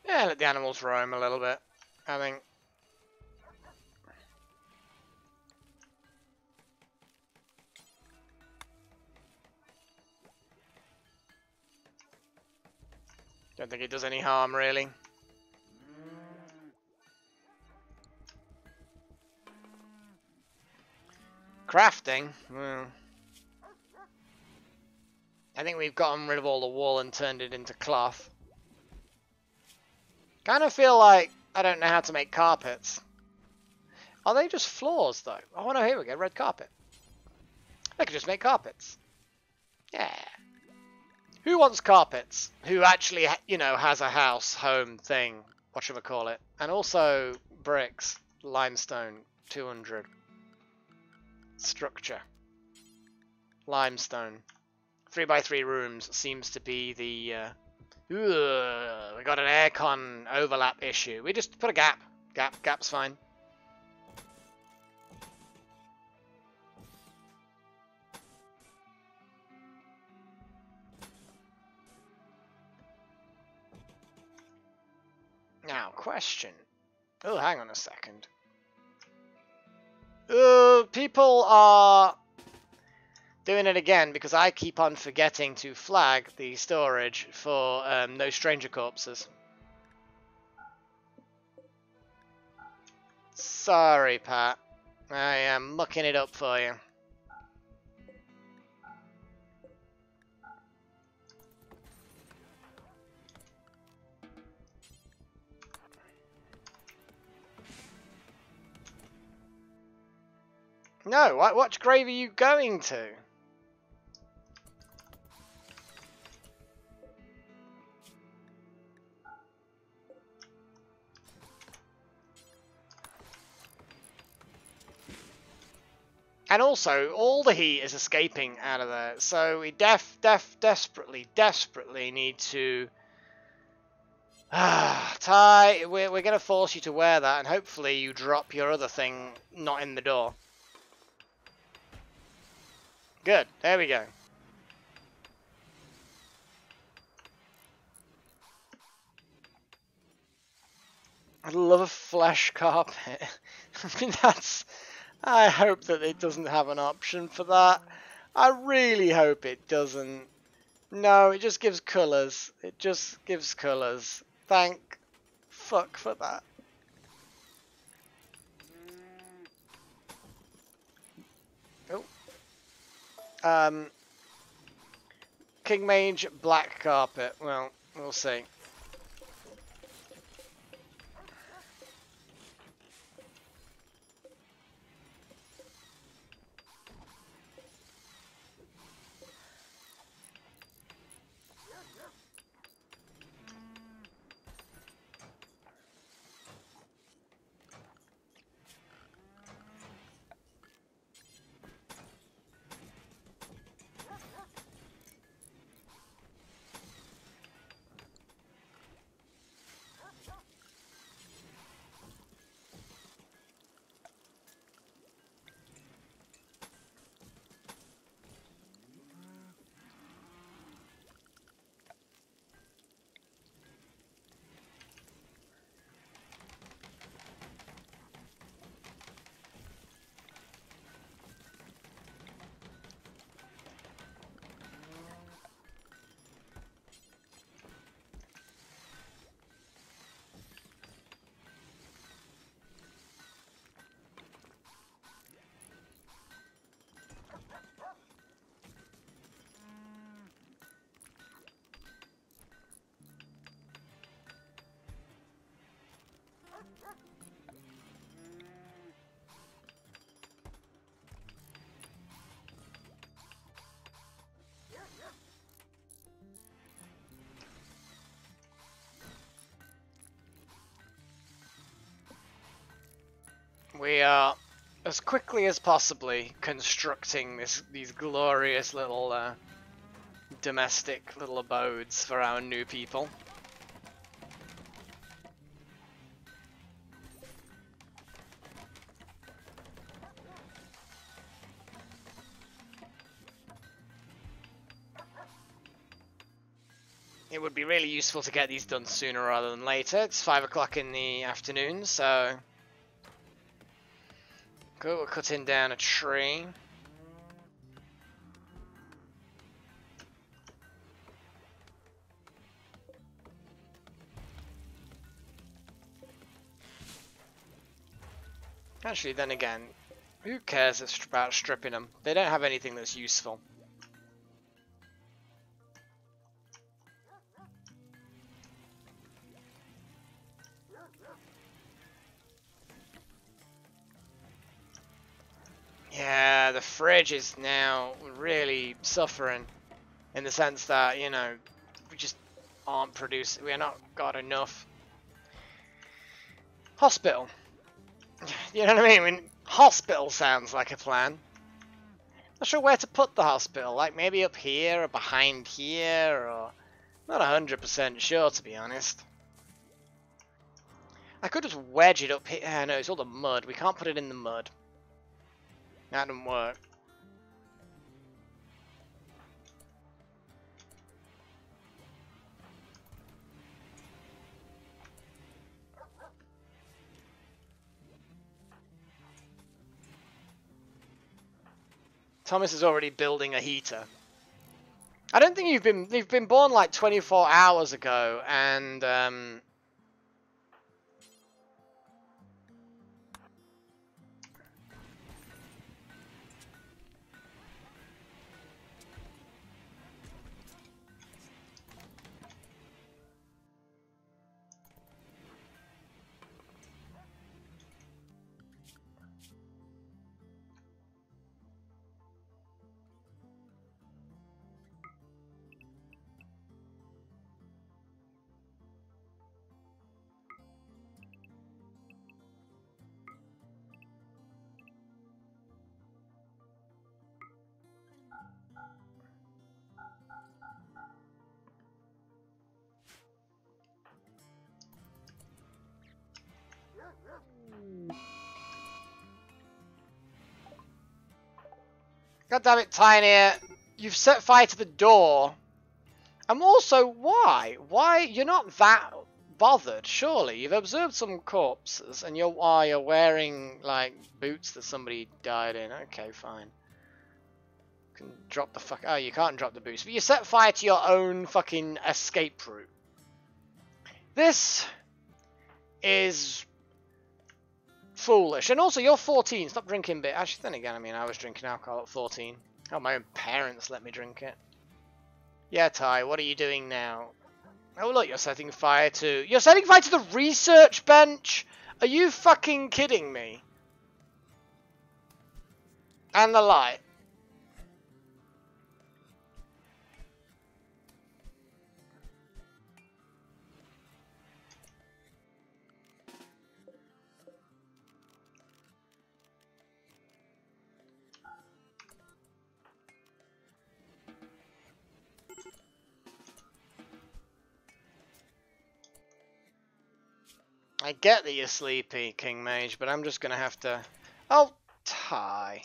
Yeah, let the animals roam a little bit, I think. Don't think it does any harm, really. Crafting? Well, I think we've gotten rid of all the wool and turned it into cloth. Kind of feel like I don't know how to make carpets. Are they just floors, though? Oh, no, here we go. Red carpet. I could just make carpets. Yeah. Who wants carpets? Who actually, you know, has a house, home thing, whatchamacallit. And also bricks, limestone, 200. Structure. Limestone. 3x3 rooms seems to be the... we got an aircon overlap issue. We just put a gap. Gap's fine. Now, question. Oh, hang on a second. People are doing it again because I keep on forgetting to flag the storage for no stranger corpses. Sorry, Pat. I am mucking it up for you. No, what grave are you going to? And also, all the heat is escaping out of there, so we desperately need to... Ty, we're going to force you to wear that, and hopefully you drop your other thing not in the door. Good, there we go. I'd love a flesh carpet. I mean, that's... I hope that it doesn't have an option for that. I really hope it doesn't. No, it just gives colours. It just gives colours. Thank fuck for that. Oh. King Mage black carpet. Well, we'll see. We are, as quickly as possibly, constructing these glorious little domestic little abodes for our new people. It would be really useful to get these done sooner rather than later. It's 5 o'clock in the afternoon, so... Cool, we're cutting down a tree. Actually, then again, Who cares about stripping them? They don't have anything that's useful. Yeah, the fridge is now really suffering in the sense that, you know, we just aren't producing, we're not got enough. Hospital. You know what I mean? Hospital sounds like a plan. Not sure where to put the hospital, like maybe up here or behind here, or not 100% sure, to be honest. I could just wedge it up here. No, it's all the mud. We can't put it in the mud. That doesn't work. Thomas is already building a heater. I don't think you've been born like 24 hours ago, and God damn it, Tiny! You've set fire to the door. And also, why? Why? You're not that bothered, surely. You've observed some corpses, and you're wearing, like, boots that somebody died in. Okay, fine. You can drop the fuck... Oh, you can't drop the boots. But you set fire to your own fucking escape route. This is foolish. And also, you're 14. Stop drinking beer. Actually, then again, I mean, I was drinking alcohol at 14. Oh, my own parents let me drink it. Yeah, Ty, what are you doing now? Oh, look, you're setting fire to... You're setting fire to the research bench? Are you fucking kidding me? And the light. I get that you're sleepy, King Mage, but I'm just gonna have to... Oh, Ty.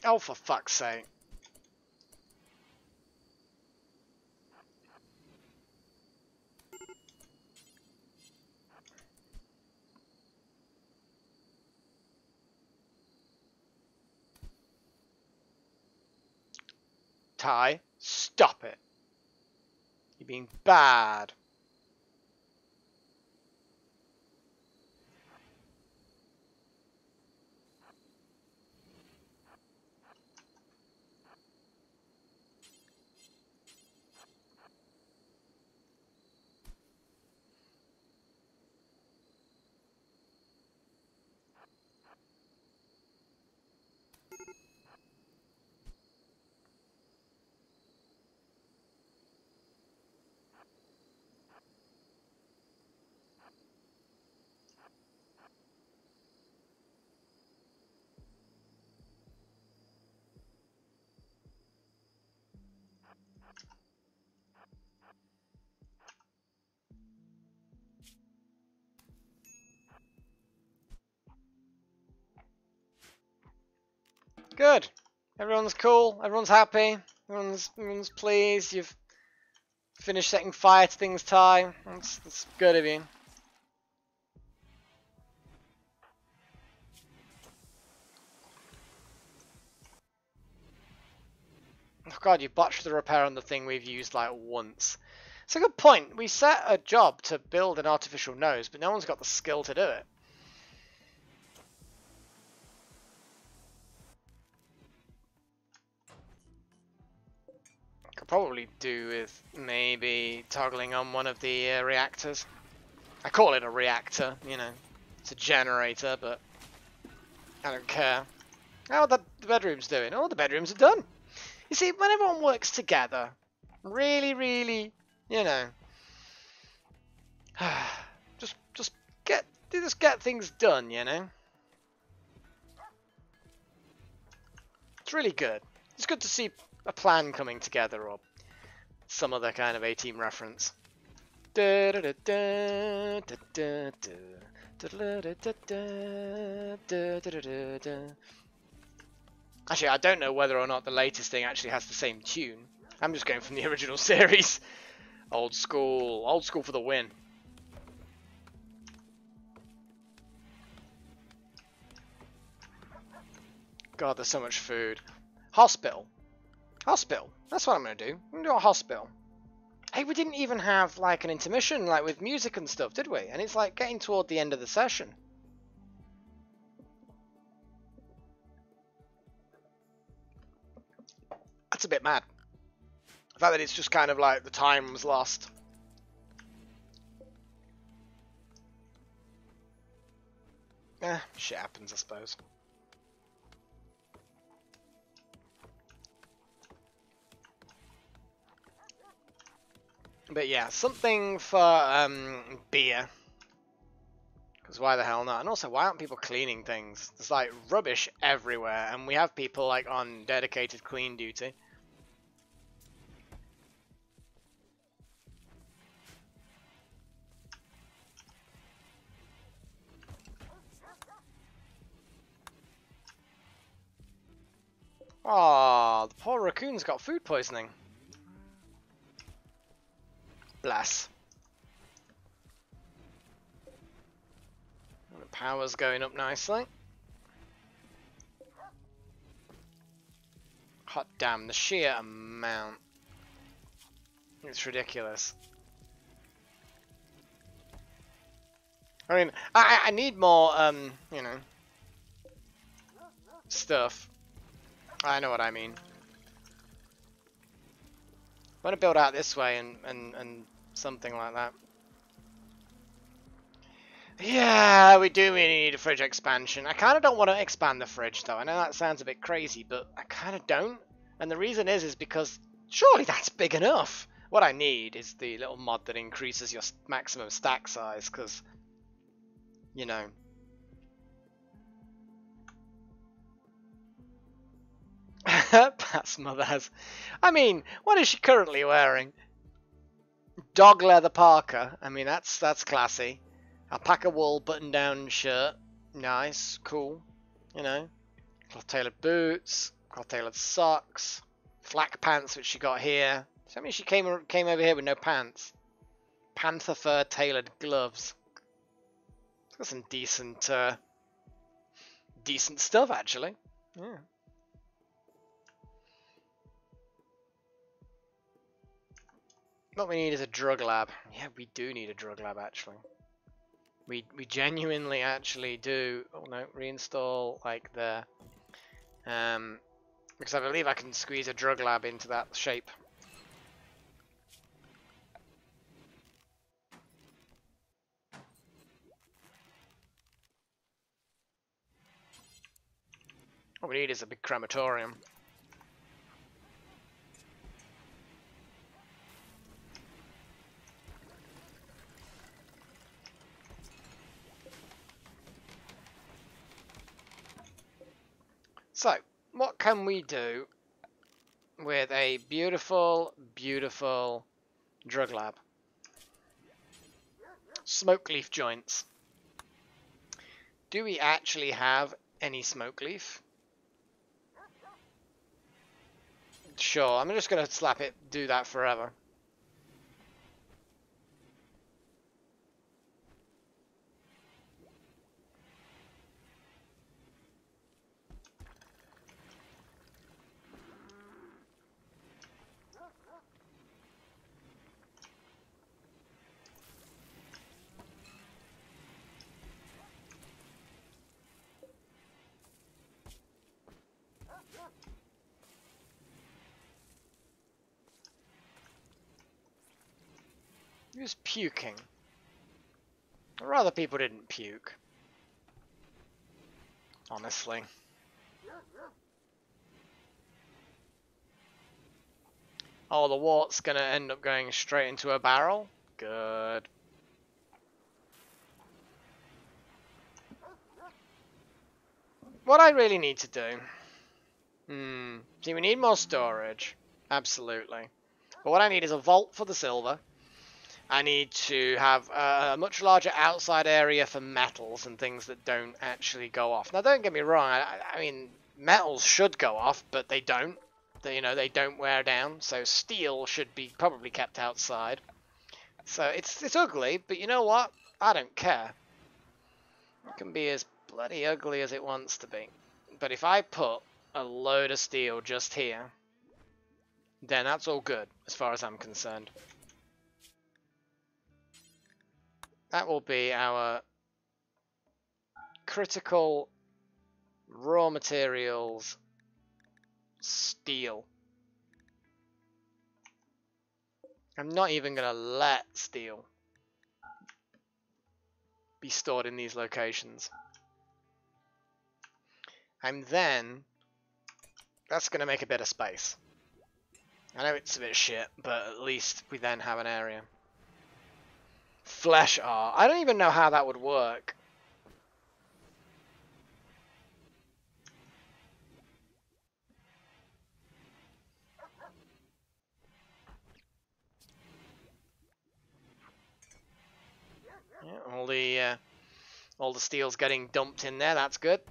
Oh, for fuck's sake. Ty, stop it. You're being bad. Good. Everyone's cool. Everyone's happy. Everyone's pleased. You've finished setting fire to things, Ty. That's good of you. Oh god, you botched the repair on the thing we've used like once. It's a good point. We set a job to build an artificial nose, but no one's got the skill to do it. Could probably do with maybe toggling on one of the reactors. I call it a reactor, you know. It's a generator, but I don't care. How are the bedrooms doing? Oh, the bedrooms are done. You see, when everyone works together, really, you know, just get things done, you know. It's really good. It's good to see a plan coming together, or some other kind of A-Team reference. Actually, I don't know whether or not the latest thing actually has the same tune. I'm just going from the original series. Old school for the win. God, there's so much food. Hospital. That's what I'm gonna do. I'm gonna do a hospital. Hey, we didn't even have like an intermission, like with music and stuff, did we? And it's like getting toward the end of the session. That's a bit mad. The fact that it's just kind of like the time was lost. Shit happens, I suppose. But yeah, something for beer. Because why the hell not? And also, why aren't people cleaning things? There's like rubbish everywhere, and we have people like on dedicated clean duty. Oh, the poor raccoon's got food poisoning. Bless. The power's going up nicely. Hot damn, the sheer amount. It's ridiculous. I mean, I need more, you know, stuff. I know what I mean. I want to build out this way and something like that. Yeah, we do really need a fridge expansion. I kind of don't want to expand the fridge though. I know that sounds a bit crazy, but I kind of don't. And the reason is because surely that's big enough. What I need is the little mod that increases your maximum stack size, because, you know. Pat's mother has... I mean, what is she currently wearing? Dog leather parka. I mean, that's classy. Alpaca wool button-down shirt. Nice, cool. You know. Cloth-tailored boots. Cloth-tailored socks. Flak pants, which she got here. Does that mean she came over here with no pants? Panther fur tailored gloves. It's got some decent stuff, actually. Yeah. What we need is a drug lab. Yeah, we do need a drug lab, actually. We genuinely actually do. Oh no, reinstall like there. Because I believe I can squeeze a drug lab into that shape. What we need is a big crematorium. So, what can we do with a beautiful, beautiful drug lab? Smoke leaf joints. Do we actually have any smoke leaf? Sure, I'm just gonna slap it, do that forever. Who's puking? I'd rather people didn't puke. Honestly. Oh, the wart's gonna end up going straight into a barrel? Good. What I really need to do... See, we need more storage. Absolutely. But what I need is a vault for the silver. I need to have a much larger outside area for metals and things that don't actually go off. Now, don't get me wrong. I mean, metals should go off, but they don't. They don't wear down. So steel should be probably kept outside. So it's ugly, but you know what? I don't care. It can be as bloody ugly as it wants to be. But if I put a load of steel just here, then that's all good as far as I'm concerned. That will be our critical raw materials steel. I'm not even going to let steel be stored in these locations. And then that's going to make a bit of space. I know it's a bit shit, but at least we then have an area. Flesh art. I don't even know how that would work. Yeah, all the steel's getting dumped in there. That's good.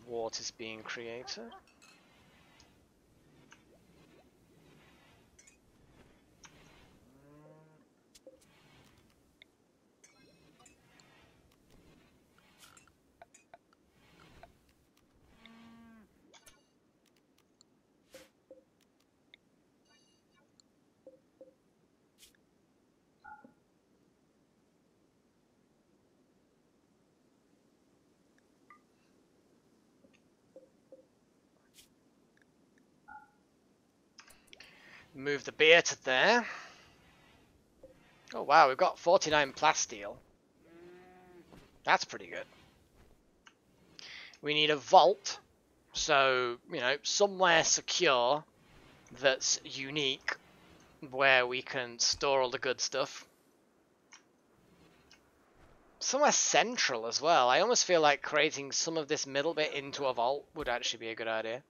Water's being created. Move the beer to there. Oh wow, we've got 49 plasteel. That's pretty good. We need a vault, so, somewhere secure that's unique where we can store all the good stuff. Somewhere central as well. I almost feel like creating some of this middle bit into a vault would actually be a good idea.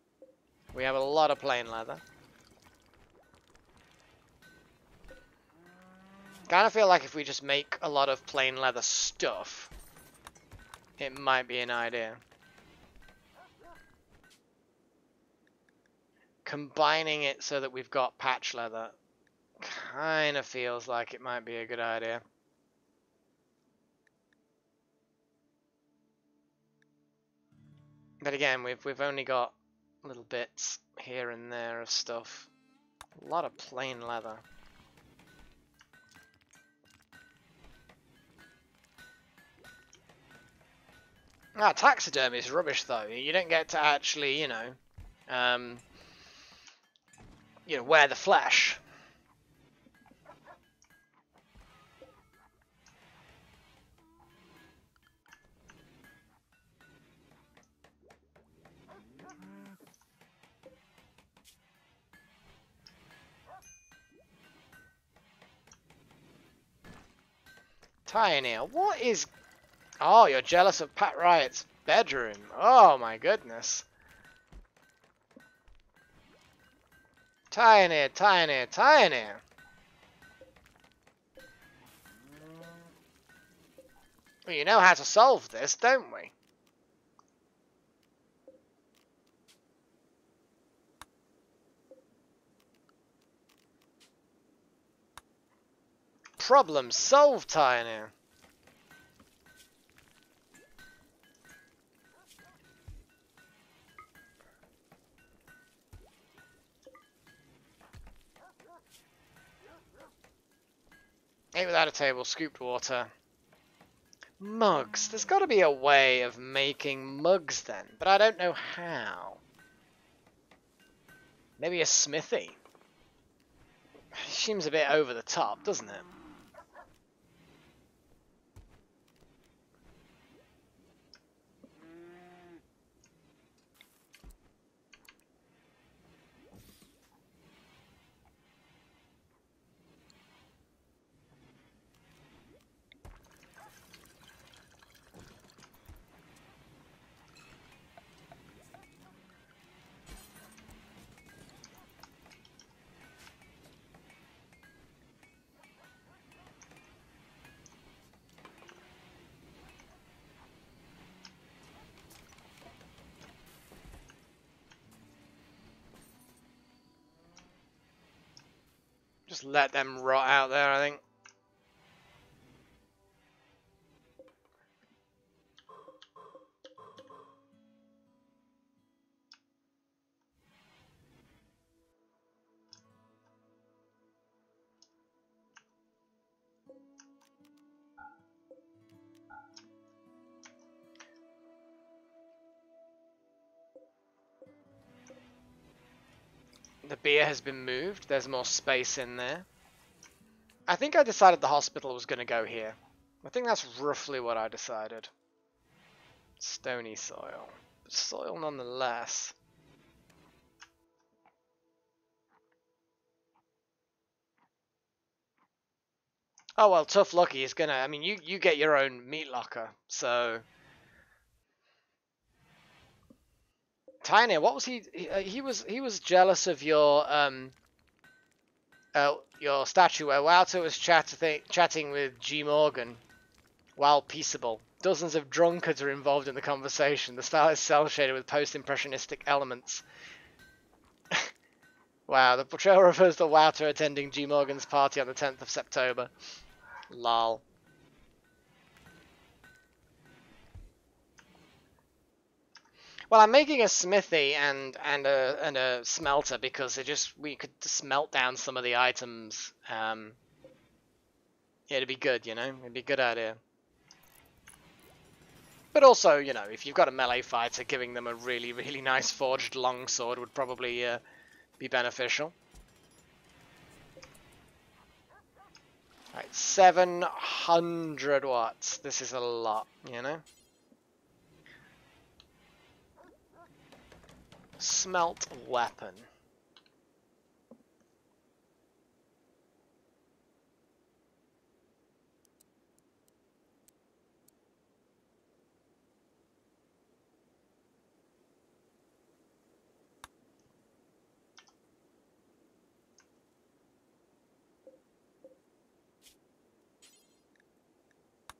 We have a lot of plain leather. Kind of feel like if we just make a lot of plain leather stuff, it might be an idea. Combining it so that we've got patch leather kind of feels like it might be a good idea. But again, we've only got little bits here and there of stuff. A lot of plain leather. Ah, taxidermy is rubbish though. You don't get to actually, wear the flesh. Tiny, what is... Oh, you're jealous of Pat Riot's bedroom. Oh my goodness. Tiny, tiny, tiny. Well, you know how to solve this, don't we? Problem solved, Tiny. Ate without a table, scooped water. Mugs. There's got to be a way of making mugs then, but I don't know how. Maybe a smithy. Seems a bit over the top, doesn't it? Just let them rot out there, I think. The beer has been moved. There's more space in there. I think I decided the hospital was going to go here. I think that's roughly what I decided. Stony soil. But soil nonetheless. Oh well, tough lucky is gonna. I mean, you get your own meat locker, so. Tiny, what was he? He was jealous of your statue where Wouter was chatting with G Morgan while peaceable. Dozens of drunkards are involved in the conversation. The style is cel-shaded with post-impressionistic elements. Wow, the portrayal refers to Wouter attending G Morgan's party on the 10th of September. Lol. Well, I'm making a smithy and a smelter because we could smelt down some of the items. Yeah, it'd be good, you know, it'd be a good idea. But also, you know, if you've got a melee fighter, giving them a really, really nice forged longsword would probably be beneficial. Right, 700 watts. This is a lot, you know. Smelt weapon.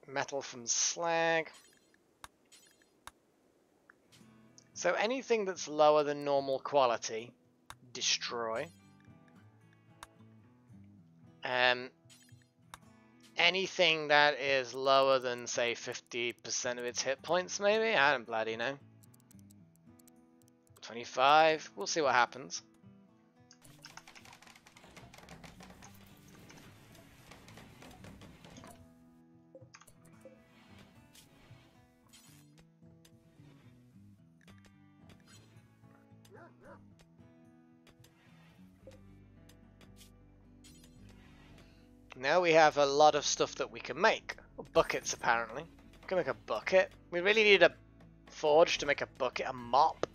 Metal from slag. So anything that's lower than normal quality, destroy. Anything that is lower than, say, 50% of its hit points, maybe? I don't bloody know. 25. We'll see what happens. Now we have a lot of stuff that we can make. Buckets, apparently. We can make a bucket. We really need a forge to make a bucket, a mop.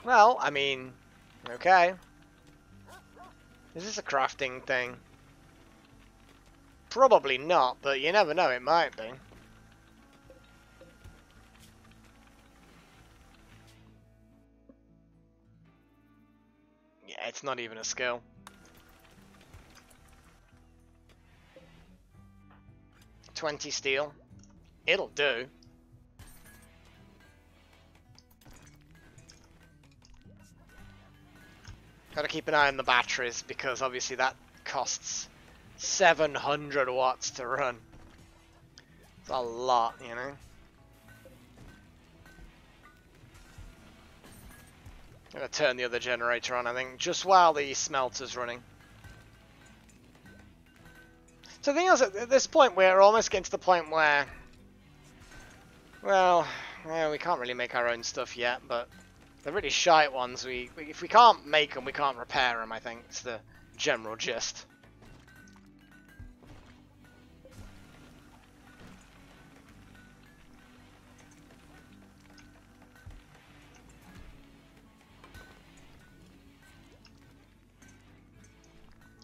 Well, I mean, okay. Is this a crafting thing? Probably not, but you never know, it might be. it's not even a skill. $20 steel. It'll do. Gotta keep an eye on the batteries because obviously that costs 700 watts to run. It's a lot, you know. I'm gonna turn the other generator on, I think, just while the smelter's running. So the thing is, at this point, we're almost getting to the point where, well, yeah, we can't really make our own stuff yet, but the really shite ones, if we can't make them, we can't repair them, I think. It's the general gist.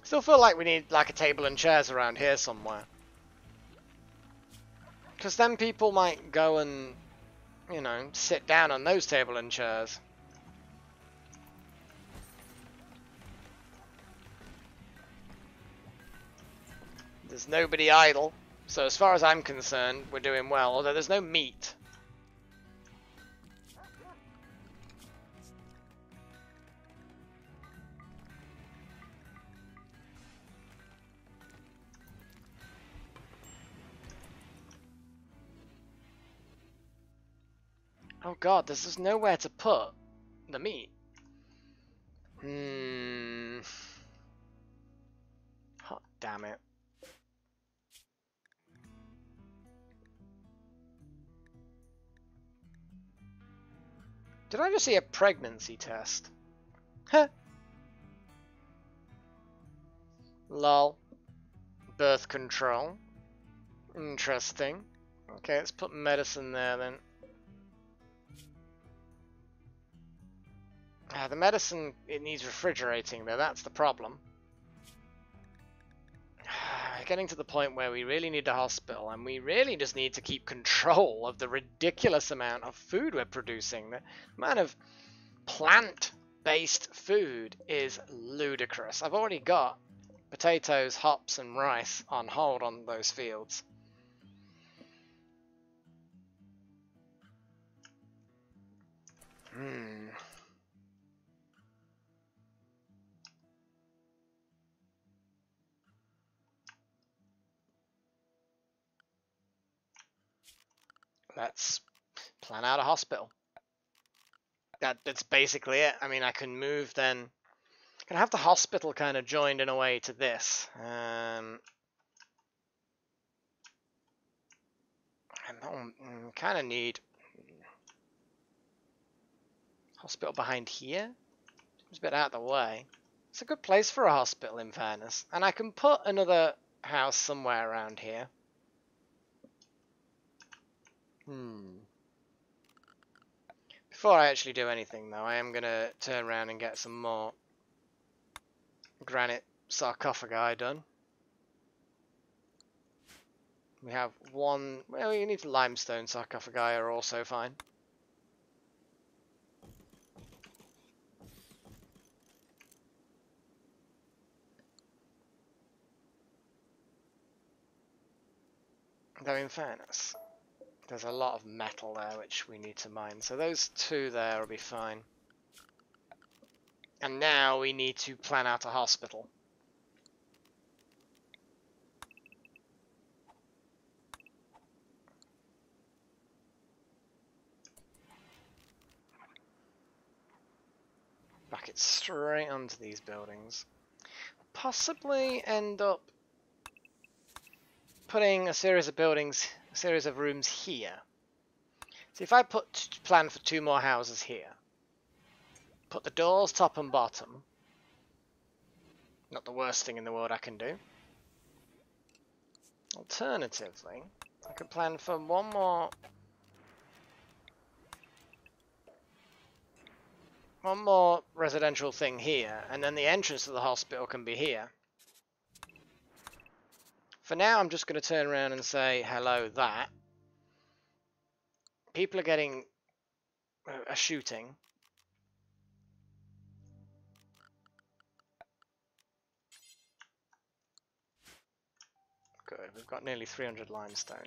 Still feel like we need like a table and chairs around here somewhere. Because then people might go and, you know, sit down on those table and chairs. There's nobody idle, so as far as I'm concerned, we're doing well, although there's no meat. Oh god, there's just nowhere to put the meat. Hot damn it. Did I just see a pregnancy test? Huh. Lol. Birth control. Interesting. Okay, let's put medicine there then. The medicine, it needs refrigerating though, that's the problem. Getting to the point where we really need a hospital, and we really just need to keep control of the ridiculous amount of food we're producing. The amount of plant-based food is ludicrous. I've already got potatoes, hops, and rice on hold on those fields. Let's plan out a hospital. That's basically it. I mean, I can move then. I can have the hospital kind of joined in a way to this. I kind of need hospital behind here. It's a bit out of the way. It's a good place for a hospital, in fairness. And I can put another house somewhere around here. Before I actually do anything, though, I am going to turn around and get some more granite sarcophagi done. We have one. Well, you need limestone sarcophagi are also fine. Though in fairness, there's a lot of metal there which we need to mine. So those two there will be fine. And now we need to plan out a hospital. Back it straight onto these buildings. Possibly end up putting a series of buildings, a series of rooms here. So if I plan for 2 more houses here, put the doors top and bottom, not the worst thing in the world I can do. Alternatively, I could plan for one more residential thing here, and then the entrance to the hospital can be here. For now, I'm just going to turn around and say, hello, that. People are getting a shooting. we've got nearly 300 limestone.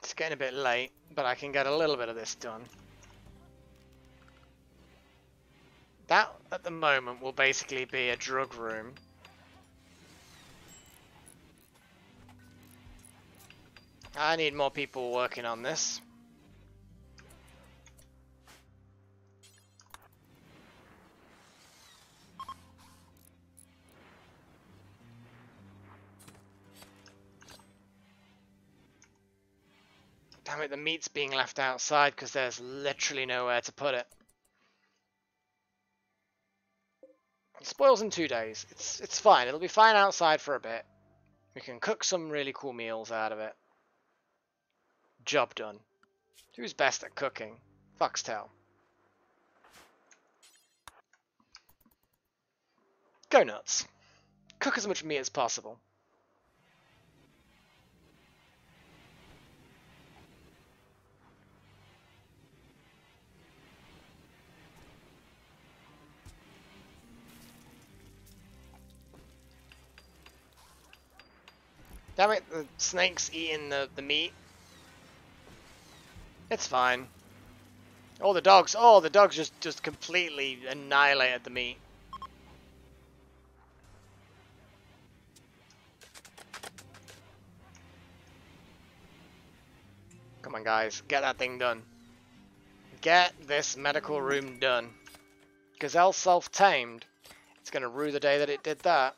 It's getting a bit late, but I can get a little bit of this done. That, at the moment, will basically be a drug room. I need more people working on this. Damn it, the meat's being left outside because there's literally nowhere to put it. It spoils in 2 days. It's fine. It'll be fine outside for a bit. We can cook some really cool meals out of it. Job done. Who's best at cooking? Foxtail. Go nuts. Cook as much meat as possible. Damn it, the snake's eating the meat. It's fine. Oh, the dogs just completely annihilated the meat. Come on, guys, get that thing done. Get this medical room done. Gazelle self-tamed. It's gonna rue the day that it did that.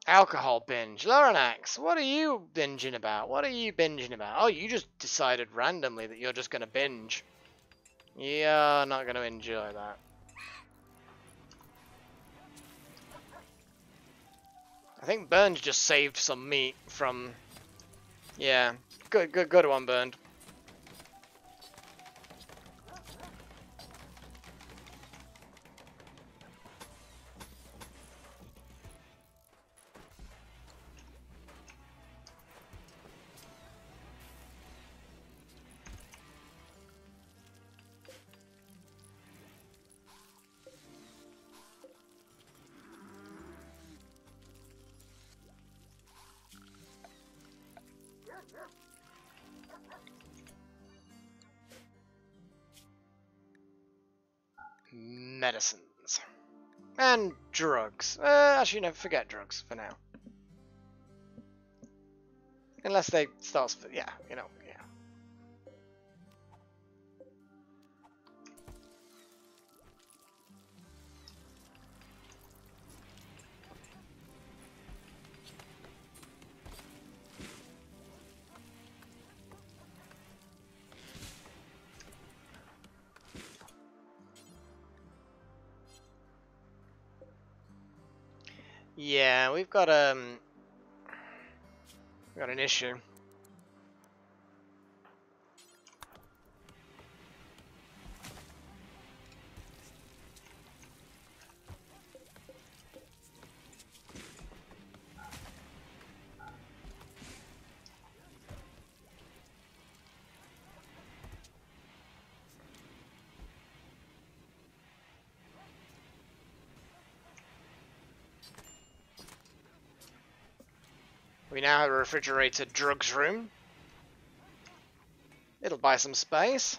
Alcohol binge. Loranax, what are you binging about? What are you binging about? Oh, you just decided randomly that you're just going to binge. You're not going to enjoy that. I think Burned just saved some meat from... Yeah, good one, Burned. Medicines. And drugs. Actually, no, forget drugs for now. Unless they start... Yeah, you know, yeah. Yeah, we've got an issue. We now have a refrigerated drugs room. It'll buy some space.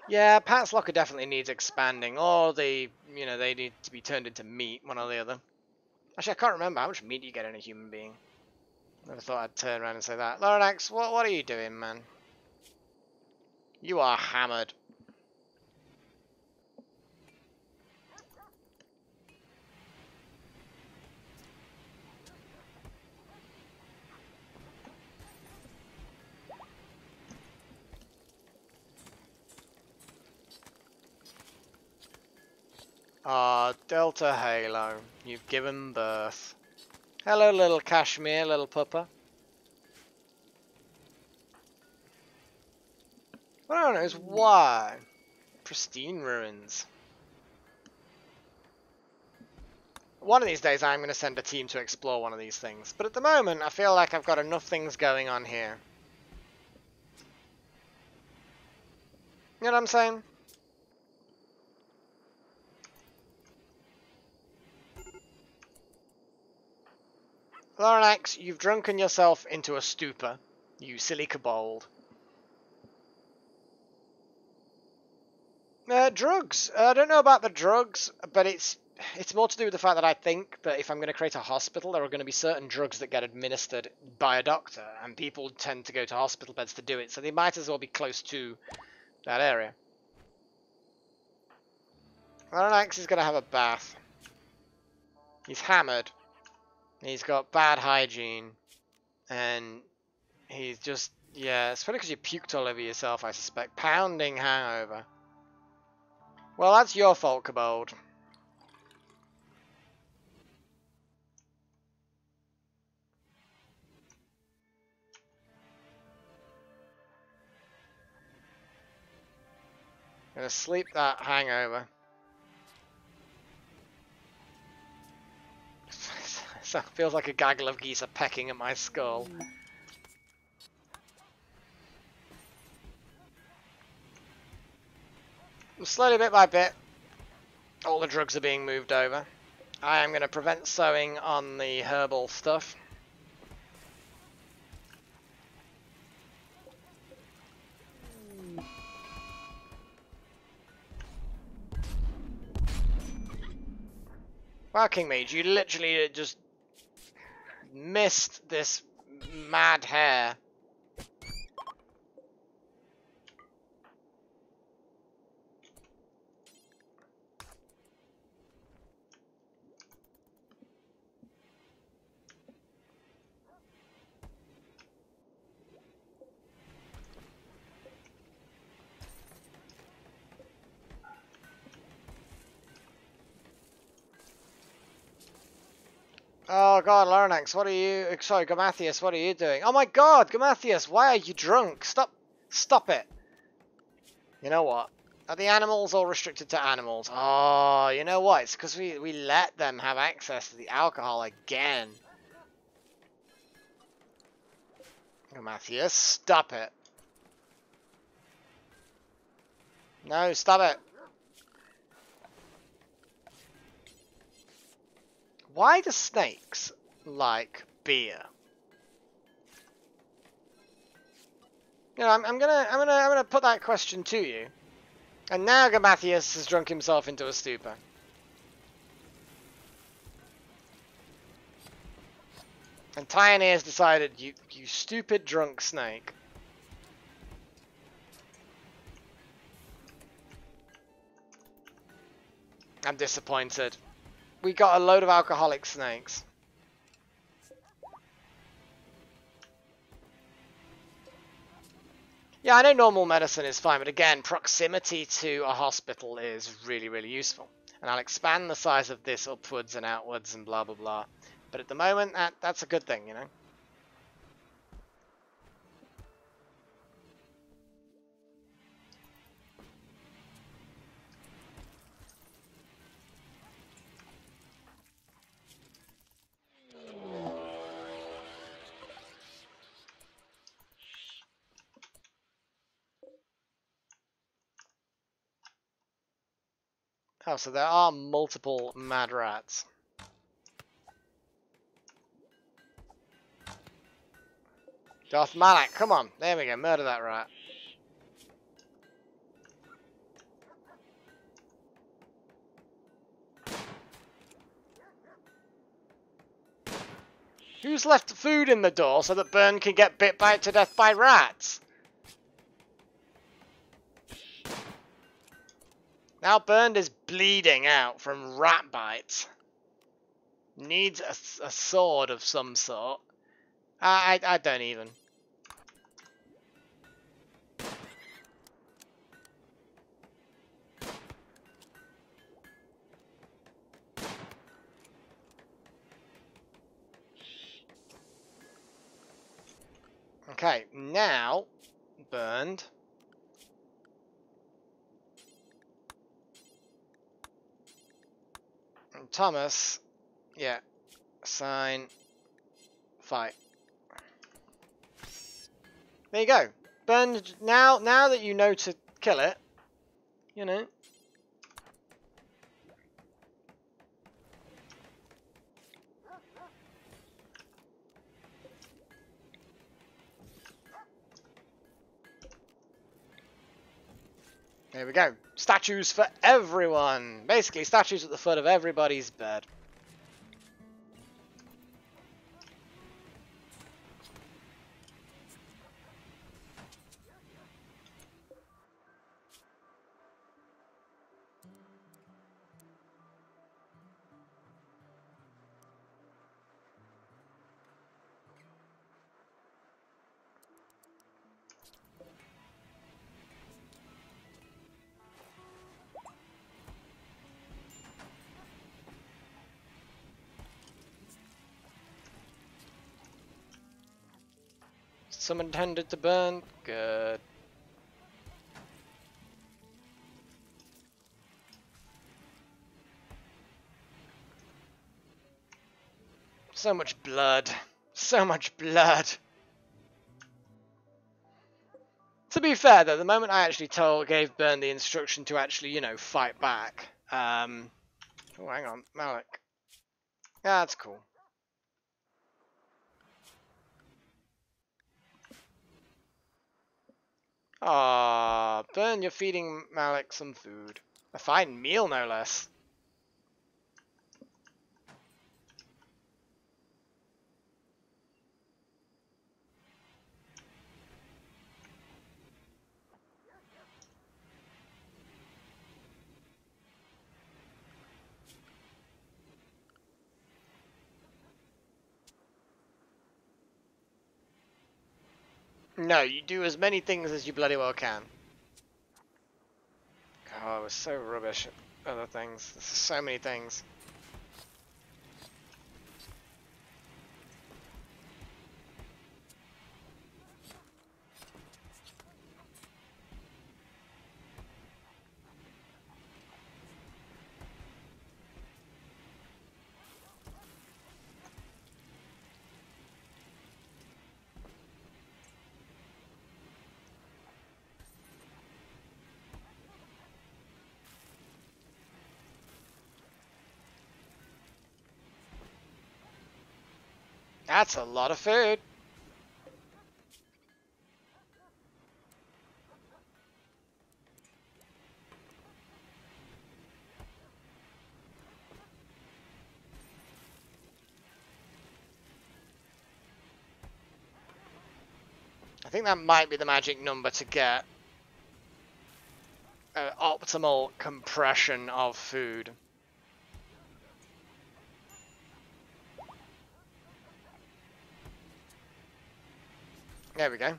Yeah, Pat's Locker definitely needs expanding, or they need to be turned into meat, one or the other. Actually, I can't remember how much meat you get in a human being. Never thought I'd turn around and say that. Loranax, what are you doing, man? You are hammered. Ah, Delta Halo, you've given birth. Hello, little Kashmir, little pupper. What I don't know is why. Pristine ruins. One of these days I'm going to send a team to explore one of these things. But at the moment, I feel like I've got enough things going on here. You know what I'm saying? Loranax, you've drunken yourself into a stupor. You silly kobold. Drugs. I don't know about the drugs, but it's more to do with the fact that I think that if I'm going to create a hospital, there are going to be certain drugs that get administered by a doctor, and people tend to go to hospital beds to do it, so they might as well be close to that area. Loranax is going to have a bath. He's hammered. He's got bad hygiene, and he's just, yeah, it's probably because you puked all over yourself, I suspect. Pounding hangover. Well, that's your fault, kobold. Gonna sleep that hangover. So feels like a gaggle of geese are pecking at my skull. Slowly, bit by bit, all the drugs are being moved over. I am going to prevent sowing on the herbal stuff. Wow, King Mage, you literally just missed this mad hare. Oh god, Loranax, what are you... Sorry, Gamathias, what are you doing? Oh my god, Gamathias, why are you drunk? Stop it. You know what? Are the animals all restricted to animals? Oh, you know what? It's because we let them have access to the alcohol again. Gamathias, stop it. No, stop it. Why do snakes like beer? You know, I'm gonna put that question to you. And now Gamathias has drunk himself into a stupor. And Tiny has decided, you stupid drunk snake. I'm disappointed. We got a load of alcoholic snakes. Yeah, I know normal medicine is fine, but again, proximity to a hospital is really, really useful. And I'll expand the size of this upwards and outwards and blah, blah, blah. But at the moment, that's a good thing, you know? Oh, so there are multiple mad rats. Darth Malak, come on. There we go, murder that rat. Who's left food in the door so that Burn can get bit to death by rats? Now Burn is bleeding out from rat bites. Needs a sword of some sort. I don't even. Okay, now burned. And Thomas, yeah, assign, fight. There you go. Burned. Now that you know to kill it, you know. There we go. Statues for everyone. Basically, statues at the foot of everybody's bed. Some intended to burn. Good. So much blood. So much blood. To be fair, though, the moment I actually gave Burn the instruction to actually, you know, fight back. Oh, hang on, Malik. Yeah, that's cool. Ah, Burn, you're feeding Malik some food. A fine meal, no less. No, you do as many things as you bloody well can. Oh, we're so rubbish at other things. There's so many things. That's a lot of food. I think that might be the magic number to get optimal compression of food. There we go.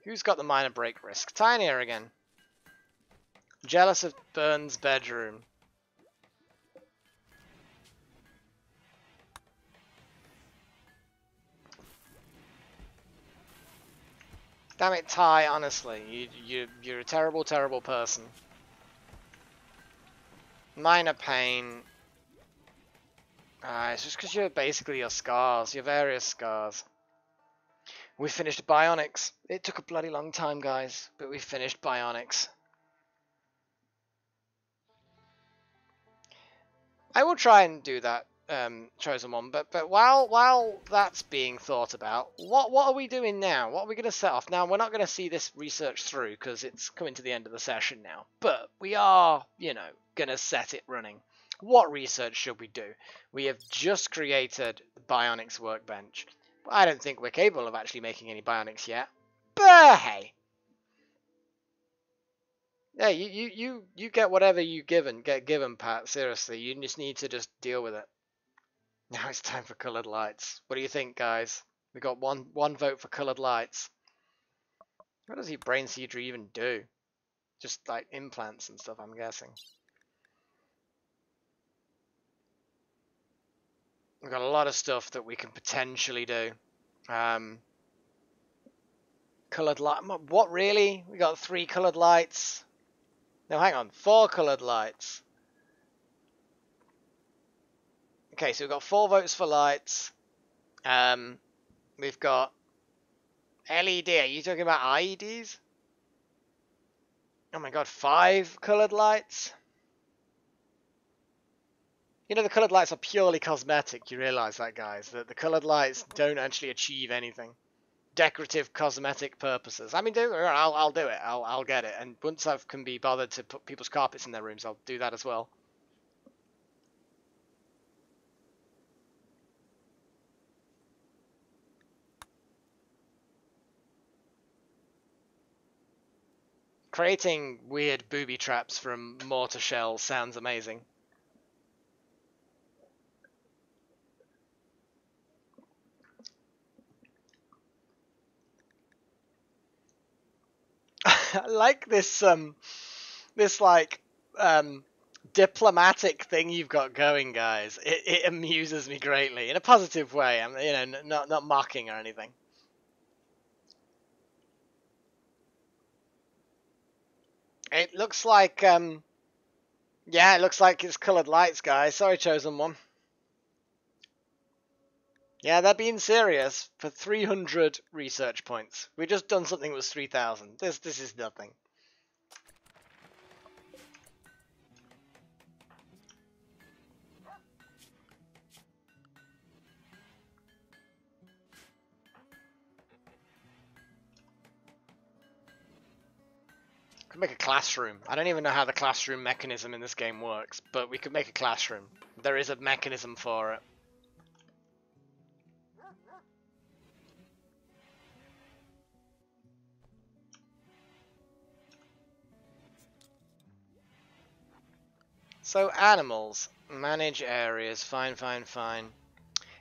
Who's got the minor break risk? Tinier again. Jealous of Burn's bedroom. Damn it, Ty, honestly. You're a terrible, terrible person. Minor pain. It's just because you're basically your scars, your various scars. We finished Bionics. It took a bloody long time, guys, but we finished Bionics. I will try and do that, Chosen One, but while that's being thought about, what are we doing now? What are we going to set off? Now, we're not going to see this research through because it's coming to the end of the session now, but we are, you know, going to set it running. What research should we do? We have just created the Bionics workbench. I don't think we're capable of actually making any Bionics yet, but hey. Yeah, you get whatever you get given, Pat. Seriously, you just need to just deal with it. Now it's time for coloured lights. What do you think, guys? We got one vote for coloured lights. What does he brain seeder even do? Just like implants and stuff, I'm guessing. We've got a lot of stuff that we can potentially do. Coloured light. What, really? We got 3 coloured lights. No, hang on. 4 coloured lights. Okay, so we've got 4 votes for lights. We've got LED. Are you talking about IEDs? Oh my god, 5 coloured lights? You know, the coloured lights are purely cosmetic. You realise that, guys? That the coloured lights don't actually achieve anything. Decorative, cosmetic purposes. I mean, I'll do it. I'll get it. And once I can be bothered to put people's carpets in their rooms, I'll do that as well. Creating weird booby traps from mortar shells sounds amazing. I like this like diplomatic thing you've got going, guys. It amuses me greatly in a positive way. I'm, you know, not mocking or anything. It looks like yeah, it looks like it's coloured lights, guys. Sorry, chosen one. Yeah, they're being serious for 300 research points. We just done something that was 3,000. This is nothing. Could make a classroom. I don't even know how the classroom mechanism in this game works, but we could make a classroom. There is a mechanism for it. So animals, manage areas, fine.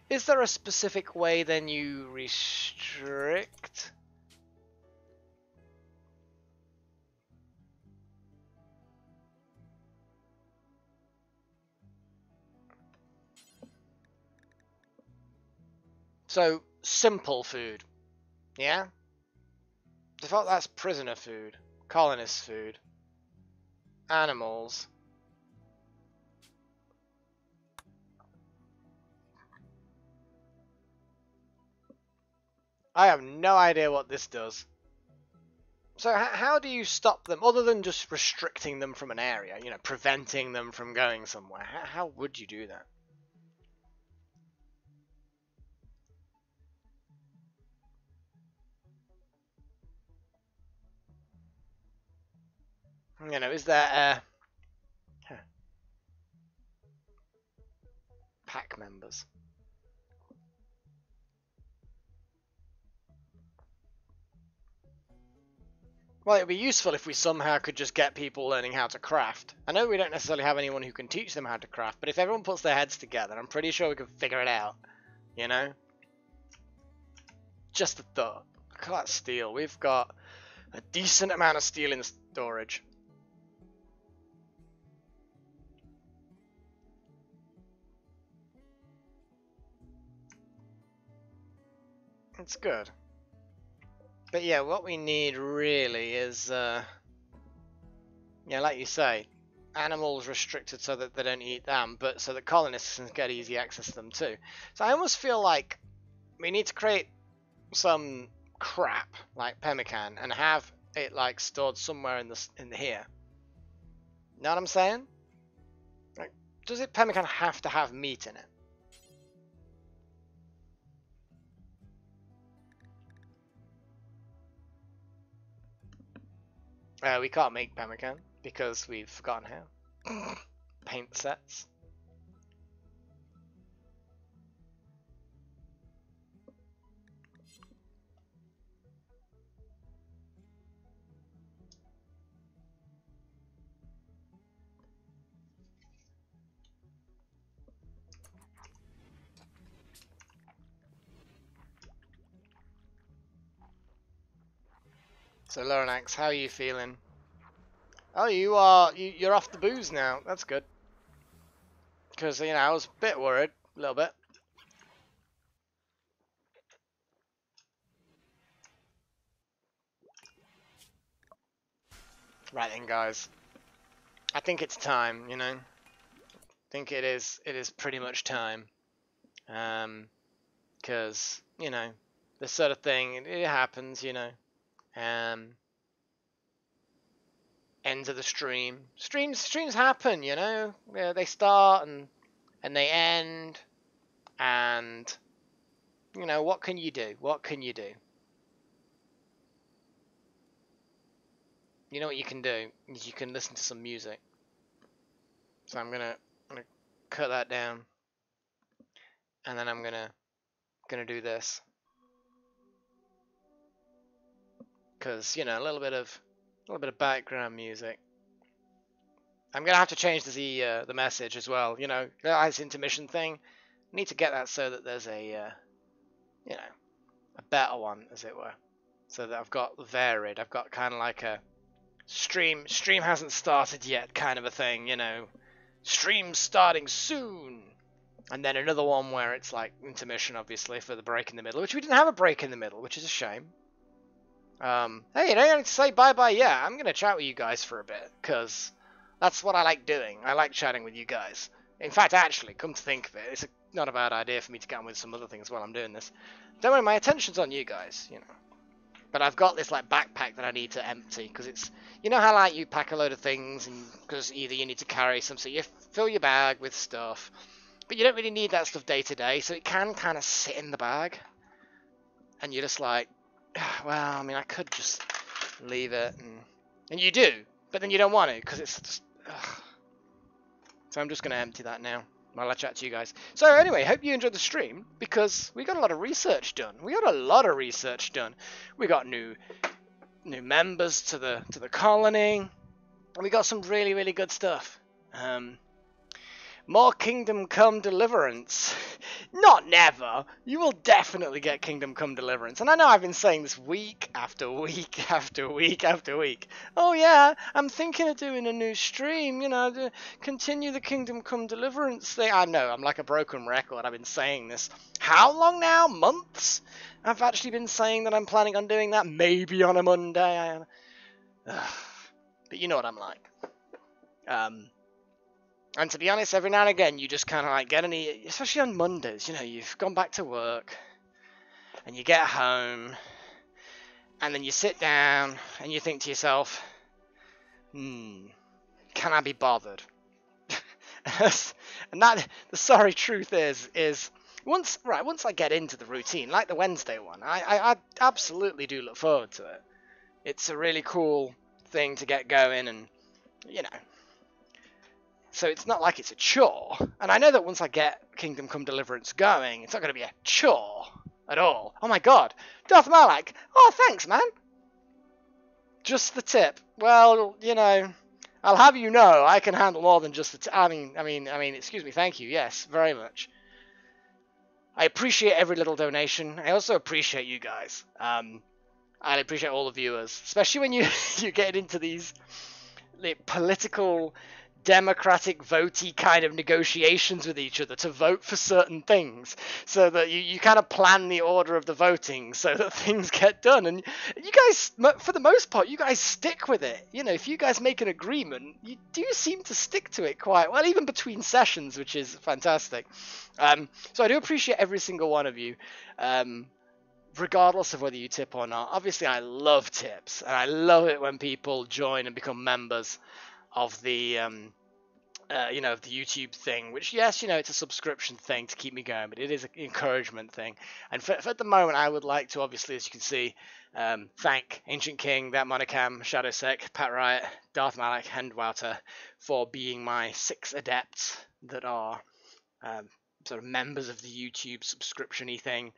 Is there a specific way then you restrict? So, simple food. Yeah? Default, that's prisoner food. Colonist food. Animals. I have no idea what this does. So how do you stop them, other than just restricting them from an area, you know, preventing them from going somewhere? How would you do that? You know, is there pack members? Well, it would be useful if we somehow could just get people learning how to craft. I know we don't necessarily have anyone who can teach them how to craft, but if everyone puts their heads together, I'm pretty sure we can figure it out. You know? Just a thought. Look at that steel. We've got a decent amount of steel in storage. It's good. But yeah, what we need really is, yeah, like you say, animals restricted so that they don't eat them, but so that colonists can get easy access to them too. So I almost feel like we need to create some crap like pemmican and have it like stored somewhere in here. Know what I'm saying? Like, does it pemmican have to have meat in it? We can't make pemmican because we've forgotten how. Paint sets. So Lorenax, how are you feeling? Oh, you're off the booze now. That's good. Because, you know, I was a bit worried, a little bit. Right then, guys. I think it's time, you know. I think it is pretty much time. Because, you know, this sort of thing, it happens, you know. Ends of the stream. Streams happen, you know. Yeah, they start and they end, and you know, what can you do? What can you do? You know what you can do is you can listen to some music. So I'm gonna cut that down, and then I'm gonna do this, because you know, a little bit of background music. I'm gonna have to change the message as well. You know, this intermission thing. I need to get that so that there's a you know, a better one, as it were, so that I've got varied. I've got kind of like a stream hasn't started yet kind of a thing, you know. Stream starting soon. And then another one where it's like intermission, obviously, for the break in the middle, which we didn't have a break in the middle, which is a shame. Hey, you don't need to say bye-bye yet. I'm going to chat with you guys for a bit, because that's what I like doing. I like chatting with you guys. In fact, actually, come to think of it, it's not a bad idea for me to get on with some other things while I'm doing this. Don't worry, my attention's on you guys, you know. But I've got this like backpack that I need to empty, because it's, you know how like you pack a load of things, and because either you need to carry some, so you fill your bag with stuff, but you don't really need that stuff day to day, so it can kind of sit in the bag, and you're just like, well, I mean, I could just leave it, and you do, but then you don't want to, because it's just, so I'm just going to empty that now while I chat to you guys. So anyway, hope you enjoyed the stream, because we got a lot of research done. We got new members to the colony, and we got some really, really good stuff. More Kingdom Come Deliverance. Not never. You will definitely get Kingdom Come Deliverance. And I know I've been saying this week after week after week after week. Oh yeah, I'm thinking of doing a new stream, you know, to continue the Kingdom Come Deliverance thing. I know, I'm like a broken record. I've been saying this. How long now? Months? I've actually been saying that I'm planning on doing that, maybe on a Monday. But you know what I'm like. And to be honest, every now and again, you just kind of like get especially on Mondays, you know, you've gone back to work, and you get home, and then you sit down, and you think to yourself, can I be bothered? And that, the sorry truth is, once I get into the routine, like the Wednesday one, I absolutely do look forward to it. It's a really cool thing to get going, and, you know, so it's not like it's a chore. And I know that once I get Kingdom Come Deliverance going, it's not going to be a chore at all. Oh my god. Darth Malak. Oh, thanks, man. Just the tip. Well, you know, I'll have you know, I can handle more than just the tip. I mean, excuse me, thank you. Yes, very much. I appreciate every little donation. I also appreciate you guys. I appreciate all the viewers, especially when you get into these political, democratic, votey kind of negotiations with each other to vote for certain things, so that you kind of plan the order of the voting so that things get done. And you guys, for the most part, you guys stick with it. You know, if you guys make an agreement, you do seem to stick to it quite well, even between sessions, which is fantastic. So I do appreciate every single one of you. Regardless of whether you tip or not. Obviously, I love tips, and I love it when people join and become members of the, you know, of the YouTube thing, which, yes, you know, it's a subscription thing to keep me going, but it is an encouragement thing. And for the moment, I would like to, obviously, as you can see, thank Ancient King, That Monocam, Shadowsec, Pat Riot, Darth Malak, and Wouter for being my 6 adepts that are sort of members of the YouTube subscription-y thing.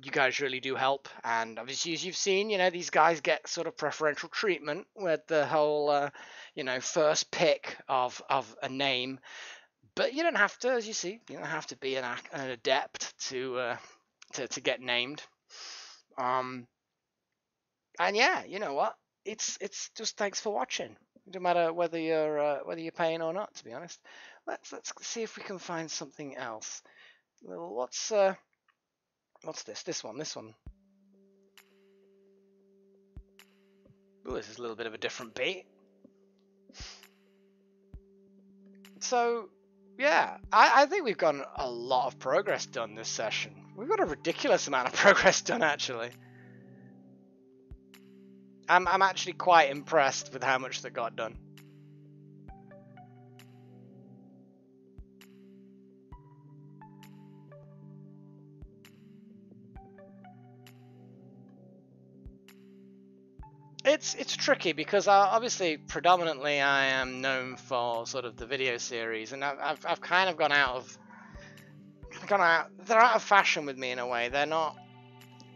You guys really do help, and obviously, as you've seen, you know, these guys get sort of preferential treatment with the whole, you know, first pick of a name. But you don't have to, as you see, you don't have to be an adept to get named. And yeah, you know what? It's just thanks for watching. No matter whether you're paying or not. To be honest, let's see if we can find something else. Well, What's this? This one. Ooh, this is a little bit of a different beat. So, yeah, I think we've gotten a lot of progress done this session. We've got a ridiculous amount of progress done, actually. I'm actually quite impressed with how much that got done. It's tricky because obviously predominantly I am known for sort of the video series, and I've kind of gone out of they're out of fashion with me in a way. They're not.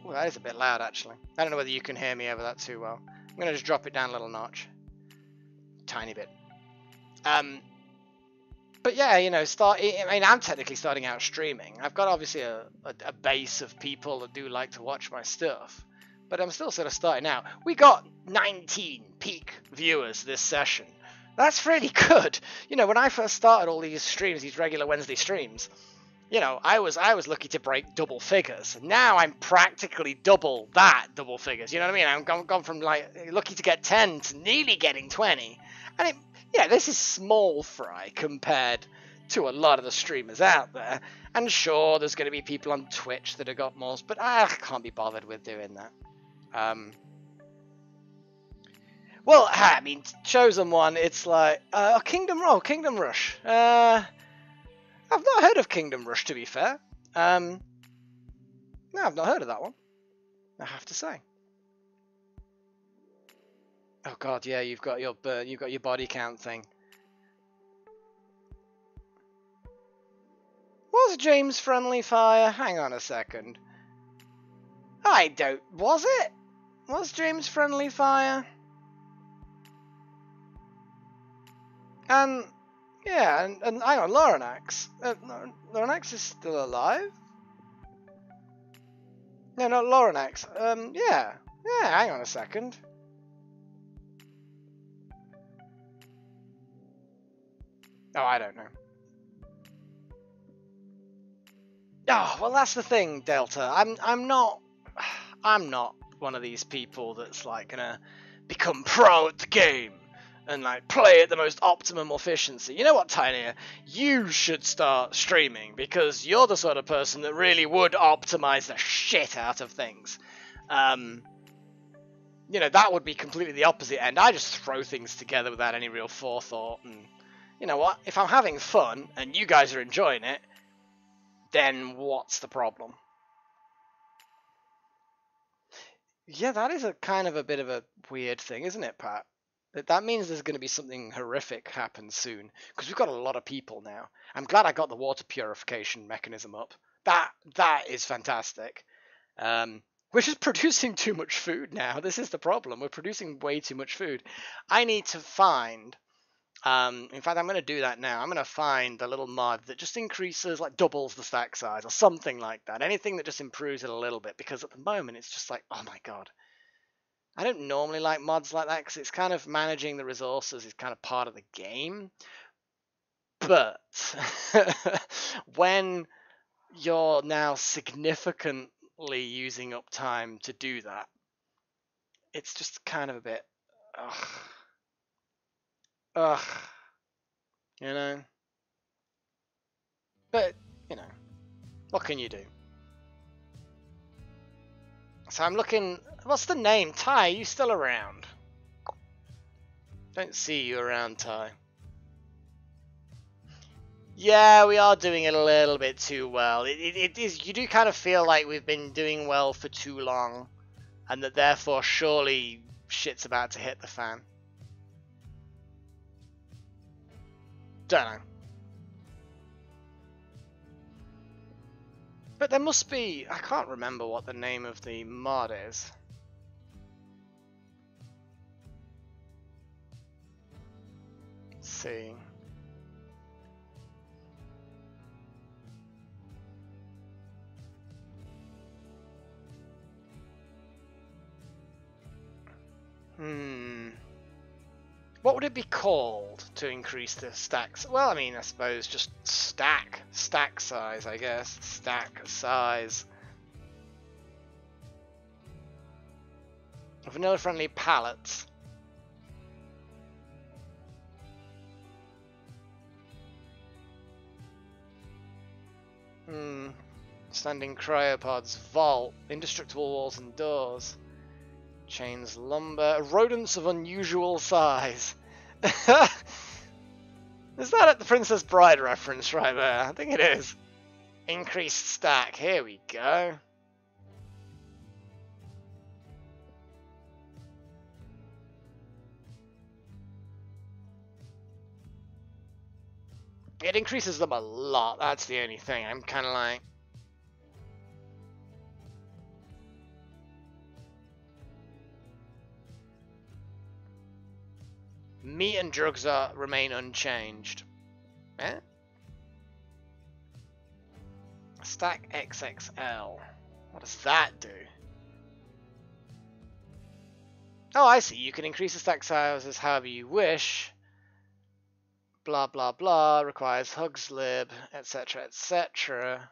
Well, that is a bit loud actually. I don't know whether you can hear me over that too well. I'm gonna just drop it down a little notch, tiny bit. But yeah, you know, I mean, I'm technically starting out streaming. I've got obviously a base of people that do like to watch my stuff. But I'm still sort of starting out. We got 19 peak viewers this session. That's really good. You know, when I first started all these streams, these regular Wednesday streams, you know, I was lucky to break double figures. Now I'm practically double that double figures. You know what I mean? I'm gone from like lucky to get 10 to nearly getting 20. And yeah, this is small fry compared to a lot of the streamers out there. And sure, there's going to be people on Twitch that have got more, but I can't be bothered with doing that. Well, I mean, Chosen One, it's like, Kingdom Rush. I've not heard of Kingdom Rush, to be fair. No, I've not heard of that one, I have to say. Oh god, yeah, you've got your body count thing. Was James Friendly Fire? Hang on a second. Was it? Was James Friendly Fire? And yeah, and hang on, Laurenax. Laurenax is still alive? No, not Laurenax. Yeah, hang on a second. Oh, I don't know. Oh, well, that's the thing, Delta. I'm not one of these people that's like gonna become pro at the game and like play at the most optimum efficiency. You know what, Tinier? You should start streaming because you're the sort of person that really would optimize the shit out of things. You know, that would be completely the opposite end. I just throw things together without any real forethought, and you know what? If I'm having fun and you guys are enjoying it, then what's the problem? Yeah, that is a kind of a bit of a weird thing, isn't it, Pat? That means there's going to be something horrific happen soon, because we've got a lot of people now. I'm glad I got the water purification mechanism up. That is fantastic. We're just producing too much food now. This is the problem. We're producing way too much food. I need to find... in fact, I'm going to do that now. I'm going to find a little mod that just increases, like doubles the stack size or something like that. Anything that just improves it a little bit, because at the moment it's just like, oh my god. I don't normally like mods like that because it's kind of managing the resources is kind of part of the game. But when you're now significantly using up time to do that, it's just kind of a bit, ugh, you know. But you know, what can you do? So I'm looking. What's the name? Ty, are you still around? Don't see you around, Ty. Yeah, we are doing it a little bit too well. It is. You do kind of feel like we've been doing well for too long, and that therefore surely shit's about to hit the fan. Don't know. But there must be. I can't remember what the name of the mod is. Let's see. What would it be called to increase the stacks? Well, I mean, I suppose just stack size, I guess. Stack size. Vanilla friendly pallets. Standing cryopods, vault, indestructible walls and doors, chains, lumber, rodents of unusual size. Is that the Princess Bride reference right there? I think it is. Increased stack. Here we go. It increases them a lot. That's the only thing. I'm kind of like... Meat and drugs remain unchanged. Eh? Stack XXL. What does that do? Oh, I see. You can increase the stack sizes however you wish. Blah, blah, blah. Requires hugs lib, etc., etc.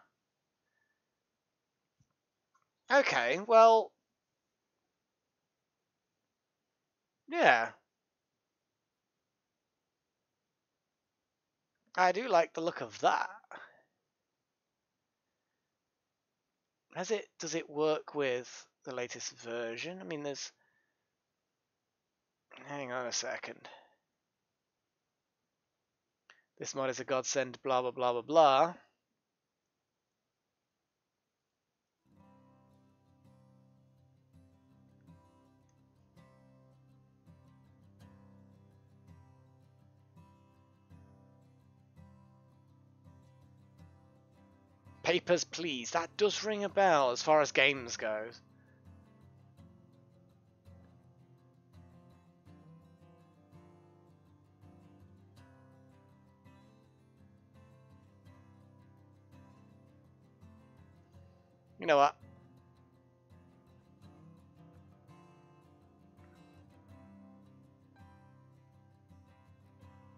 Okay, well... Yeah. I do like the look of that. Does it work with the latest version? I mean, there's... Hang on a second. This mod is a godsend, blah, blah, blah, blah, blah. Papers, please. That does ring a bell as far as games goes. You know what?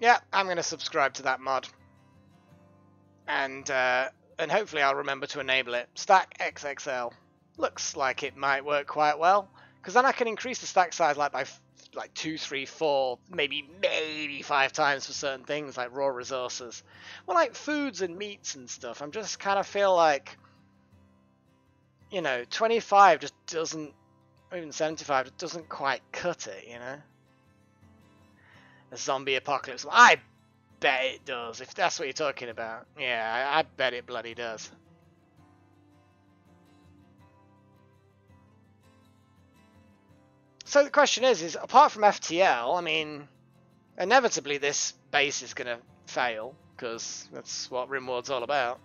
Yeah, I'm going to subscribe to that mod. And hopefully I'll remember to enable it. Stack XXL. Looks like it might work quite well. Because then I can increase the stack size like by 2, 3, 4, maybe 5 times for certain things like raw resources. Well, like foods and meats and stuff. I'm just kind of feel like, you know, 25 just doesn't, or even 75, it doesn't quite cut it, you know? A zombie apocalypse. I bet it does, if that's what you're talking about. Yeah, I bet it bloody does. So the question is apart from FTL, I mean, inevitably this base is going to fail, because that's what RimWorld's all about.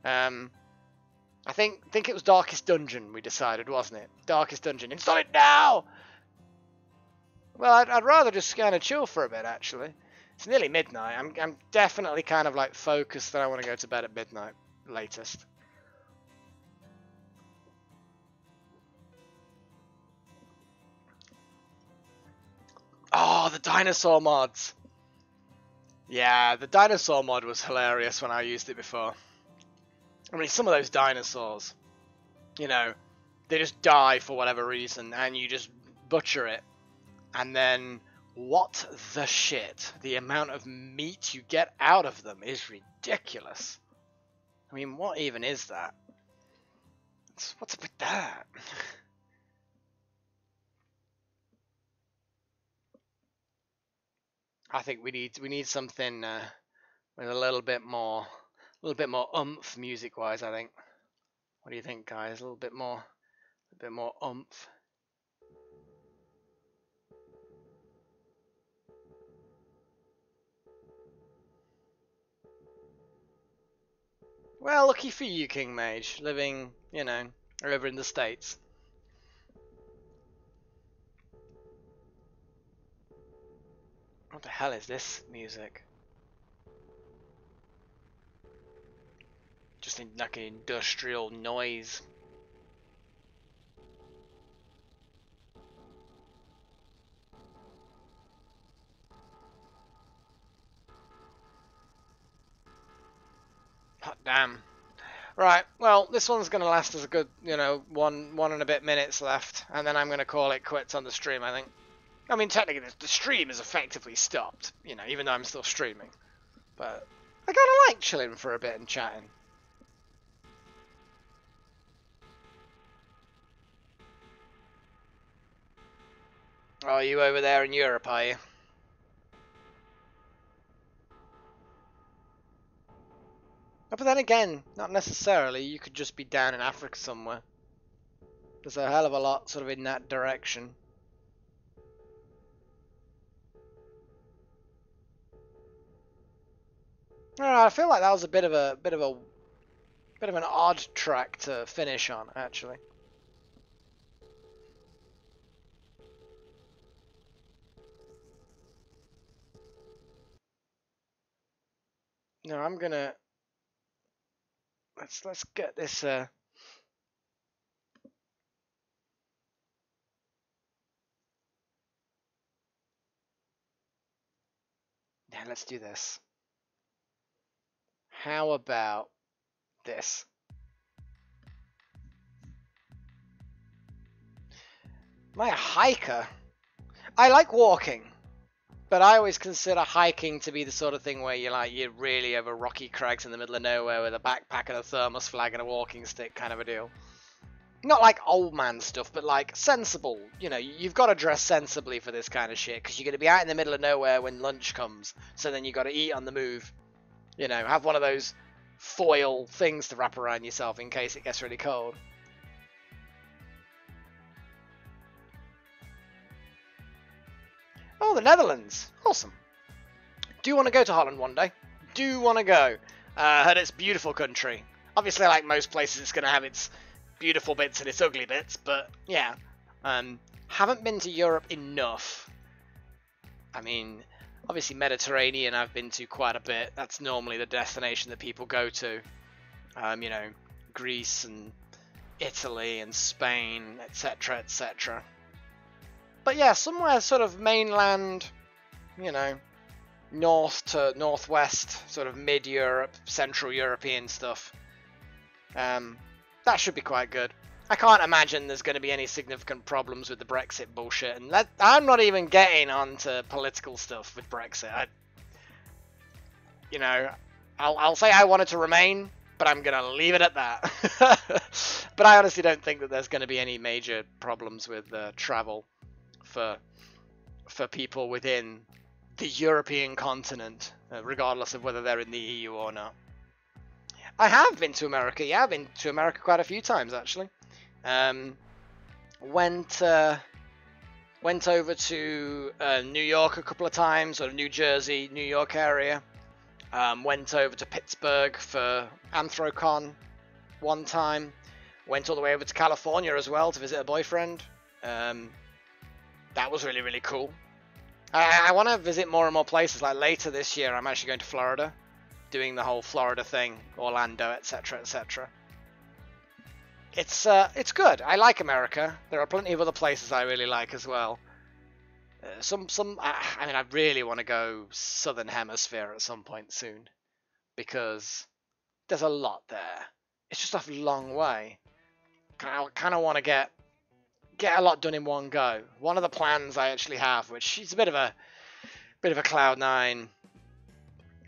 I think it was Darkest Dungeon we decided, wasn't it? Darkest Dungeon. Install it now! Well, I'd rather just kind of chill for a bit, actually. It's nearly midnight. I'm definitely kind of like focused that I want to go to bed at midnight, latest. Oh, the dinosaur mods! Yeah, the dinosaur mod was hilarious when I used it before. I mean, some of those dinosaurs, you know, they just die for whatever reason, and you just butcher it. And then, what the shit? The amount of meat you get out of them is ridiculous. I mean, what even is that? What's up with that? I think we need something with a little bit more oomph music-wise. I think. What do you think, guys? A bit more oomph. Well, lucky for you, King Mage, living, you know, over in the States. What the hell is this music? Just like an industrial noise. Hot damn. Right, well, this one's going to last us a good, you know, one and a bit minutes left, and then I'm going to call it quits on the stream, I think. I mean, technically, the stream is effectively stopped, you know, even though I'm still streaming. But I kind of like chilling for a bit and chatting. Oh, are you over there in Europe, are you? Oh, but then again, not necessarily. You could just be down in Africa somewhere. There's a hell of a lot sort of in that direction. I don't know, I feel like that was a bit of an odd track to finish on, actually. No, I'm gonna let's get this. Yeah, let's do this. How about this? Am I a hiker? I like walking, but I always consider hiking to be the sort of thing where you're really over rocky crags in the middle of nowhere with a backpack and a thermos flag and a walking stick kind of a deal. Not like old man stuff, but like sensible. You know, you've got to dress sensibly for this kind of shit because you're going to be out in the middle of nowhere when lunch comes. So then you've got to eat on the move. You know, have one of those foil things to wrap around yourself in case it gets really cold. Oh, the Netherlands. Awesome. Do want to go to Holland one day. Do want to go. Heard it's a beautiful country. Obviously, like most places, it's going to have its beautiful bits and its ugly bits, but yeah. Haven't been to Europe enough. I mean, obviously Mediterranean I've been to quite a bit. That's normally the destination that people go to. You know, Greece and Italy and Spain, etc., etc. But yeah, somewhere sort of mainland, you know, north to northwest, sort of mid-Europe, Central European stuff. That should be quite good. I can't imagine there's going to be any significant problems with the Brexit bullshit, and I'm not even getting onto political stuff with Brexit. You know, I'll say I wanted to remain, but I'm going to leave it at that. But I honestly don't think that there's going to be any major problems with travel for people within the European continent, regardless of whether they're in the EU or not. I have been to America. Yeah, I've been to America quite a few times, actually. Went over to New York a couple of times, or New Jersey, New York area. Went over to Pittsburgh for Anthrocon one time. Went all the way over to California as well to visit a boyfriend. That was really, really cool. I want to visit more and more places. Like later this year, I'm actually going to Florida, doing the whole Florida thing, Orlando, etc., etc. It's good. I like America. There are plenty of other places I really like as well. I mean, I really want to go Southern Hemisphere at some point soon, because there's a lot there. It's just a long way. I kind of want to get a lot done in one go. One of the plans I actually have, which is a bit of a Cloud9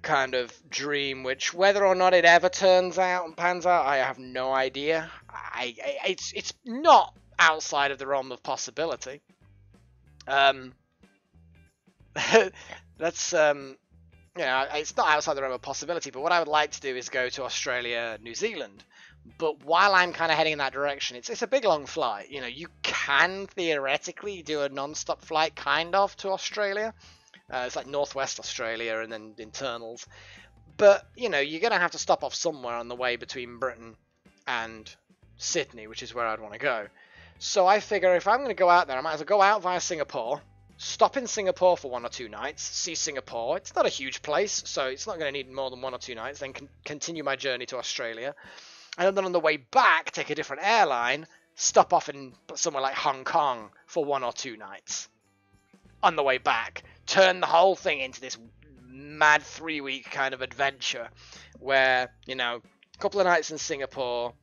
kind of dream, which whether or not it ever turns out and pans out, I have no idea. It's not outside of the realm of possibility. That's you know, it's not outside the realm of possibility. But what I would like to do is go to Australia, New Zealand. But while I'm kind of heading in that direction, it's a big long flight. You know, you can theoretically do a non-stop flight kind of to Australia. It's like Northwest Australia and then internals. But, you know, you're going to have to stop off somewhere on the way between Britain and Sydney, which is where I'd want to go. So I figure if I'm going to go out there, I might as well go out via Singapore, stop in Singapore for 1 or 2 nights, see Singapore. It's not a huge place, so it's not going to need more than 1 or 2 nights, then continue my journey to Australia. And then on the way back, take a different airline, stop off in somewhere like Hong Kong for 1 or 2 nights. On the way back, turn the whole thing into this mad 3-week kind of adventure where, you know, a couple of nights in Singapore,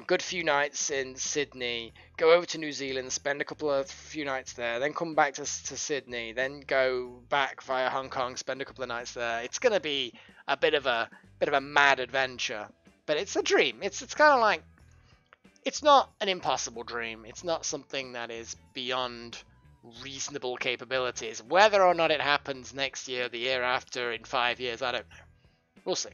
good few nights in Sydney, go over to New Zealand, spend a few nights there, then come back to Sydney, then go back via Hong Kong, spend a couple of nights there. It's going to be a bit of a mad adventure. But it's a dream. It's kind of like, it's not an impossible dream. It's not something that is beyond reasonable capabilities. Whether or not it happens next year, the year after, in 5 years, I don't know. We'll see.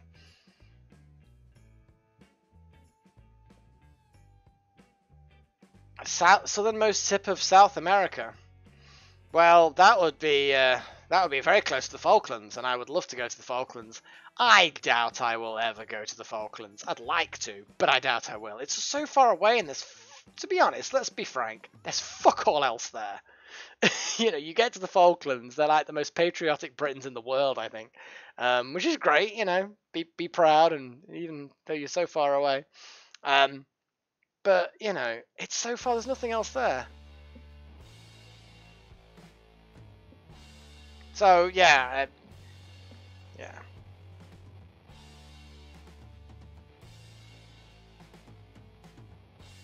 Southernmost tip of South America. Well, that would be very close to the Falklands, and I would love to go to the Falklands. I doubt I will ever go to the Falklands. I'd like to, but I doubt I will. It's so far away, and to be honest, let's be frank, there's fuck all else there. You know, you get to the Falklands, they're like the most patriotic Britons in the world, I think, which is great. You know, be proud, and even though you're so far away, but you know, it's so far. There's nothing else there. So yeah, yeah.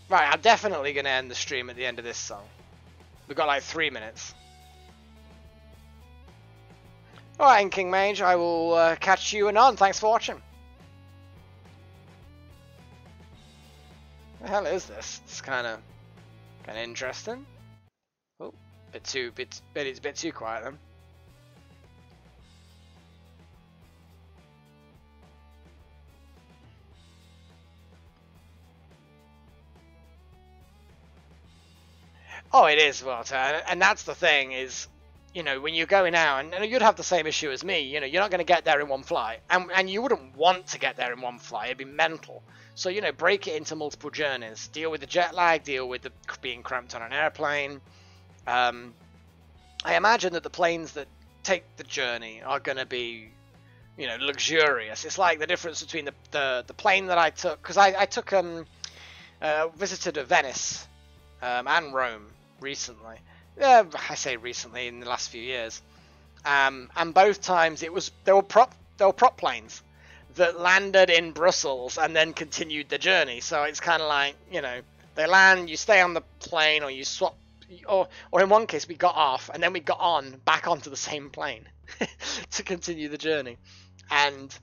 Right, I'm definitely gonna end the stream at the end of this song. We've got like 3 minutes. Alright, and King Mage, I will catch you anon. Thanks for watching. The hell is this? It's kind of interesting. Oh, it's a bit too quiet then. Oh, it is, Walter, and that's the thing is, you know, when you're going out, and you'd have the same issue as me, you know, you're not going to get there in one flight, and you wouldn't want to get there in one flight, it'd be mental. So, you know, break it into multiple journeys, deal with the jet lag, deal with the being cramped on an airplane. I imagine that the planes that take the journey are going to be, you know, luxurious. It's like the difference between the plane that I took, because I took visited Venice and Rome recently. I say recently, in the last few years, and both times they were prop planes that landed in Brussels and then continued the journey. So it's kind of like, you know, they land, you stay on the plane, or you swap, or in one case we got off and then we got on back onto the same plane to continue the journey. And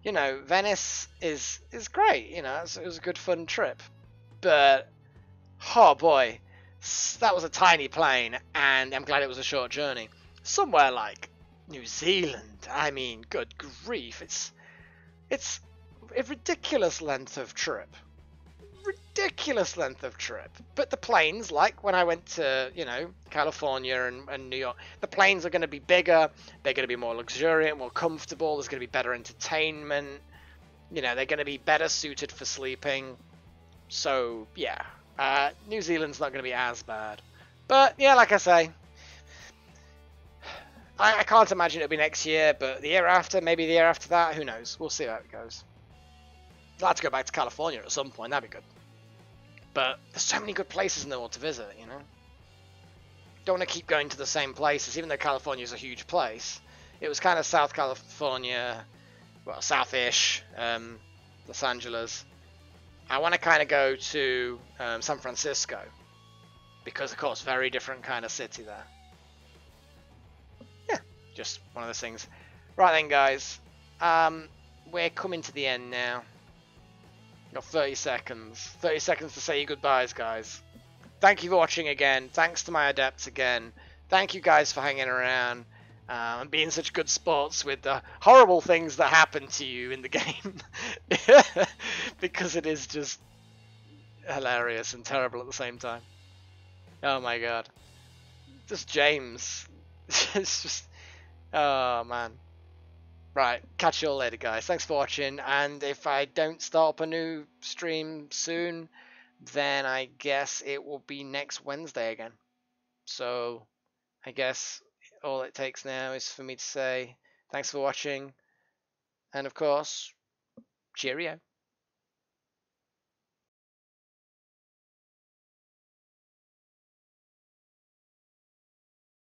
you know, Venice is great. You know, it was a good fun trip, but oh boy, that was a tiny plane, and I'm glad it was a short journey. Somewhere like New Zealand, I mean, good grief, it's a ridiculous length of trip. Ridiculous length of trip. But the planes, like when I went to, you know, California and New York, the planes are going to be bigger, they're going to be more luxuriant, more comfortable, there's going to be better entertainment, you know, they're going to be better suited for sleeping. So, yeah. New Zealand's not going to be as bad. But, yeah, like I say, I can't imagine it'll be next year, but the year after, maybe the year after that, who knows? We'll see how it goes. I'd like to go back to California at some point, that'd be good. But there's so many good places in the world to visit, you know? Don't want to keep going to the same places, even though California's a huge place. It was kind of South California, well, South-ish, Los Angeles. I want to kind of go to San Francisco, because of course, very different kind of city there. Yeah, just one of those things. Right then, guys, we're coming to the end now. Got 30 seconds. 30 seconds to say your goodbyes, guys. Thank you for watching again. Thanks to my adepts again. Thank you guys for hanging around and being such good sports with the horrible things that happen to you in the game. Because it is just hilarious and terrible at the same time. Oh my god. Just James. It's just... oh man. Right, catch you all later, guys. Thanks for watching, and if I don't start up a new stream soon, then I guess it will be next Wednesday again. So, I guess all it takes now is for me to say thanks for watching, and of course, cheerio.